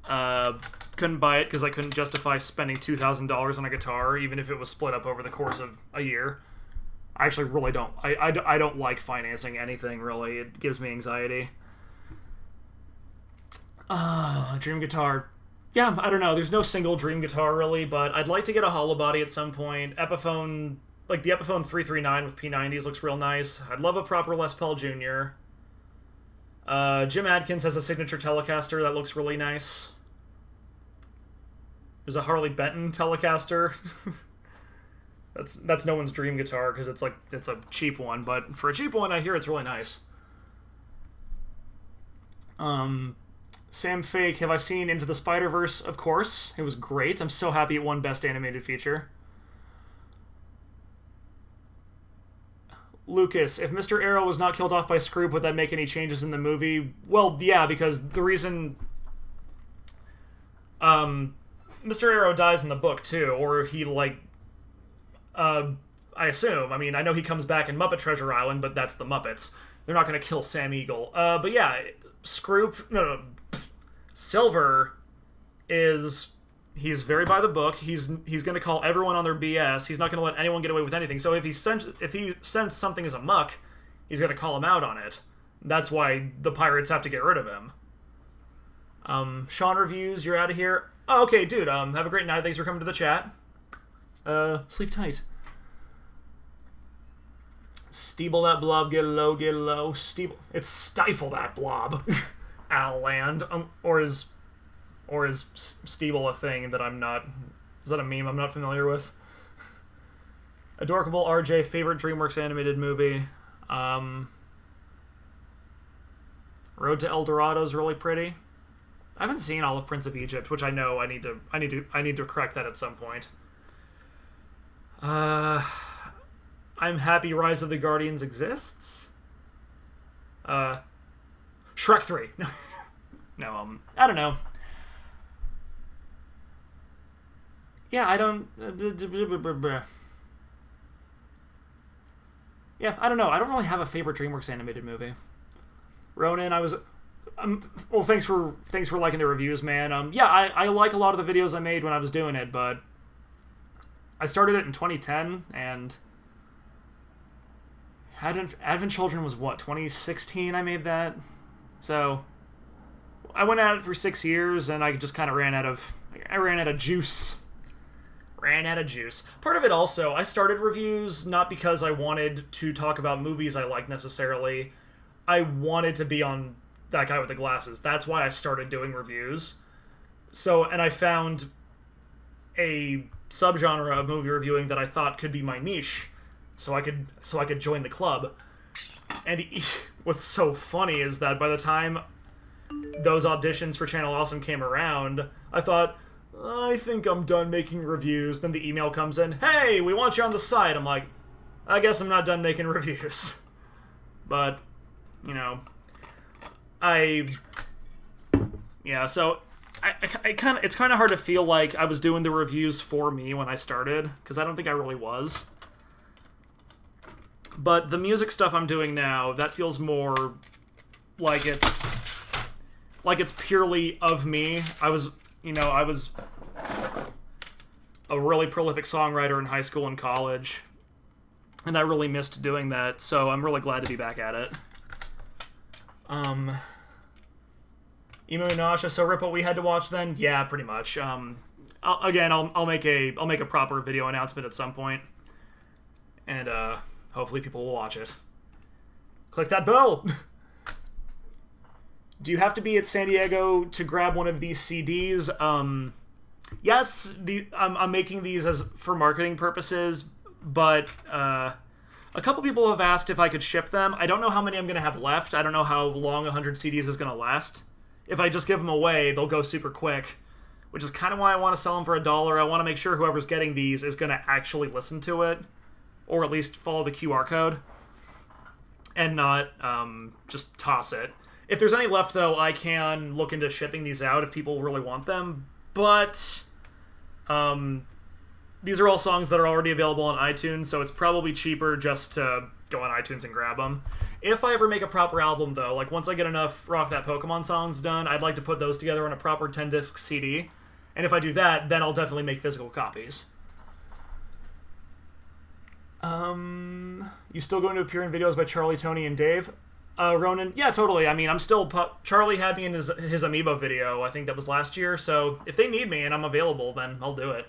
Couldn't buy it because I couldn't justify spending $2,000 on a guitar, even if it was split up over the course of a year. I actually really don't. I don't like financing anything, really. It gives me anxiety. Dream guitar. Yeah, I don't know. There's no single dream guitar, really, but I'd like to get a hollow body at some point. Epiphone, the Epiphone 339 with P90s looks real nice. I'd love a proper Les Paul Jr. Jim Adkins has a signature Telecaster that looks really nice. There's a Harley Benton Telecaster. That's no one's dream guitar because it's a cheap one, but for a cheap one, I hear it's really nice. Sam Fake, have I seen Into the Spider-Verse? Of course. It was great. I'm so happy it won Best Animated Feature. Lucas, if Mr. Arrow was not killed off by Scroop, would that make any changes in the movie? Well, yeah, because the reason... Mr. Arrow dies in the book, too, or he, I assume. I mean, I know he comes back in Muppet Treasure Island, but that's the Muppets. They're not going to kill Sam Eagle. But yeah, Scroop... No. Silver is... He's very by the book. He's going to call everyone on their BS. He's not going to let anyone get away with anything. So if he senses something is a muck, he's going to call him out on it. That's why the pirates have to get rid of him. Sean Reviews, you're out of here. Oh, okay, dude. Have a great night. Thanks for coming to the chat. Sleep tight. Steeble that blob, get low, get low. It's stifle that blob. Al Land. Or is Steeble a thing that I'm not... Is that a meme I'm not familiar with? Adorkable RJ, favorite DreamWorks animated movie. Road to El Dorado is really pretty. I haven't seen all of Prince of Egypt, which I know I need to correct that at some point. I'm happy Rise of the Guardians exists. Shrek 3. No, I don't know. Yeah, I don't... Yeah, I don't know. I don't really have a favorite DreamWorks animated movie. Ronan, I was... well, thanks for liking the reviews, man. Yeah, I like a lot of the videos I made when I was doing it, but I started it in 2010, and Advent Children was what, 2016 I made that? So I went at it for 6 years, and I just kind of ran out of juice. Part of it also, I started reviews not because I wanted to talk about movies I like necessarily. I wanted to be on That Guy with the Glasses. That's why I started doing reviews. So, and I found a subgenre of movie reviewing that I thought could be my niche, so I could join the club. And what's so funny is that by the time those auditions for Channel Awesome came around, I thought, I think I'm done making reviews. Then the email comes in, hey, we want you on the site. I'm like, I guess I'm not done making reviews. But, you know, so it's kind of hard to feel like I was doing the reviews for me when I started, because I don't think I really was. But the music stuff I'm doing now, that feels more like it's purely of me. I was a really prolific songwriter in high school and college, and I really missed doing that, so I'm really glad to be back at it. Emo Nasha, so rip what we had to watch then? Yeah, pretty much. I'll make a proper video announcement at some point, and hopefully people will watch it. Click that bell. Do you have to be at San Diego to grab one of these CDs? Yes, I'm making these for marketing purposes, but a couple people have asked if I could ship them. I don't know how many I'm going to have left. I don't know how long 100 CDs is going to last. If I just give them away, they'll go super quick, which is kind of why I want to sell them for $1. I want to make sure whoever's getting these is going to actually listen to it, or at least follow the QR code, and not just toss it. If there's any left, though, I can look into shipping these out if people really want them, but these are all songs that are already available on iTunes, so it's probably cheaper just to go on iTunes and grab them. If I ever make a proper album, though, like once I get enough Rock That Pokemon songs done, I'd like to put those together on a proper 10-disc CD, and if I do that, then I'll definitely make physical copies. You still going to appear in videos by Charlie, Tony, and Dave? Ronan, yeah, totally. I mean, I'm still... Charlie had me in his Amiibo video, I think that was last year, so if they need me and I'm available, then I'll do it.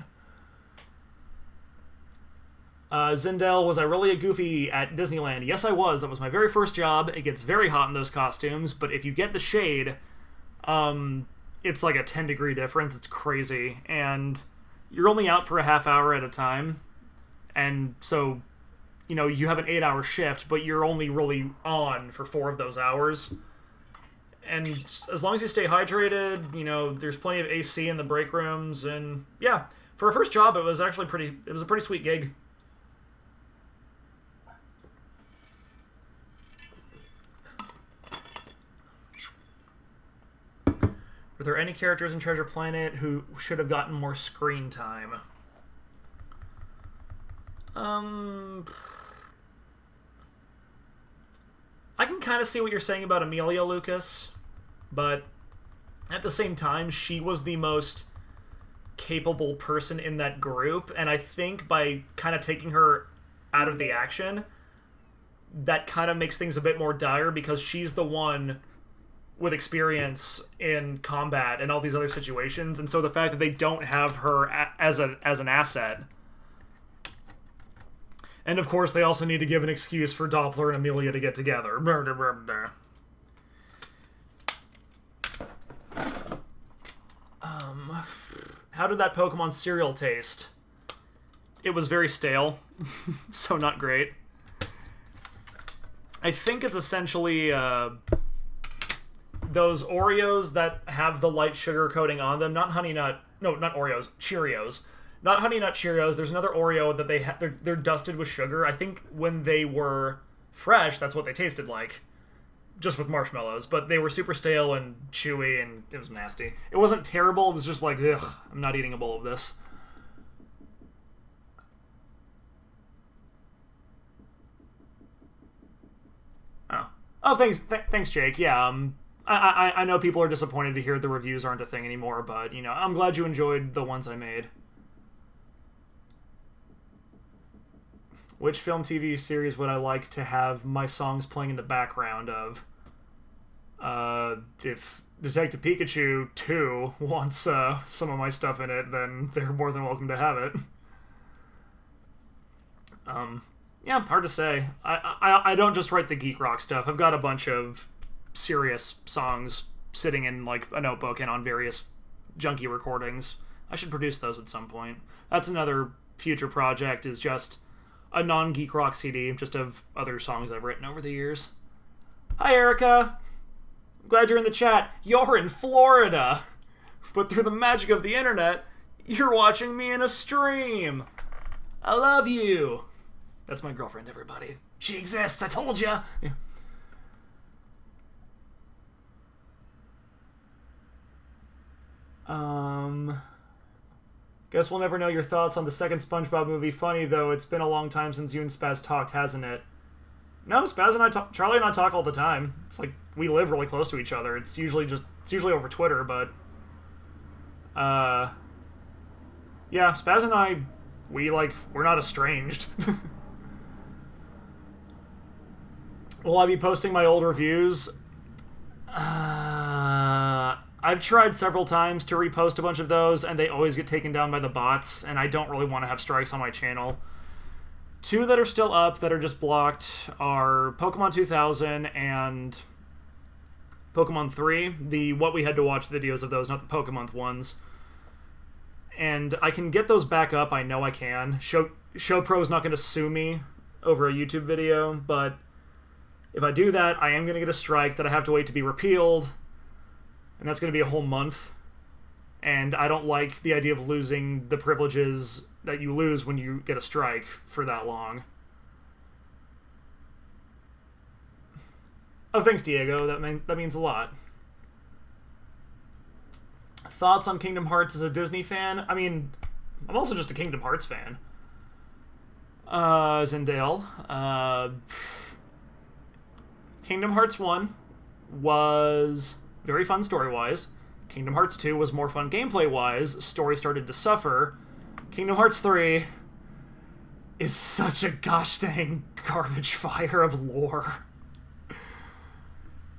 Zindel, was I really a goofy at Disneyland? Yes, I was. That was my very first job. It gets very hot in those costumes, but if you get the shade, it's like a 10-degree difference. It's crazy, and you're only out for a half hour at a time, and so... You know, you have an 8-hour shift, but you're only really on for 4 of those hours. And as long as you stay hydrated, you know, there's plenty of AC in the break rooms, and yeah, for a first job, it was actually it was a pretty sweet gig. Were there any characters in Treasure Planet who should have gotten more screen time? I can kind of see what you're saying about Amelia, Lucas, but at the same time, she was the most capable person in that group, and I think by kind of taking her out of the action, that kind of makes things a bit more dire, because she's the one with experience in combat and all these other situations, and so the fact that they don't have her as an asset... And of course, they also need to give an excuse for Doppler and Amelia to get together. How did that Pokemon cereal taste? It was very stale, so not great. I think it's essentially those Oreos that have the light sugar coating on them. Not Honey Nut. No, not Oreos. Cheerios. Not Honey Nut Cheerios. There's another Oreo that they're dusted with sugar. I think when they were fresh, that's what they tasted like. Just with marshmallows. But they were super stale and chewy, and it was nasty. It wasn't terrible. It was just like, ugh, I'm not eating a bowl of this. Oh, thanks, Jake. Yeah, I know people are disappointed to hear the reviews aren't a thing anymore, but, you know, I'm glad you enjoyed the ones I made. Which film, TV series would I like to have my songs playing in the background of? If Detective Pikachu 2 wants some of my stuff in it, then they're more than welcome to have it. Yeah, hard to say. I don't just write the geek rock stuff. I've got a bunch of serious songs sitting in like a notebook and on various junky recordings. I should produce those at some point. That's another future project, is just a non-geek rock CD just of other songs I've written over the years. Hi, Erica. I'm glad you're in the chat. You're in Florida. But through the magic of the internet, you're watching me in a stream. I love you. That's my girlfriend, everybody. She exists, I told ya! Yeah. Guess we'll never know your thoughts on the second SpongeBob movie. Funny, though, it's been a long time since you and Spaz talked, hasn't it? No, Spaz and I talk, Charlie and I talk all the time. It's like, we live really close to each other. It's usually over Twitter, but... yeah, Spaz and I, we're not estranged. Will I be posting my old reviews? I've tried several times to repost a bunch of those, and they always get taken down by the bots, and I don't really want to have strikes on my channel. Two that are still up that are just blocked are Pokemon 2000 and Pokemon 3. The What We Had to Watch videos of those, not the Pokemon ones. And I can get those back up, I know I can. ShowPro's not going to sue me over a YouTube video, but if I do that, I am going to get a strike that I have to wait to be repealed, and that's going to be a whole month. And I don't like the idea of losing the privileges that you lose when you get a strike for that long. Oh, thanks, Diego. That means a lot. Thoughts on Kingdom Hearts as a Disney fan? I mean, I'm also just a Kingdom Hearts fan. Zendale. Kingdom Hearts 1 was very fun story-wise. Kingdom Hearts 2 was more fun gameplay-wise. Story started to suffer. Kingdom Hearts 3 is such a gosh dang garbage fire of lore.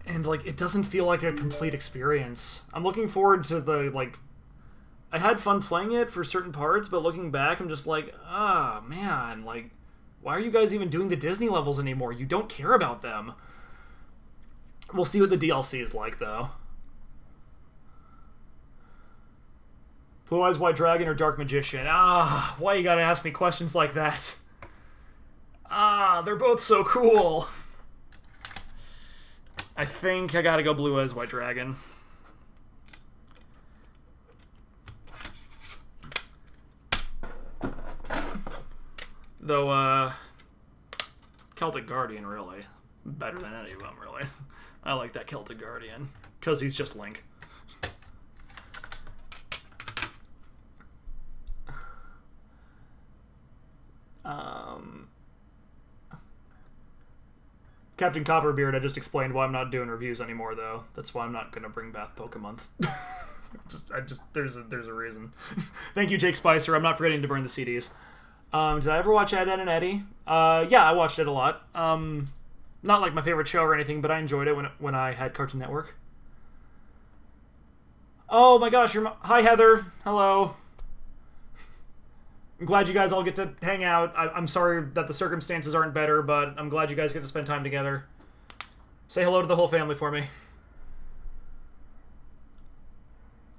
And, it doesn't feel like a complete experience. I'm looking forward to I had fun playing it for certain parts, but looking back, I'm just like, man, why are you guys even doing the Disney levels anymore? You don't care about them. We'll see what the DLC is like, though. Blue Eyes White Dragon or Dark Magician? Why you gotta ask me questions like that? They're both so cool. I think I gotta go Blue Eyes White Dragon. Though, Celtic Guardian, really. Better than any of them, really. I like that Celtic Guardian. Because he's just Link. Captain Copperbeard, I just explained why I'm not doing reviews anymore, though. That's why I'm not going to bring back Pokemon. There's a reason. Thank you, Jake Spicer. I'm not forgetting to burn the CDs. Did I ever watch Ed, Edd and Eddy? Yeah, I watched it a lot. Not like my favorite show or anything, but I enjoyed it when I had Cartoon Network. Oh my gosh, hi Heather. Hello. I'm glad you guys all get to hang out. I'm sorry that the circumstances aren't better, but I'm glad you guys get to spend time together. Say hello to the whole family for me.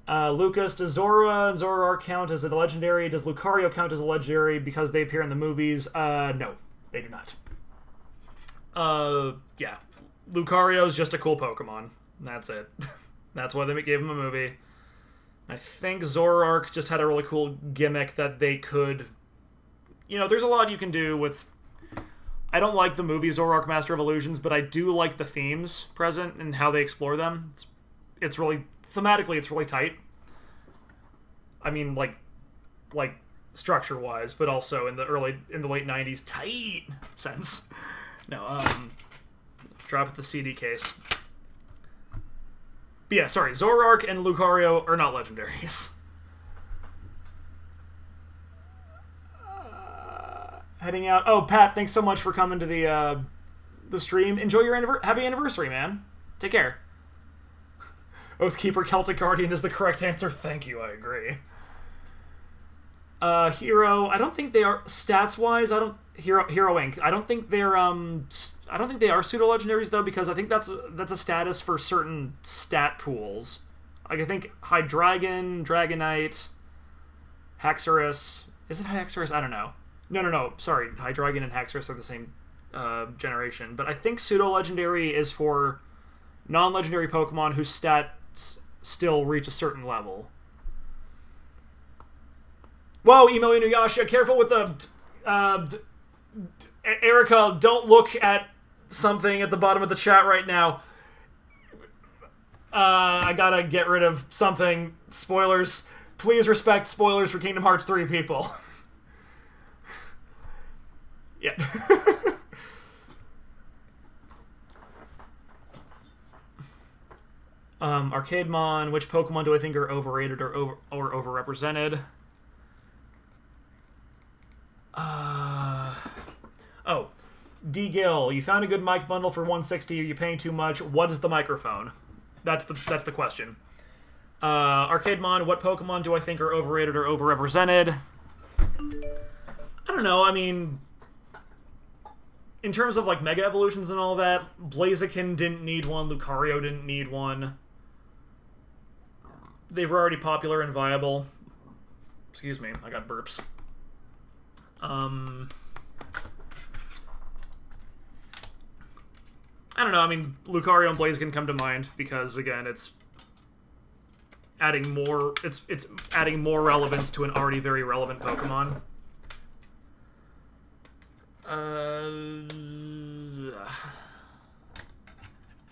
Lucas, does Zora and Zoroark count as a legendary? Does Lucario count as a legendary because they appear in the movies? No, they do not. Yeah. Lucario's just a cool Pokemon. That's it. That's why they gave him a movie. I think Zoroark just had a really cool gimmick that they could... You know, there's a lot you can do with... I don't like the movie Zoroark Master of Illusions, but I do like the themes present and how they explore them. It's really... Thematically, it's really tight. I mean, like structure-wise, but also in the late 90s, tight sense. No, drop at the CD case. But yeah, sorry, Zoroark and Lucario are not legendaries. Heading out. Oh, Pat, thanks so much for coming to the stream. Enjoy your happy anniversary, man. Take care. Oathkeeper Celtic Guardian is the correct answer. Thank you, I agree. Hero, I don't think they are stats-wise. Hero Inc. I don't think they are pseudo legendaries though, because I think that's a status for certain stat pools. Like I think Hydreigon, Dragonite, Haxorus. Is it Haxorus? I don't know. No. Sorry, Hydreigon and Haxorus are the same generation. But I think pseudo legendary is for non-legendary Pokemon whose stats still reach a certain level. Whoa, Emo Inuyasha, careful with the... Erica, don't look at something at the bottom of the chat right now. I gotta get rid of something. Spoilers. Please respect spoilers for Kingdom Hearts 3, people. Yeah. Arcademon, which Pokemon do I think are overrated or overrepresented? Oh, D. Gill, you found a good mic bundle for $160. Are you paying too much? What is the microphone? That's the question. Arcademon, what Pokemon do I think are overrated or overrepresented? I don't know. I mean, in terms of like Mega Evolutions and all that, Blaziken didn't need one. Lucario didn't need one. They were already popular and viable. Excuse me, I got burps. I don't know, I mean, Lucario and Blaziken come to mind because, again, it's adding more relevance to an already very relevant Pokemon.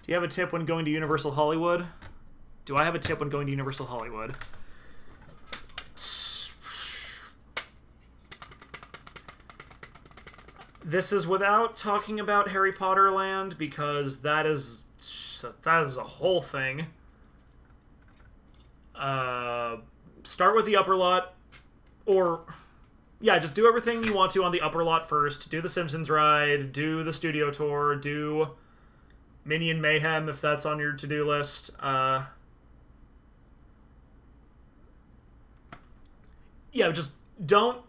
Do you have a tip when going to Universal Hollywood? Do I have a tip when going to Universal Hollywood? This is without talking about Harry Potter Land, because that is a whole thing. Start with the upper lot, or... Yeah, just do everything you want to on the upper lot first. Do the Simpsons ride, do the studio tour, do Minion Mayhem if that's on your to-do list. Yeah, just don't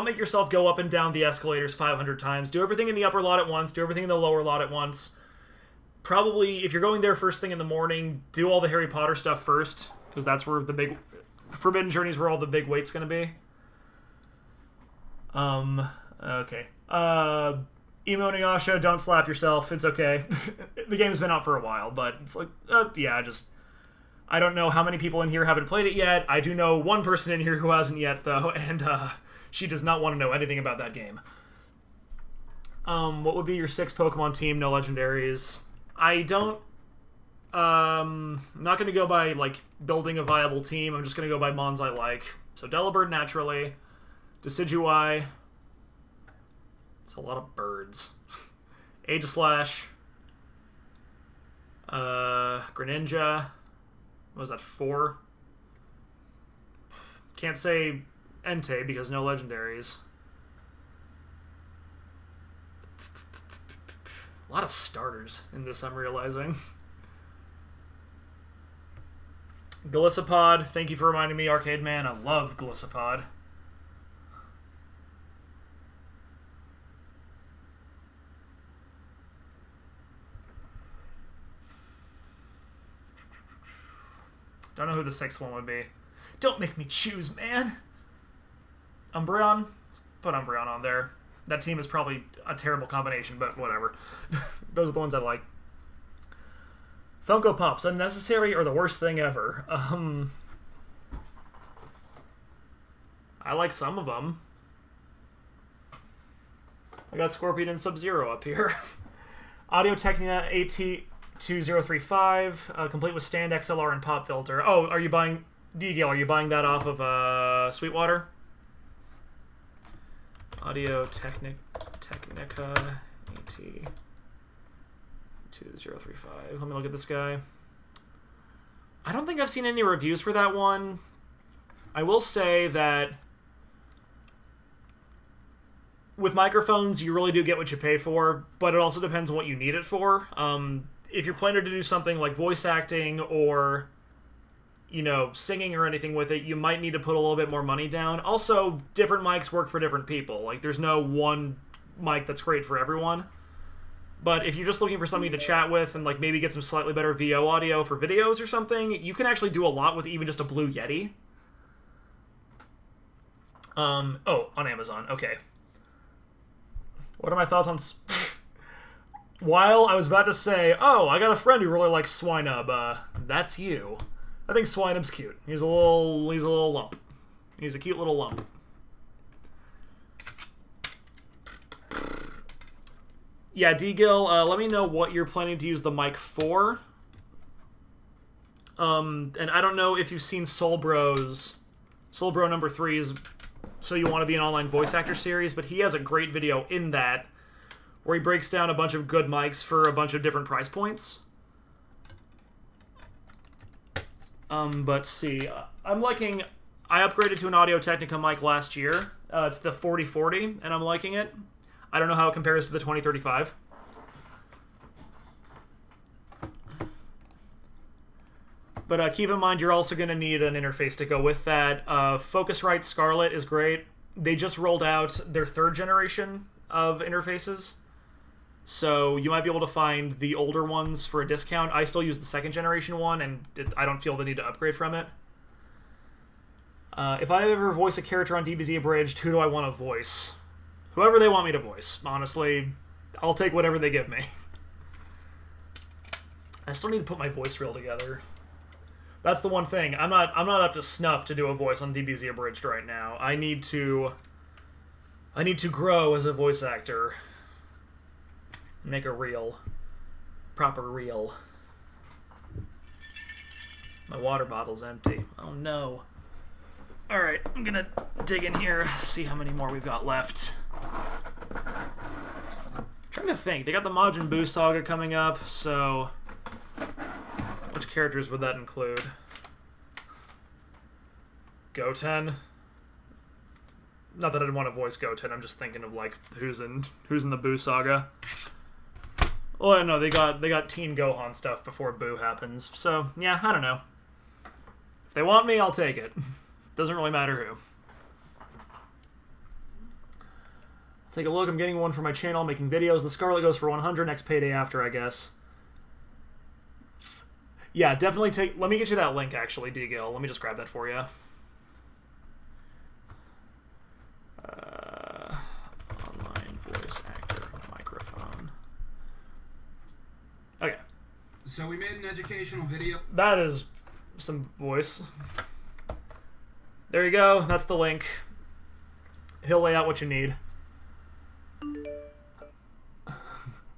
make yourself go up and down the escalators 500 times. Do everything in the upper lot at once, do everything in the lower lot at once. Probably, if you're going there first thing in the morning, do all the Harry Potter stuff first, because that's where the big... Forbidden Journey's where all the big weight's gonna be. Okay. Emo Nuyasha, don't slap yourself. It's okay. The game's been out for a while, but it's like, yeah, just... I don't know how many people in here haven't played it yet. I do know one person in here who hasn't yet, though, and, she does not want to know anything about that game. What would be your 6 Pokemon team, no legendaries? I don't... I'm not going to go by, like, building a viable team. I'm just going to go by mons I like. So Delibird, naturally. Decidueye. It's a lot of birds. Aegislash. Greninja. What was that, 4? Can't say Entei because no legendaries. A lot of starters in this, I'm realizing. Golisopod, thank you for reminding me, Arcade Man. I love Golisopod. Don't know who the sixth one would be. Don't make me choose, man. Umbreon? Let's put Umbreon on there. That team is probably a terrible combination, but whatever. Those are the ones I like. Funko Pops, unnecessary or the worst thing ever? I like some of them. I got Scorpion and Sub-Zero up here. Audio-Technica AT2035, complete with stand XLR and pop filter. Oh, are you buying... D-Gale, are you buying that off of Sweetwater? Audio-Technica AT2035. Let me look at this guy. I don't think I've seen any reviews for that one. I will say that with microphones, you really do get what you pay for, but it also depends on what you need it for. If you're planning to do something like voice acting or, you know, singing or anything with it, you might need to put a little bit more money down. Also, different mics work for different people. Like, there's no one mic that's great for everyone. But if you're just looking for something to chat with and, like, maybe get some slightly better VO audio for videos or something, you can actually do a lot with even just a Blue Yeti. Oh, on Amazon. Okay. What are my thoughts on... While I was about to say, oh, I got a friend who really likes Swinub, that's you. I think Swinub's cute. He's a little lump. He's a cute little lump. Yeah, D-Gil, let me know what you're planning to use the mic for. And I don't know if you've seen Soul Bro number 3's So You Want to Be an Online Voice Actor series, but he has a great video in that where he breaks down a bunch of good mics for a bunch of different price points. But see, I upgraded to an Audio-Technica mic last year. It's the 4040, and I'm liking it. I don't know how it compares to the 2035. But keep in mind, you're also going to need an interface to go with that. Focusrite Scarlett is great. They just rolled out their 3rd generation of interfaces. So you might be able to find the older ones for a discount. I still use the 2nd generation one, and I don't feel the need to upgrade from it. If I ever voice a character on DBZ Abridged, who do I want to voice? Whoever they want me to voice. Honestly, I'll take whatever they give me. I still need to put my voice reel together. That's the one thing. I'm not up to snuff to do a voice on DBZ Abridged right now. I need to grow as a voice actor. Make a reel. Proper reel. My water bottle's empty. Oh no. Alright, I'm gonna dig in here, see how many more we've got left. Trying to think. They got the Majin Buu saga coming up, so which characters would that include? Goten? Not that I'd want to voice Goten, I'm just thinking of like who's in the Buu saga. Well, no, they got Teen Gohan stuff before Buu happens. So, yeah, I don't know. If they want me, I'll take it. Doesn't really matter who. Take a look. I'm getting one for my channel, making videos. The Scarlet goes for 100, next payday after, I guess. Yeah, definitely take... Let me get you that link, actually, D-Gil. Let me just grab that for you. Online voice actor microphone. Okay. So we made an educational video. That is some voice. There you go. That's the link. He'll lay out what you need.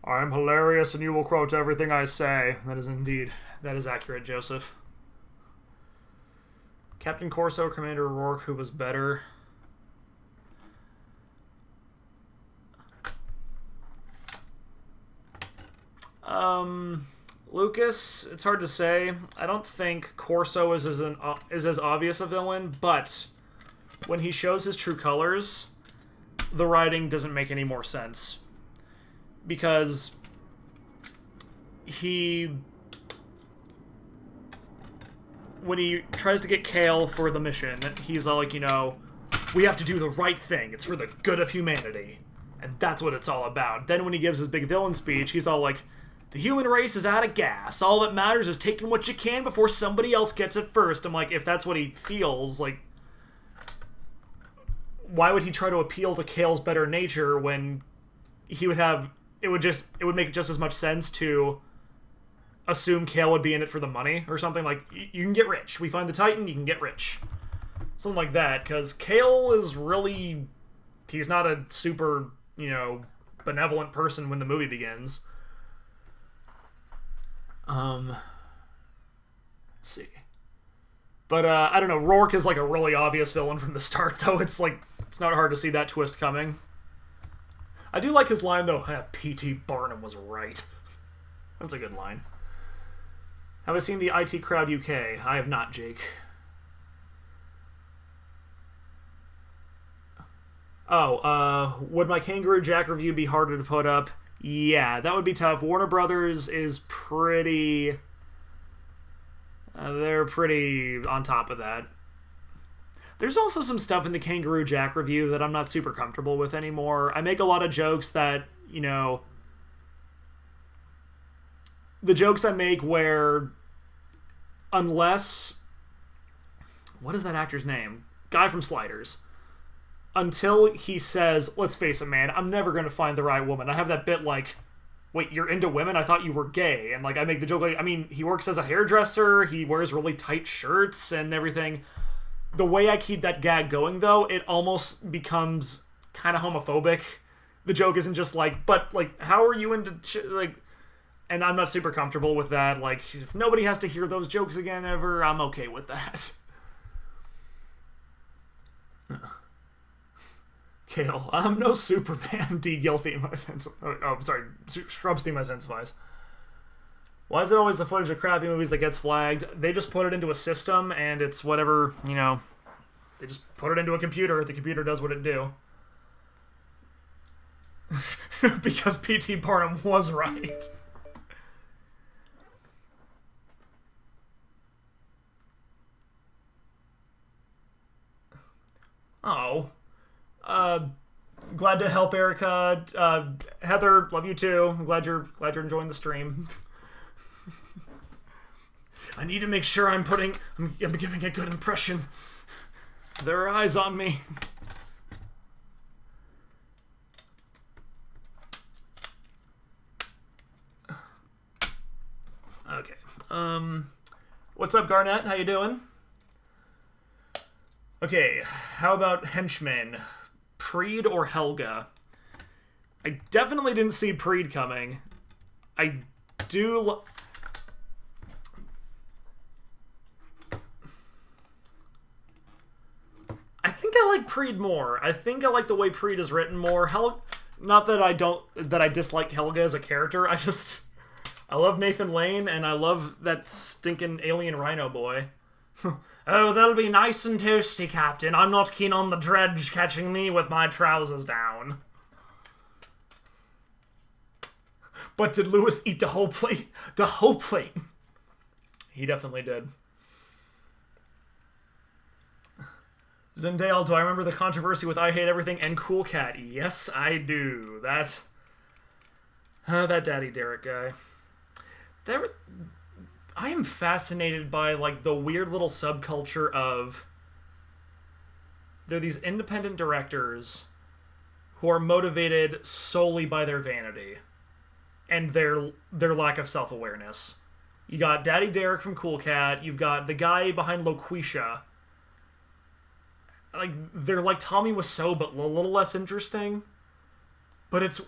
I'm hilarious and you will quote everything I say. That is accurate, Joseph. Captain Corso, Commander Rourke, who was better? Lucas, it's hard to say. I don't think Corso is as obvious a villain, but when he shows his true colors, the writing doesn't make any more sense. Because when he tries to get Kale for the mission, he's all like, you know, we have to do the right thing. It's for the good of humanity. And that's what it's all about. Then when he gives his big villain speech, he's all like, the human race is out of gas. All that matters is taking what you can before somebody else gets it first. I'm like, if that's what he feels, like, why would he try to appeal to Kale's better nature when he would have... It would make just as much sense to assume Kale would be in it for the money or something. Like, you can get rich. We find the Titan, you can get rich. Something like that, because Kale is really... He's not a super, benevolent person when the movie begins. Let's see. But, I don't know, Rourke is like a really obvious villain from the start, though. It's like, it's not hard to see that twist coming. I do like his line, though. P.T. Barnum was right. That's a good line. Have I seen the IT Crowd UK? I have not, Jake. Oh, would my Kangaroo Jack review be harder to put up? Yeah, that would be tough. Warner Brothers is pretty... they're pretty on top of that. There's also some stuff in the Kangaroo Jack review that I'm not super comfortable with anymore. I make a lot of jokes that, the jokes I make where, unless... What is that actor's name? Guy from Sliders. Until he says, let's face it, man, I'm never going to find the right woman. I have that bit like, wait, you're into women? I thought you were gay. And, like, I make the joke, like, I mean, he works as a hairdresser, he wears really tight shirts and everything. The way I keep that gag going, though, it almost becomes kind of homophobic. The joke isn't just like, but, like, how are you into, like... And I'm not super comfortable with that. Like, if nobody has to hear those jokes again ever, I'm okay with that. Kale, I'm no Superman. D. Gill theme. Oh, sorry. Scrubs theme intensifies. Why is it always the footage of crappy movies that gets flagged? They just put it into a system, and it's whatever, they just put it into a computer. The computer does what it do. Because P.T. Barnum was right. Oh. Glad to help, Erica. Heather, love you too. I'm glad you're enjoying the stream. I need to make sure I'm giving a good impression. There are eyes on me. Okay. What's up, Garnett? How you doing? Okay, how about henchmen? Preed or Helga? I definitely didn't see Preed coming. I do... I think I like Preed more. I think I like the way Preed is written more. Not that I dislike Helga as a character. I love Nathan Lane, and I love that stinking alien rhino boy. Oh, they'll be nice and toasty, Captain. I'm not keen on the dredge catching me with my trousers down. But did Lewis eat the whole plate? The whole plate. He definitely did. Zendale, do I remember the controversy with I Hate Everything and Cool Cat? Yes, I do. That Daddy Derek guy. I am fascinated by, like, the weird little subculture of... There are these independent directors who are motivated solely by their vanity and their lack of self-awareness. You got Daddy Derek from Cool Cat. You've got the guy behind Loquisha. Like, they're like Tommy Wiseau, but a little less interesting. But it's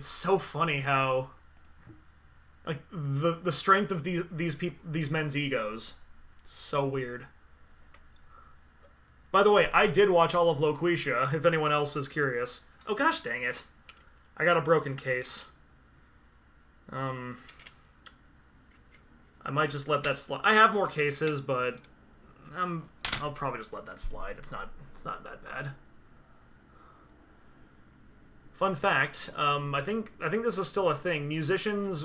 so funny how... Like, the strength of these men's egos. It's so weird. By the way, I did watch all of Loquisha, if anyone else is curious. Oh gosh dang it. I got a broken case. I might just let that slide. I have more cases, but I'll probably just let that slide. It's not that bad. Fun fact, I think this is still a thing. Musicians,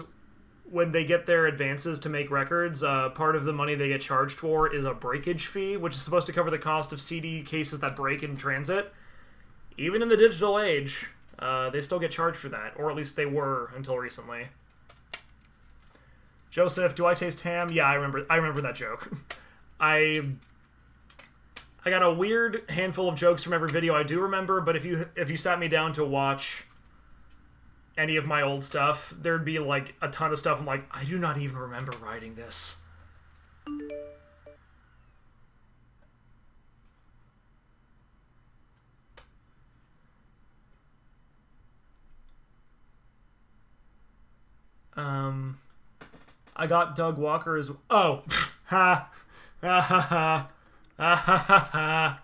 when they get their advances to make records, part of the money they get charged for is a breakage fee, which is supposed to cover the cost of CD cases that break in transit. Even in the digital age, they still get charged for that, or at least they were until recently. Joseph, do I taste ham? Yeah, I remember that joke. I got a weird handful of jokes from every video I do remember, but if you sat me down to watch any of my old stuff, there'd be like a ton of stuff I'm like, I do not even remember writing this. I got Doug Walker as... Oh! Ha! Ha ha ha! Ha ha ha ha!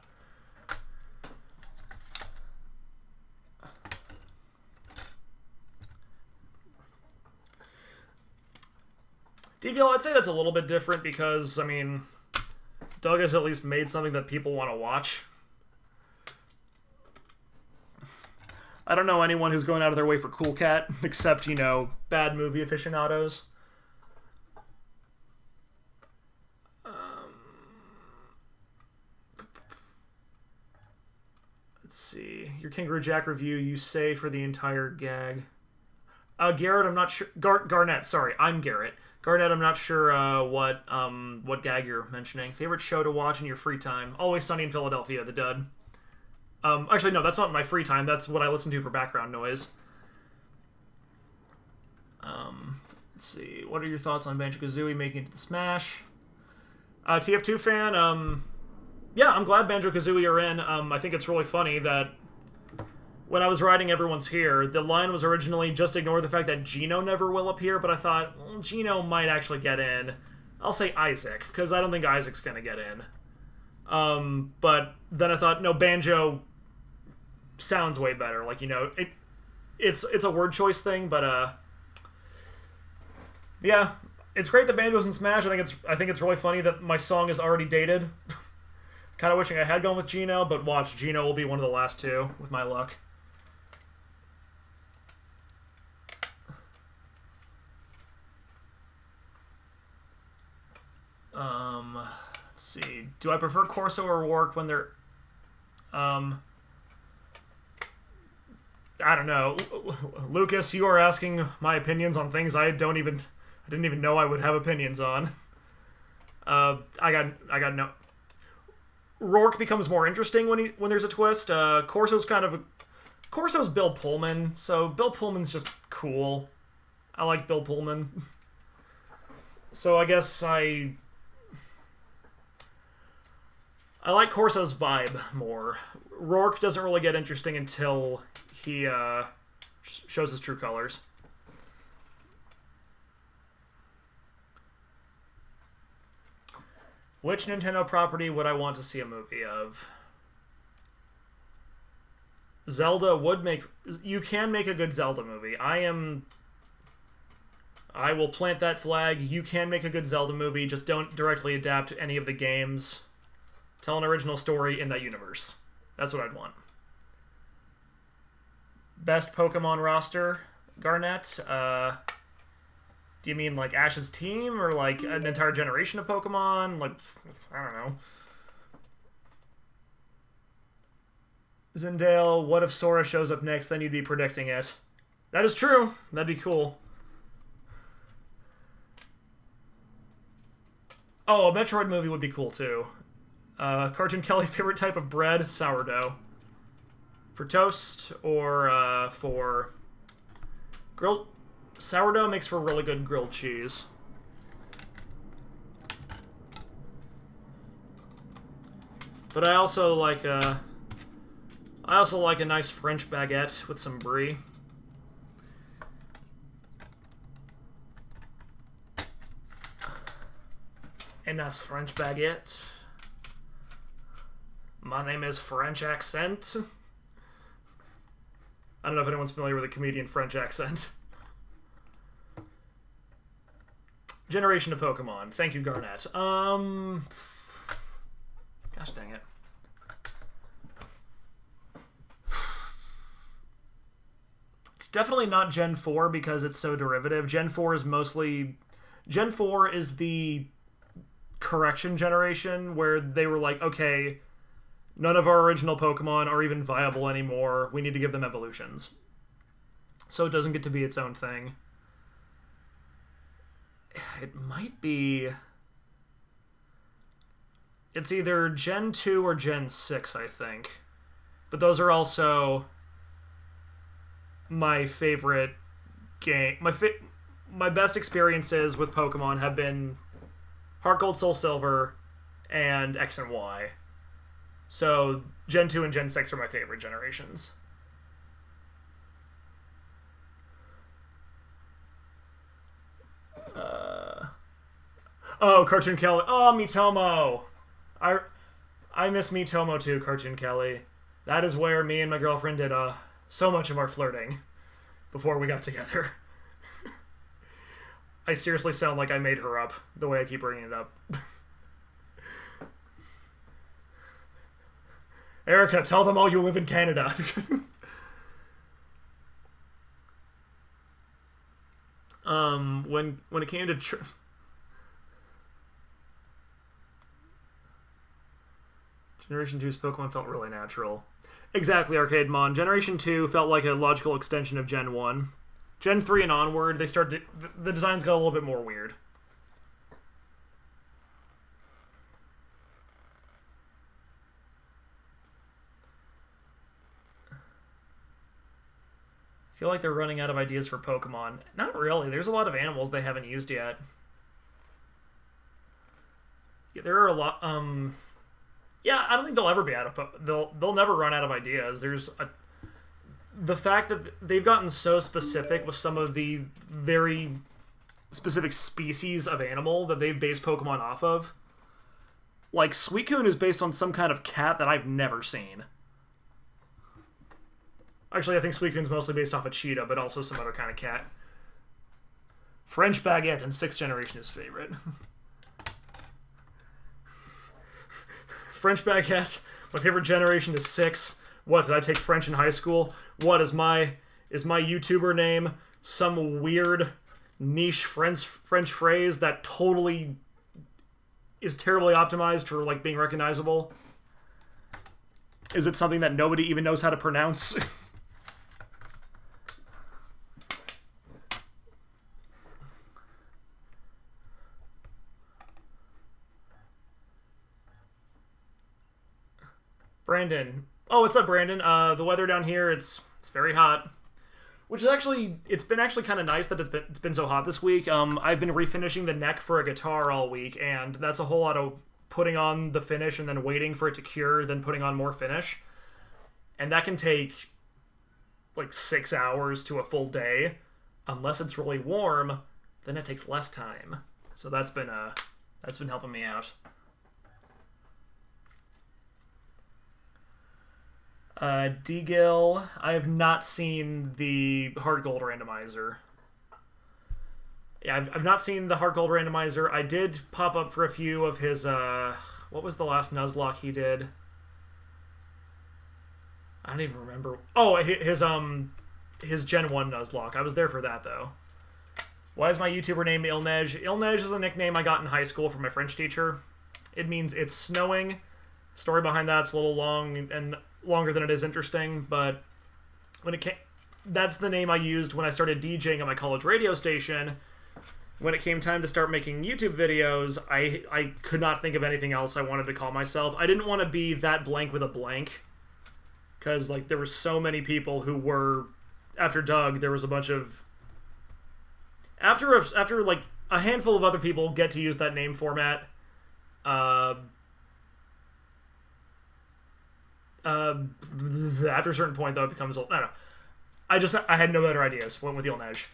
DVL, I'd say that's a little bit different because, I mean, Doug has at least made something that people want to watch. I don't know anyone who's going out of their way for Cool Cat, except, you know, bad movie aficionados. Let's see. Your Kangaroo Jack review, you say for the entire gag. Garrett, I'm not sure. Garnett, sorry, I'm Garrett. Garnett, I'm not sure what gag you're mentioning. Favorite show to watch in your free time? Always Sunny in Philadelphia, the dud. Actually, no, that's not my free time. That's what I listen to for background noise. Let's see. What are your thoughts on Banjo-Kazooie making it to the Smash? TF2 fan, yeah, I'm glad Banjo-Kazooie are in. I think it's really funny that when I was writing Everyone's Here, the line was originally just ignore the fact that Gino never will appear, but I thought, well, Gino might actually get in. I'll say Isaac, because I don't think Isaac's going to get in. But then I thought, no, Banjo sounds way better. Like, you know, it's a word choice thing, but yeah, it's great that Banjo's in Smash. I think it's really funny that my song is already dated. Kind of wishing I had gone with Gino, but watch, Gino will be one of the last two with my luck. Let's see. Do I prefer Corso or Rourke when they're... I don't know. Lucas, you are asking my opinions on things I didn't even know I would have opinions on. I got no... Rourke becomes more interesting when there's a twist. Corso's Bill Pullman, so Bill Pullman's just cool. I like Bill Pullman. So I guess I like Corso's vibe more. Rourke doesn't really get interesting until he shows his true colors. Which Nintendo property would I want to see a movie of? Zelda would make... You can make a good Zelda movie. I will plant that flag. You can make a good Zelda movie. Just don't directly adapt any of the games. Tell an original story in that universe. That's what I'd want. Best Pokemon roster, Garnett. Do you mean like Ash's team or like an entire generation of Pokemon? Like, I don't know. Zendale, what if Sora shows up next? Then you'd be predicting it. That is true. That'd be cool. Oh, a Metroid movie would be cool too. Cartoon Kelly, favorite type of bread? Sourdough. For toast or for grilled... Sourdough makes for really good grilled cheese. But I also like a nice French baguette with some brie. A nice French baguette. My name is French Accent. I don't know if anyone's familiar with the comedian French Accent. Generation of Pokemon. Thank you, Garnett. Gosh dang it. It's definitely not Gen 4 because it's so derivative. Gen 4 is the correction generation where they were like, okay, none of our original Pokemon are even viable anymore. We need to give them evolutions. So it doesn't get to be its own thing. It might be... It's either Gen 2 or Gen 6, I think. But those are also my favorite game. My best experiences with Pokemon have been Heart Gold, Soul Silver, and X and Y. So Gen 2 and Gen 6 are my favorite generations. Oh, Cartoon Kelly. Oh, Mitomo. I miss Mitomo too, Cartoon Kelly. That is where me and my girlfriend did so much of our flirting before we got together. I seriously sound like I made her up the way I keep bringing it up. Erica, tell them all you live in Canada. When it came to Generation 2's Pokemon felt really natural. Exactly, Arcade Mon. Generation 2 felt like a logical extension of Gen 1. Gen 3 and onward, the designs got a little bit more weird. I feel like they're running out of ideas for Pokemon. Not really. There's a lot of animals they haven't used yet. Yeah, there are a lot. Yeah, I don't think they'll ever be out of. They'll never run out of ideas. The fact that they've gotten so specific with some of the very specific species of animal that they've based Pokemon off of. Like, Suicune is based on some kind of cat that I've never seen. Actually, I think Suicune's mostly based off a cheetah, but also some other kind of cat. French Baguette in 6th generation is favorite. French Baguette, my favorite generation is 6. What, did I take French in high school? What is my YouTuber name? Some weird niche French phrase that totally is terribly optimized for like being recognizable? Is it something that nobody even knows how to pronounce? Brandon. Oh, what's up, Brandon? The weather down here, it's very hot. Which is actually, it's been kind of nice that it's been so hot this week. I've been refinishing the neck for a guitar all week, and that's a whole lot of putting on the finish and then waiting for it to cure, then putting on more finish. And that can take like 6 hours to a full day. Unless it's really warm, then it takes less time. So that's been helping me out. D-Gill, I have not seen the Heart Gold randomizer. Yeah, I've not seen the Heart Gold randomizer. I did pop up for a few of his, what was the last Nuzlocke he did? I don't even remember. Oh, his Gen 1 Nuzlocke. I was there for that, though. Why is my YouTuber name Ilnej? Ilnej is a nickname I got in high school from my French teacher. It means it's snowing. Story behind that's a little long and longer than it is interesting, but that's the name I used when I started DJing at my college radio station. When it came time to start making YouTube videos, I could not think of anything else I wanted to call myself. I didn't want to be that blank with a blank, because like there were so many people who were after Doug. There was a bunch of after like a handful of other people get to use that name format. After a certain point, though, it becomes... I don't know. I had no better ideas. Went with Ilnej.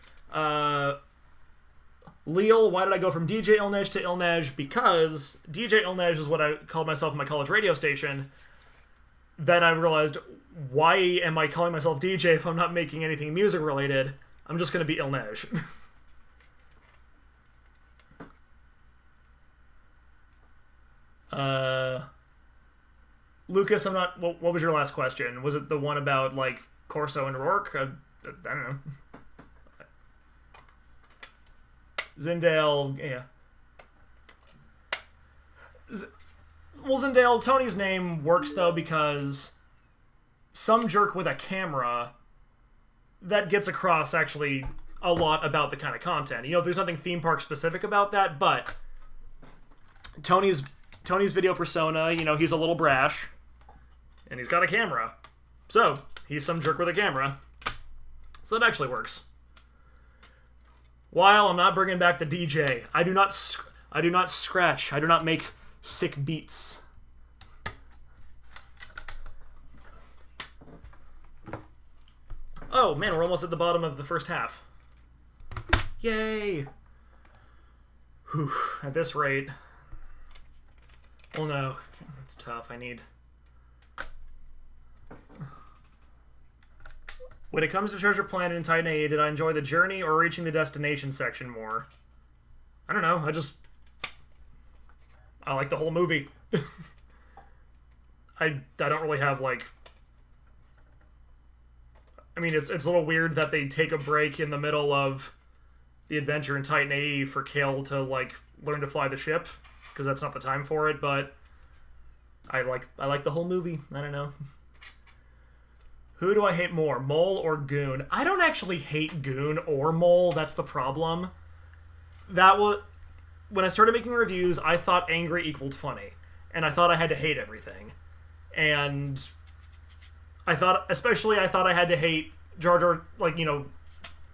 Leal, why did I go from DJ Ilnej to Ilnej? Because DJ Ilnej is what I called myself in my college radio station. Then I realized, why am I calling myself DJ if I'm not making anything music related? I'm just going to be Ilnej. Lucas, I'm not... What was your last question? Was it the one about, like, Corso and Rourke? I don't know. Zindale, yeah. Well, Zindale, Tony's name works, though, because some jerk with a camera, that gets across, actually, a lot about the kind of content. You know, there's nothing theme park specific about that, but Tony's video persona, you know, he's a little brash, and he's got a camera. So, he's some jerk with a camera. So that actually works. While I'm not bringing back the DJ, I do not scratch. I do not make sick beats. Oh, man, we're almost at the bottom of the first half. Yay! Whew, at this rate... Well, no. It's tough. I need... When it comes to Treasure Planet and Titan AE, did I enjoy the journey or reaching the destination section more? I don't know. I like the whole movie. I don't really have, like... I mean, it's a little weird that they take a break in the middle of the adventure in Titan AE for Kale to, like, learn to fly the ship, because that's not the time for it, but I like the whole movie. I don't know. Who do I hate more, Mole or Goon? I don't actually hate Goon or Mole. That's the problem. When I started making reviews, I thought angry equaled funny, and I thought I had to hate everything. And I thought I had to hate Jar Jar, like, you know,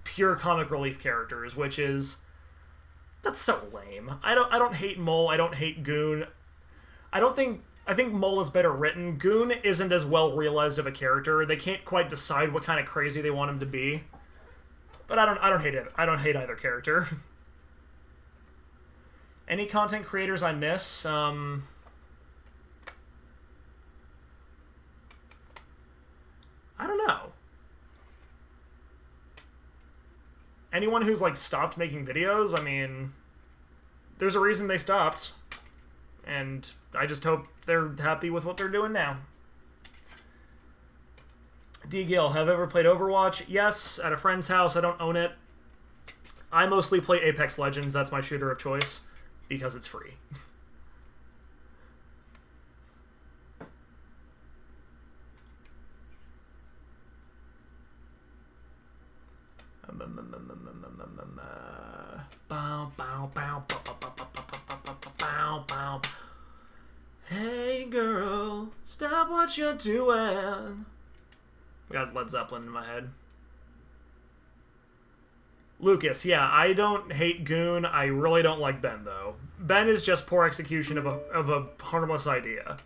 pure comic relief characters, which is... That's so lame. I don't hate Mole, I don't hate Goon. I think Mole is better written. Goon isn't as well realized of a character. They can't quite decide what kind of crazy they want him to be. But I don't hate it. I don't hate either character. Any content creators I miss? I don't know. Anyone who's, like, stopped making videos, I mean, there's a reason they stopped. And I just hope they're happy with what they're doing now. D. Gill, have I ever played Overwatch? Yes, at a friend's house. I don't own it. I mostly play Apex Legends. That's my shooter of choice, because it's free. Hey girl, stop what you're doing. We got Led Zeppelin in my head. Lucas, yeah, I don't hate Goon. I really don't like Ben, though. Ben is just poor execution of a harmless idea.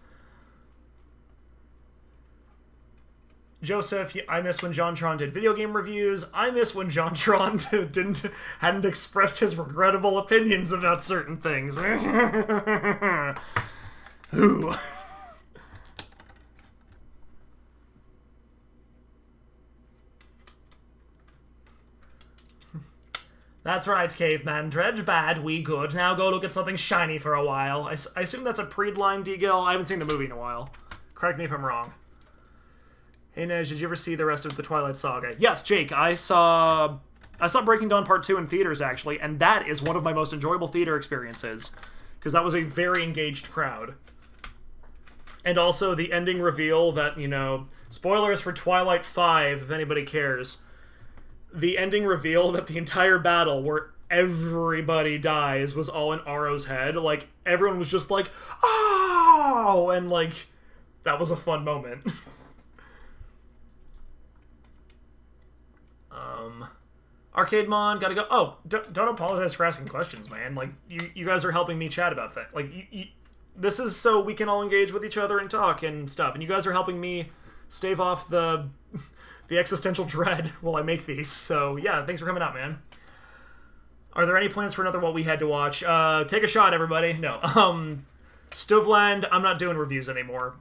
Joseph, I miss when JonTron did video game reviews. I miss when JonTron hadn't expressed his regrettable opinions about certain things. Ooh. That's right, caveman. Dredge bad, we good. Now go look at something shiny for a while. I assume that's a Preed-line, D-Gill? I haven't seen the movie in a while. Correct me if I'm wrong. Hey, Nej, did you ever see the rest of the Twilight Saga? Yes, Jake, I saw Breaking Dawn Part 2 in theaters, actually, and that is one of my most enjoyable theater experiences, because that was a very engaged crowd. And also the ending reveal that, you know, spoilers for Twilight 5, if anybody cares. The ending reveal that the entire battle, where everybody dies, was all in Aro's head. Like, everyone was just like, oh! And, like, that was a fun moment. Arcade Mon, gotta go. Oh, don't apologize for asking questions, man. Like, you guys are helping me chat about that. Like, this is so we can all engage with each other and talk and stuff. And you guys are helping me stave off the existential dread while I make these. So, yeah, thanks for coming out, man. Are there any plans for another What We Had to Watch? Take a shot, everybody. No. Stovland, I'm not doing reviews anymore.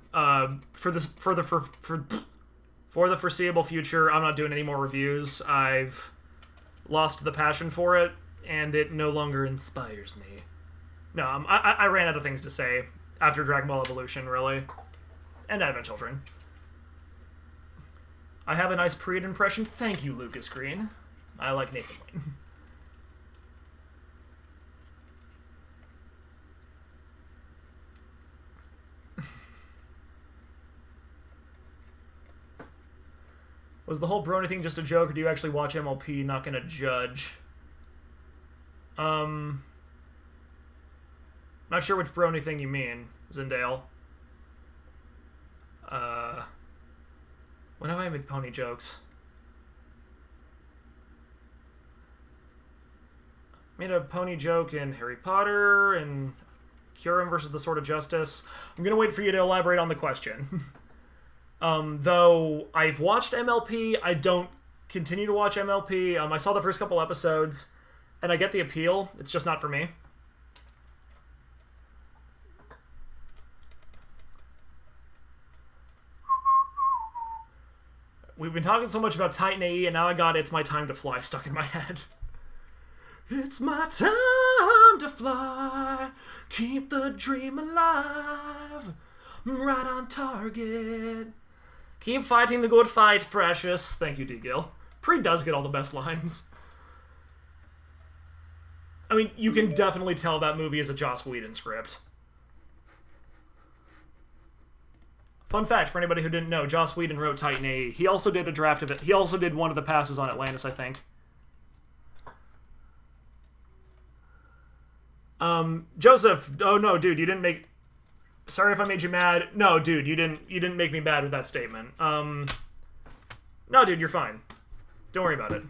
For the foreseeable future, I'm not doing any more reviews. I've lost the passion for it, and it no longer inspires me. No, I ran out of things to say after Dragon Ball Evolution, really. And Advent Children. I have a nice Preed impression. Thank you, Lucas Green. I like Nathan Lane. Was the whole brony thing just a joke, or do you actually watch MLP? Not gonna judge. Not sure which brony thing you mean, Zendale. When have I made pony jokes? Made a pony joke in Harry Potter and Curum versus the Sword of Justice. I'm gonna wait for you to elaborate on the question. Though I've watched MLP, I don't continue to watch MLP. I saw the first couple episodes, and I get the appeal. It's just not for me. We've been talking so much about Titan AE, and now I got It's My Time to Fly stuck in my head. It's my time to fly, keep the dream alive, right on target. Keep fighting the good fight, precious. Thank you, D. Gill. Pre does get all the best lines. I mean, you can definitely tell that movie is a Joss Whedon script. Fun fact, for anybody who didn't know, Joss Whedon wrote Titan AE. He also did a draft of it. He also did one of the passes on Atlantis, I think. Joseph, oh no, dude, you didn't make... Sorry if I made you mad. No, dude, you didn't make me mad with that statement. No, dude, you're fine. Don't worry about it.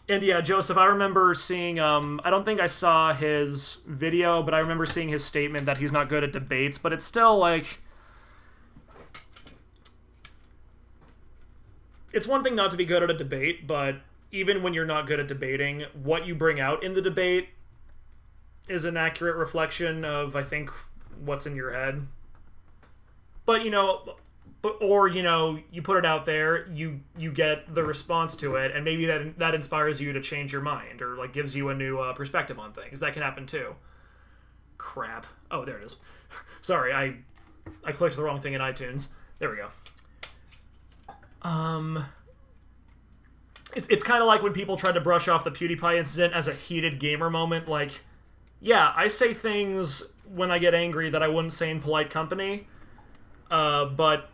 And yeah, Joseph, I remember seeing, I don't think I saw his video, but I remember seeing his statement that he's not good at debates, but it's still, like... It's one thing not to be good at a debate, but even when you're not good at debating, what you bring out in the debate is an accurate reflection of, I think, what's in your head. But, you know, or, you know, you put it out there, you get the response to it, and maybe that inspires you to change your mind, or, like, gives you a new perspective on things. That can happen, too. Crap. Oh, there it is. Sorry, I clicked the wrong thing in iTunes. There we go. It's kind of like when people try to brush off the PewDiePie incident as a heated gamer moment. Like, yeah, I say things when I get angry that I wouldn't say in polite company, but,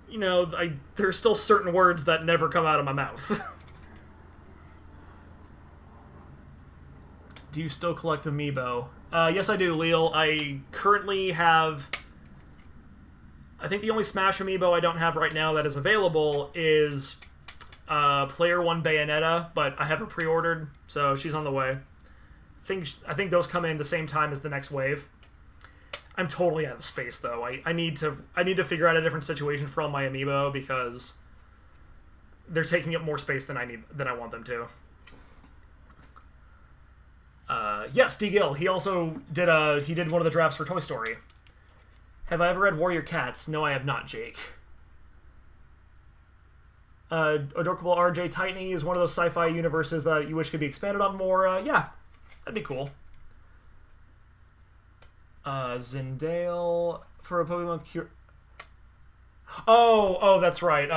you know, there's still certain words that never come out of my mouth. Do you still collect Amiibo? Yes, I do, Leal. I currently have... I think the only Smash Amiibo I don't have right now that is available is Player 1 Bayonetta, but I have her pre-ordered, so she's on the way. I think those come in the same time as the next wave. I'm totally out of space, though. I need to figure out a different situation for all my Amiibo, because they're taking up more space than I want them to. Yes, D. Gill. He also did one of the drafts for Toy Story. Have I ever read Warrior Cats? No, I have not, Jake. Adorkable RJ, Titan AE is one of those sci-fi universes that you wish could be expanded on more. Yeah, that'd be cool. Zendale for a Pokemon Cure. Oh, that's right.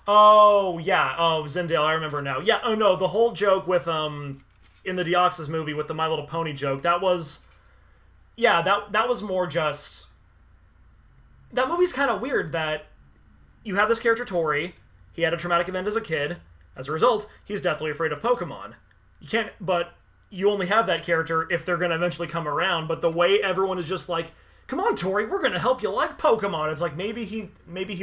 Oh, yeah. Oh, Zendale, I remember now. Yeah, oh no, the whole joke with, in the Deoxys movie with the My Little Pony joke, that was... Yeah, that was more just... That movie's kind of weird that you have this character, Tori. He had a traumatic event as a kid. As a result, he's deathly afraid of Pokemon. But you only have that character if they're going to eventually come around. But the way everyone is just like, come on, Tori, we're going to help you like Pokemon. It's like, maybe he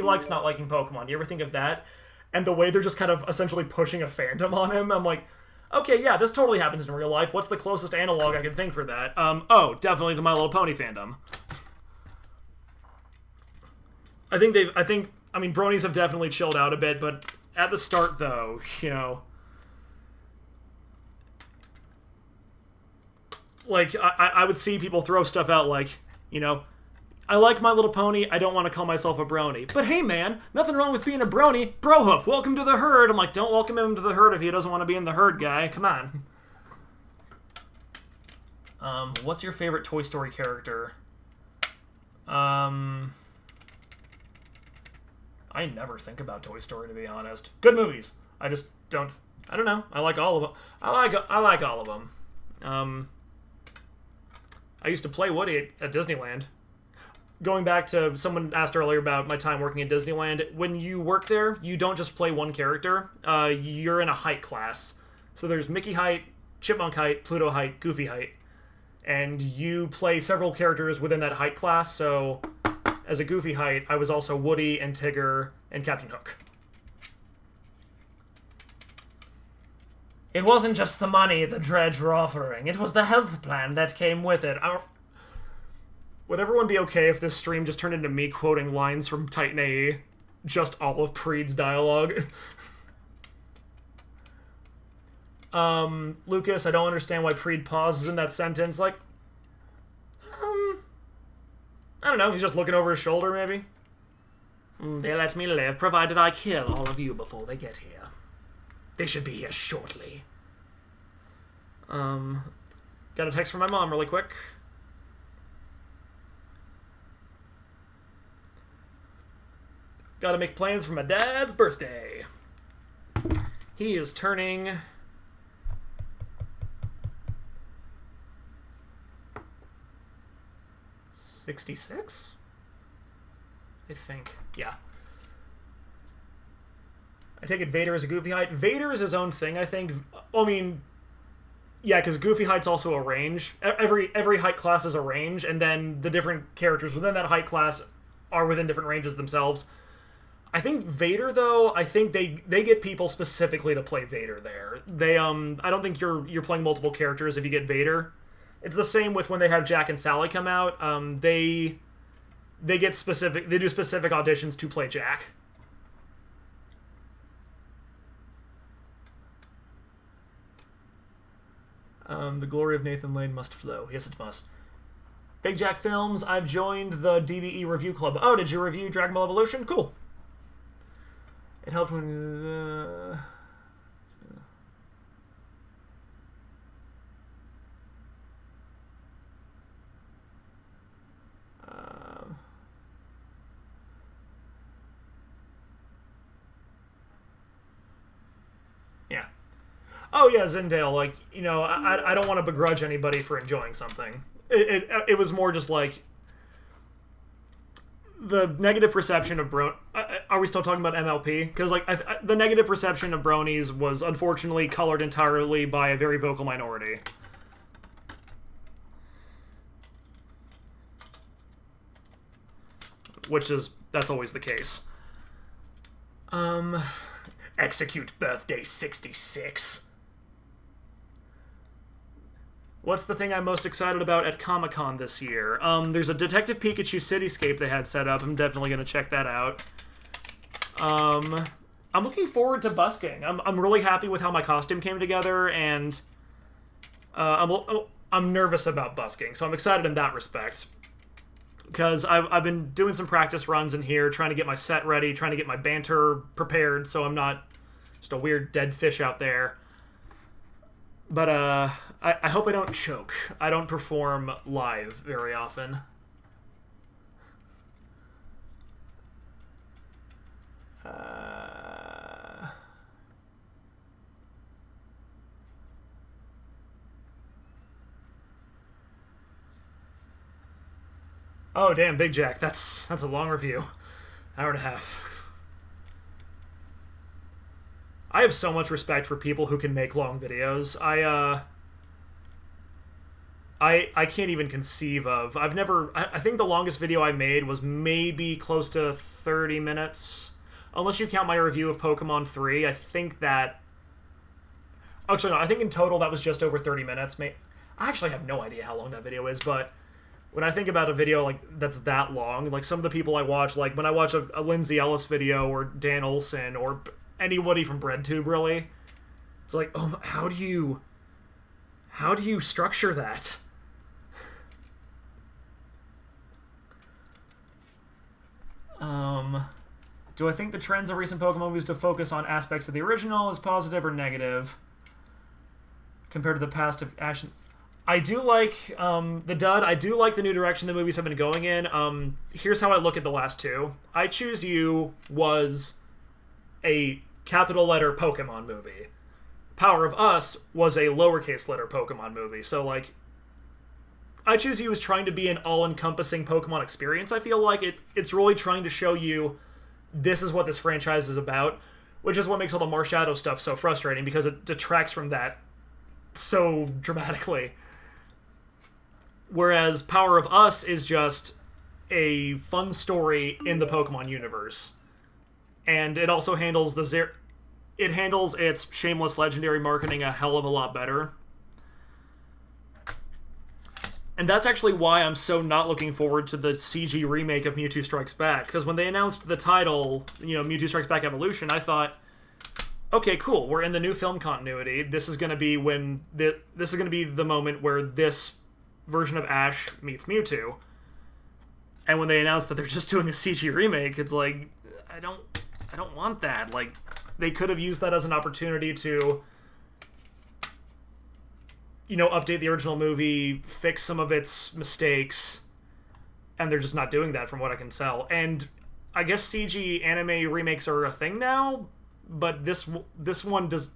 likes not liking Pokemon. Do you ever think of that? And the way they're just kind of essentially pushing a fandom on him, I'm like... Okay, yeah, this totally happens in real life. What's the closest analog I can think for that? Oh, definitely the My Little Pony fandom. I mean, bronies have definitely chilled out a bit, but at the start, though, you know... Like, I would see people throw stuff out like, you know... I like My Little Pony, I don't want to call myself a brony. But hey man, nothing wrong with being a brony. Brohoof, welcome to the herd. I'm like, don't welcome him to the herd if he doesn't want to be in the herd, guy. Come on. What's your favorite Toy Story character? I never think about Toy Story, to be honest. Good movies. I just don't... I don't know. I like all of them. I like all of them. I used to play Woody at Disneyland. Going back to someone asked earlier about my time working at Disneyland, when you work there, you don't just play one character. You're in a height class. So there's Mickey height, Chipmunk height, Pluto height, Goofy height. And you play several characters within that height class. So as a Goofy height, I was also Woody and Tigger and Captain Hook. It wasn't just the money the Dredge were offering. It was the health plan that came with it. Would everyone be okay if this stream just turned into me quoting lines from Titan AE? Just all of Preed's dialogue? Lucas, I don't understand why Preed pauses in that sentence. Like, I don't know, he's just looking over his shoulder, maybe? They let me live, provided I kill all of you before they get here. They should be here shortly. Got a text from my mom really quick. Gotta make plans for my dad's birthday. He is turning 66? I think. Yeah. I take it Vader is a Goofy height. Vader is his own thing, I think. I mean, yeah, because Goofy height's also a range. Every height class is a range, and then the different characters within that height class are within different ranges themselves. I think Vader, though, I think they get people specifically to play Vader there. They I don't think you're playing multiple characters if you get Vader. It's the same with when they have Jack and Sally come out. They get specific. They do specific auditions to play Jack. The glory of Nathan Lane must flow. Yes, it must. Big Jack Films, I've joined the DBE review club. Oh, did you review Dragon Ball Evolution? Cool. It helped when... yeah. Oh, yeah, Zendale, like, you know, I don't want to begrudge anybody for enjoying something. It was more just like... the negative perception of are we still talking about MLP? Because like the negative perception of bronies was unfortunately colored entirely by a very vocal minority. That's always the case. Execute birthday 66. What's the thing I'm most excited about at Comic-Con this year? There's a Detective Pikachu cityscape they had set up. I'm definitely going to check that out. I'm looking forward to busking. I'm really happy with how my costume came together, and I'm nervous about busking, so I'm excited in that respect. Because I've been doing some practice runs in here, trying to get my set ready, trying to get my banter prepared, so I'm not just a weird dead fish out there. But I hope I don't choke. I don't perform live very often. Oh, damn, Big Jack. That's a long review. Hour and a half. I have so much respect for people who can make long videos. I can't even conceive of... I think the longest video I made was maybe close to 30 minutes. Unless you count my review of Pokemon 3, I think that... Actually, no, I think in total that was just over 30 minutes. I actually have no idea how long that video is, but when I think about a video like that's that long, like some of the people I watch, like when I watch a Lindsay Ellis video or Dan Olson or anybody from BreadTube, really, it's like, oh, how do you structure that? Do I think the trends of recent Pokemon movies to focus on aspects of the original is positive or negative compared to the past of action? I do like the dud. I do like the new direction the movies have been going in. Here's how I look at the last two. I Choose You was a capital letter Pokemon movie. Power of Us was a lowercase letter Pokemon movie. So, like, I Choose You is trying to be an all-encompassing Pokemon experience. I feel like it's really trying to show you this is what this franchise is about, which is what makes all the Marshadow stuff so frustrating, because it detracts from that so dramatically. Whereas Power of Us is just a fun story in the Pokemon universe. And it also handles it handles its shameless legendary marketing a hell of a lot better. And that's actually why I'm so not looking forward to the CG remake of Mewtwo Strikes Back. Because when they announced the title, Mewtwo Strikes Back Evolution, I thought, okay, cool, we're in the new film continuity. This is going to be this is going to be the moment where this version of Ash meets Mewtwo. And when they announced that they're just doing a CG remake, it's like, I don't want that. Like, they could have used that as an opportunity to update the original movie, fix some of its mistakes, and they're just not doing that from what I can tell. And I guess CG anime remakes are a thing now, but this one is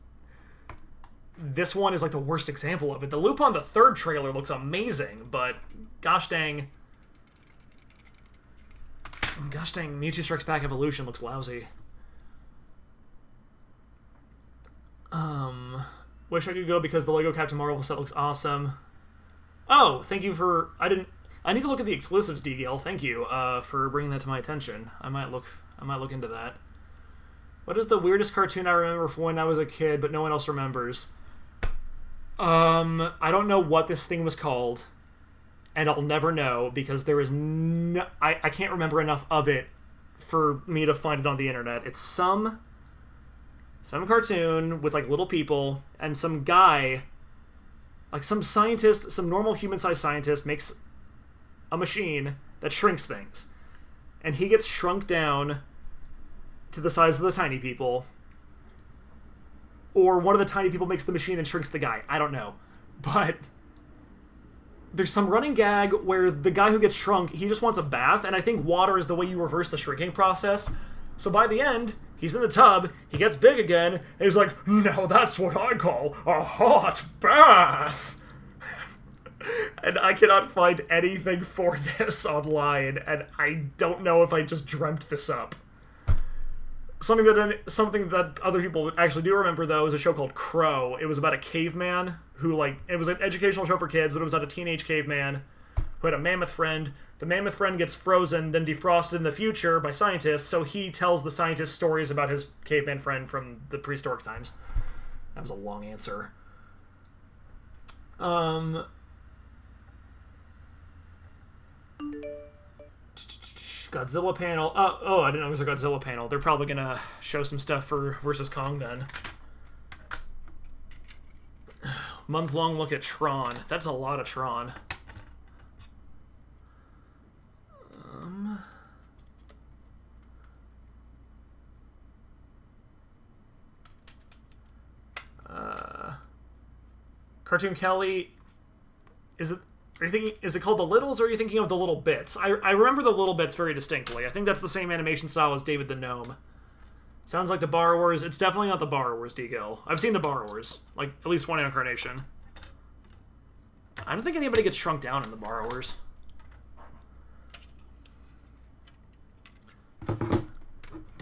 like the worst example of it. The Lupin the Third trailer looks amazing, but gosh dang, Mewtwo Strikes Back Evolution looks lousy. Wish I could go because the Lego Captain Marvel set looks awesome. Oh, thank you for... I need to look at the exclusives, DGL. Thank you for bringing that to my attention. I might look into that. What is the weirdest cartoon I remember from when I was a kid, but no one else remembers? I don't know what this thing was called, and I'll never know because there is no... I can't remember enough of it for me to find it on the internet. It's some cartoon with like little people, and some guy, like some scientist, some normal human-sized scientist makes a machine that shrinks things, and he gets shrunk down to the size of the tiny people, or one of the tiny people makes the machine and shrinks the guy. I don't know, but there's some running gag where the guy who gets shrunk, he just wants a bath, and I think water is the way you reverse the shrinking process. So by the end, he's in the tub, he gets big again, and he's like, "Now that's what I call a hot bath!" And I cannot find anything for this online, and I don't know if I just dreamt this up. Something that other people actually do remember, though, is a show called Crow. It was about a caveman who, it was an educational show for kids, but it was about a teenage caveman who had a mammoth friend. The mammoth friend gets frozen, then defrosted in the future by scientists, so he tells the scientists stories about his caveman friend from the prehistoric times. That was a long answer. Godzilla panel. Oh, I didn't know it was a Godzilla panel. They're probably gonna show some stuff for versus Kong then. Month-long look at Tron. That's a lot of Tron. Cartoon Kelly, is it called The Littles, or are you thinking of The Little Bits? I remember The Little Bits very distinctly. I think that's the same animation style as David the Gnome. Sounds like the Borrowers. It's definitely not the Borrowers, D-Gill. I've seen the Borrowers. Like, at least one incarnation. I don't think anybody gets shrunk down in the Borrowers.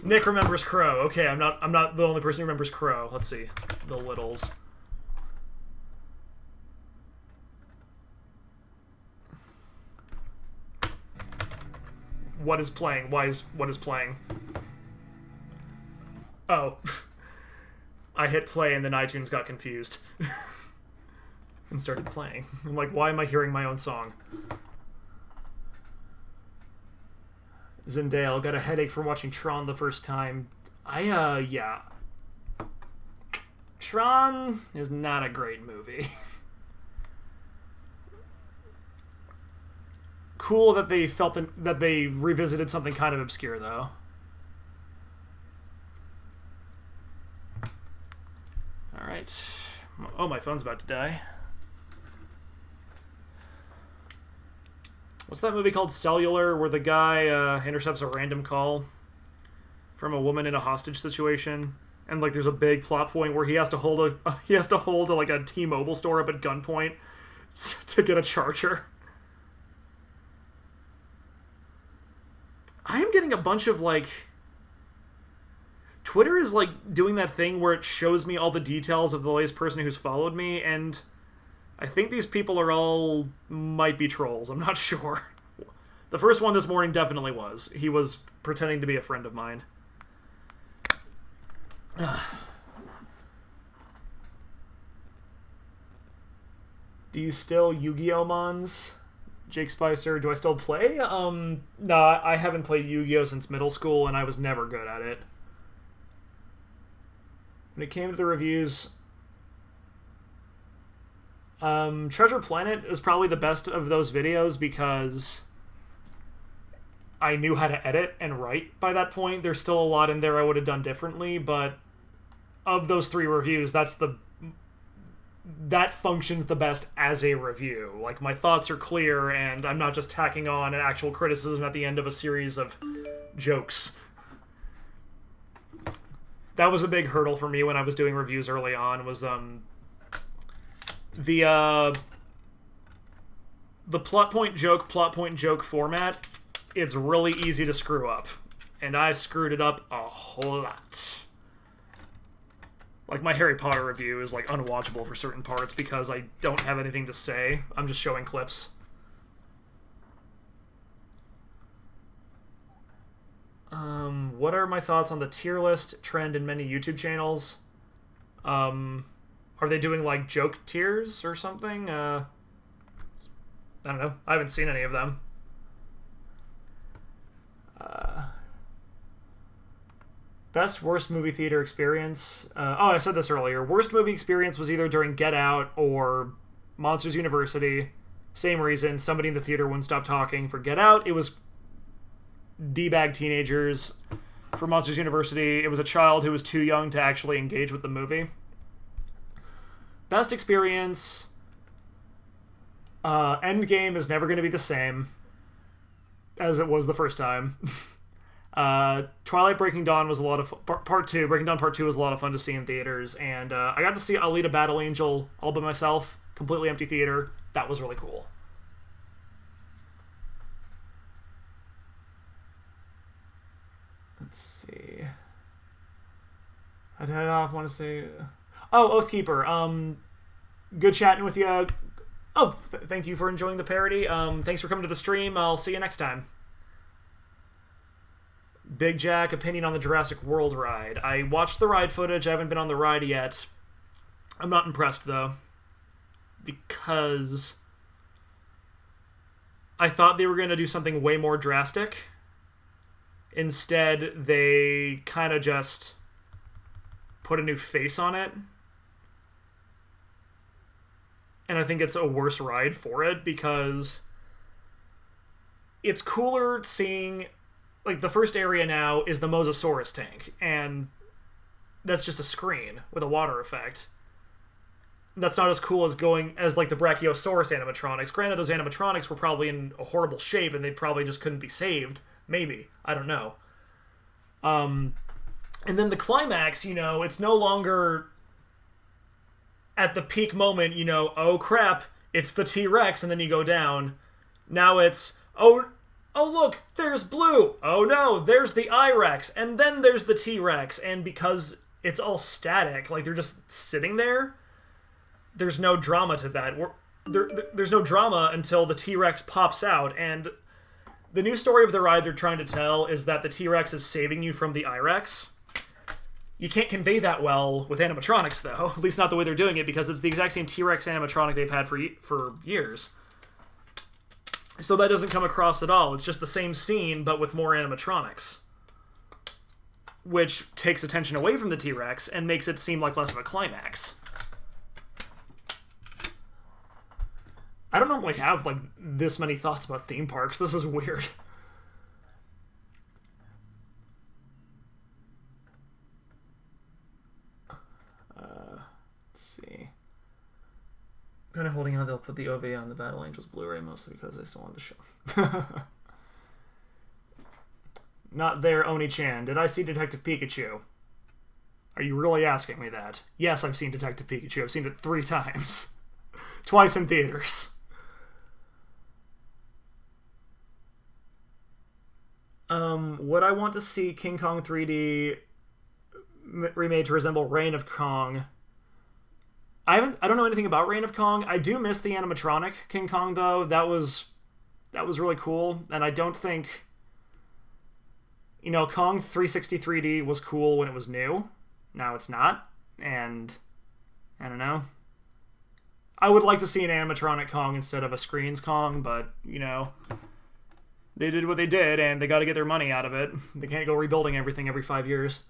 Nick remembers Crow. Okay, I'm not the only person who remembers Crow. Let's see. The Littles. What is playing? What is playing? Oh. I hit play and then iTunes got confused. And started playing. I'm like, why am I hearing my own song? Zendale got a headache from watching Tron the first time. Yeah. Tron is not a great movie. Cool that they felt that they revisited something kind of obscure, though. Alright. Oh, my phone's about to die. What's that movie called, Cellular, where the guy intercepts a random call from a woman in a hostage situation, and there's a big plot point where he has to hold a T-Mobile store up at gunpoint to get a charger. a bunch of, like... Twitter is, like, doing that thing where it shows me all the details of the latest person who's followed me, and I think these people are all... might be trolls. I'm not sure. The first one this morning definitely was. He was pretending to be a friend of mine. Do you still Yu-Gi-Oh Mons? Jake Spicer, do I still play? No, I haven't played Yu-Gi-Oh since middle school, and I was never good at it. When it came to the reviews, Treasure Planet is probably the best of those videos because I knew how to edit and write by that point. There's still a lot in there I would have done differently, but of those 3 reviews, that functions the best as a review. Like, my thoughts are clear, and I'm not just tacking on an actual criticism at the end of a series of jokes. That was a big hurdle for me when I was doing reviews early on, was the plot point joke format. It's really easy to screw up, and I screwed it up a whole lot. Like, my Harry Potter review is, like, unwatchable for certain parts because I don't have anything to say. I'm just showing clips. What are my thoughts on the tier list trend in many YouTube channels? Are they doing, like, joke tiers or something? I don't know. I haven't seen any of them. Best worst movie theater experience. I said this earlier. Worst movie experience was either during Get Out or Monsters University. Same reason. Somebody in the theater wouldn't stop talking. For Get Out, it was D-bag teenagers. For Monsters University, it was a child who was too young to actually engage with the movie. Best experience. Endgame is never going to be the same as it was the first time. Twilight Breaking Dawn was a lot of part 2. Breaking Dawn Part 2 was a lot of fun to see in theaters, and I got to see Alita Battle Angel all by myself, completely empty theater. That was really cool. Let's see. I'd head off. Want to say, Oathkeeper. Good chatting with you. Thank you for enjoying the parody. Thanks for coming to the stream. I'll see you next time. Big Jack, opinion on the Jurassic World ride. I watched the ride footage. I haven't been on the ride yet. I'm not impressed, though, because I thought they were going to do something way more drastic. Instead, they kind of just put a new face on it. And I think it's a worse ride for it, because it's cooler seeing... Like, the first area now is the Mosasaurus tank, and that's just a screen with a water effect. That's not as cool as like, the Brachiosaurus animatronics. Granted, those animatronics were probably in a horrible shape, and they probably just couldn't be saved. Maybe. I don't know. And then the climax, it's no longer at the peak moment, oh crap, it's the T-Rex, and then you go down. Now it's, oh look, there's Blue. Oh no, there's the I-Rex, and then there's the T-Rex. And because it's all static, like, they're just sitting there, there's no drama to that. There's no drama until the T-Rex pops out, and the new story of the ride they're trying to tell is that the T-Rex is saving you from the I-Rex. You can't convey that well with animatronics, though. At least not the way they're doing it, because it's the exact same T-Rex animatronic they've had for years. So that doesn't come across at all. It's just the same scene, but with more animatronics. Which takes attention away from the T-Rex and makes it seem like less of a climax. I don't normally have, like, this many thoughts about theme parks. This is weird. Let's see. I'm kind of holding on they'll put the OVA on the Battle Angels Blu-ray, mostly because I still wanted to show. Not there, Oni-chan. Did I see Detective Pikachu? Are you really asking me that? Yes, I've seen Detective Pikachu. I've seen it 3 times. Twice in theaters. Would I want to see King Kong 3D remade to resemble Reign of Kong? I don't know anything about Reign of Kong. I do miss the animatronic King Kong though. That was really cool, and I don't think, Kong 360 3D was cool when it was new. Now it's not, and I don't know. I would like to see an animatronic Kong instead of a screens Kong, but they did what they did, and they got to get their money out of it. They can't go rebuilding everything every 5 years.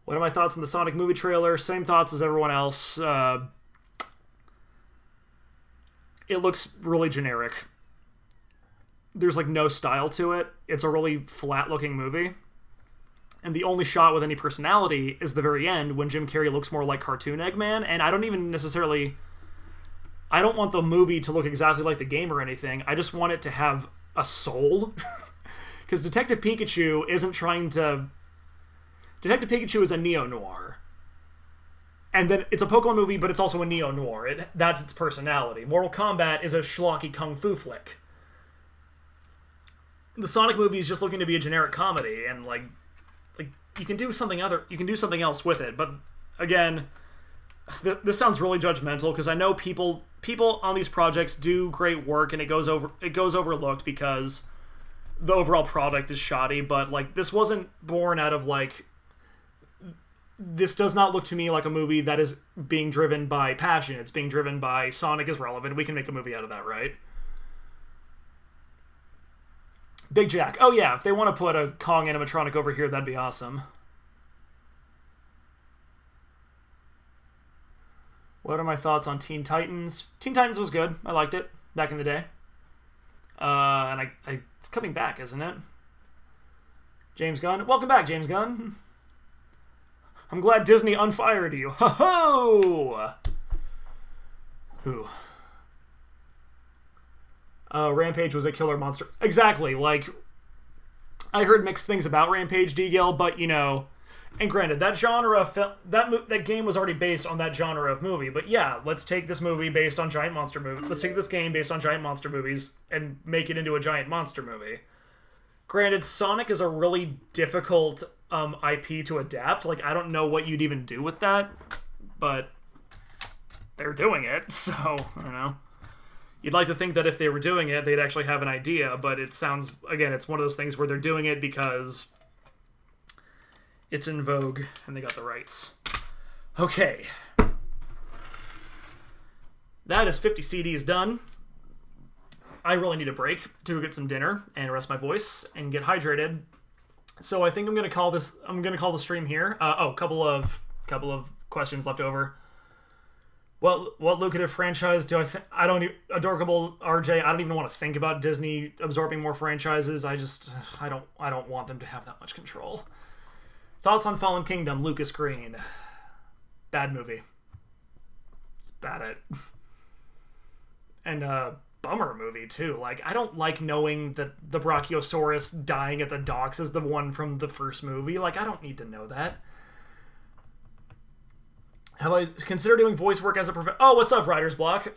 What are my thoughts on the Sonic movie trailer? Same thoughts as everyone else. It looks really generic. There's no style to it. It's a really flat-looking movie. And the only shot with any personality is the very end when Jim Carrey looks more like cartoon Eggman, and I don't want the movie to look exactly like the game or anything. I just want it to have a soul. Because Detective Pikachu is a neo-noir. And then it's a Pokemon movie, but it's also a neo-noir. That's its personality. Mortal Kombat is a schlocky kung fu flick. The Sonic movie is just looking to be a generic comedy, and you can do something else with it. But again, this sounds really judgmental because I know people on these projects do great work, and it goes overlooked because the overall product is shoddy. But this wasn't born out of this does not look to me like a movie that is being driven by passion. It's being driven by Sonic is relevant. We can make a movie out of that, right? Big Jack. Oh yeah, if they want to put a Kong animatronic over here, that'd be awesome. What are my thoughts on Teen Titans? Teen Titans was good. I liked it back in the day. And it's coming back, isn't it? James Gunn. Welcome back, James Gunn. I'm glad Disney unfired you. Ho-ho! Who? Rampage was a killer monster. Exactly. I heard mixed things about Rampage, D-Gill, but, and granted, that genre of that game was already based on that genre of movie. But yeah, let's take this movie based on giant monster movies. Let's take this game based on giant monster movies and make it into a giant monster movie. Granted, Sonic is a really difficult IP to adapt. I don't know what you'd even do with that, but they're doing it, so I don't know. You'd like to think that if they were doing it, they'd actually have an idea, but it sounds, again, it's one of those things where they're doing it because it's in vogue and they got the rights. Okay. That is 50 CDs done. I really need a break to get some dinner and rest my voice and get hydrated. So I think I'm gonna call the stream here. Couple of questions left over. What lucrative franchise do I don't Adorable RJ, I don't even want to think about Disney absorbing more franchises. I don't want them to have that much control. Thoughts on Fallen Kingdom, Lucas Green. Bad movie. It's bad at and bummer movie too. I don't like knowing that the Brachiosaurus dying at the docks is the one from the first movie. I don't need to know that. Have I considered doing voice work as a Oh, what's up, Writer's Block?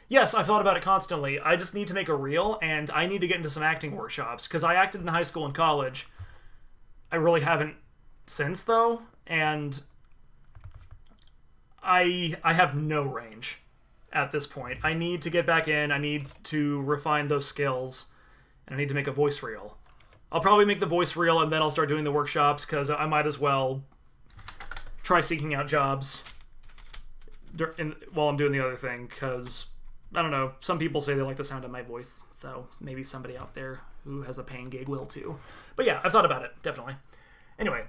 Yes, I've thought about it constantly. I just need to make a reel, and I need to get into some acting workshops, because I acted in high school and college. I really haven't since, though, and I have no range at this point. I need to get back in, I need to refine those skills, and I need to make a voice reel. I'll probably make the voice reel, and then I'll start doing the workshops, because I might as well try seeking out jobs while I'm doing the other thing, because, I don't know, some people say they like the sound of my voice, so maybe somebody out there who has a paying gig will too. But yeah, I've thought about it, definitely. Anyway.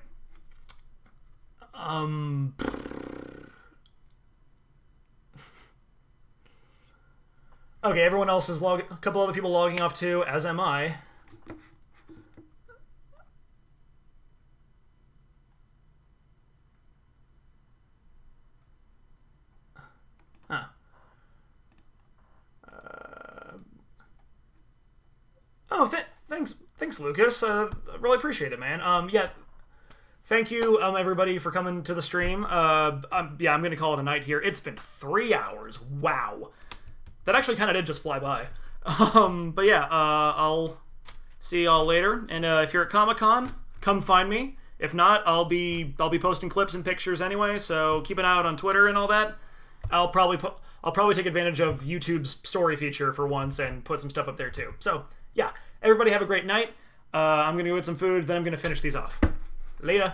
Okay, everyone else is a couple other people logging off too, as am I. Huh. Thanks, Lucas. I really appreciate it, man. Yeah. Thank you, everybody, for coming to the stream. I'm gonna call it a night here. It's been 3 hours. Wow. That actually kind of did just fly by. But yeah, I'll see y'all later. And if you're at Comic-Con, come find me. If not, I'll be posting clips and pictures anyway. So keep an eye out on Twitter and all that. I'll probably take advantage of YouTube's story feature for once and put some stuff up there too. So yeah, everybody have a great night. I'm gonna go get some food, then I'm gonna finish these off. Later.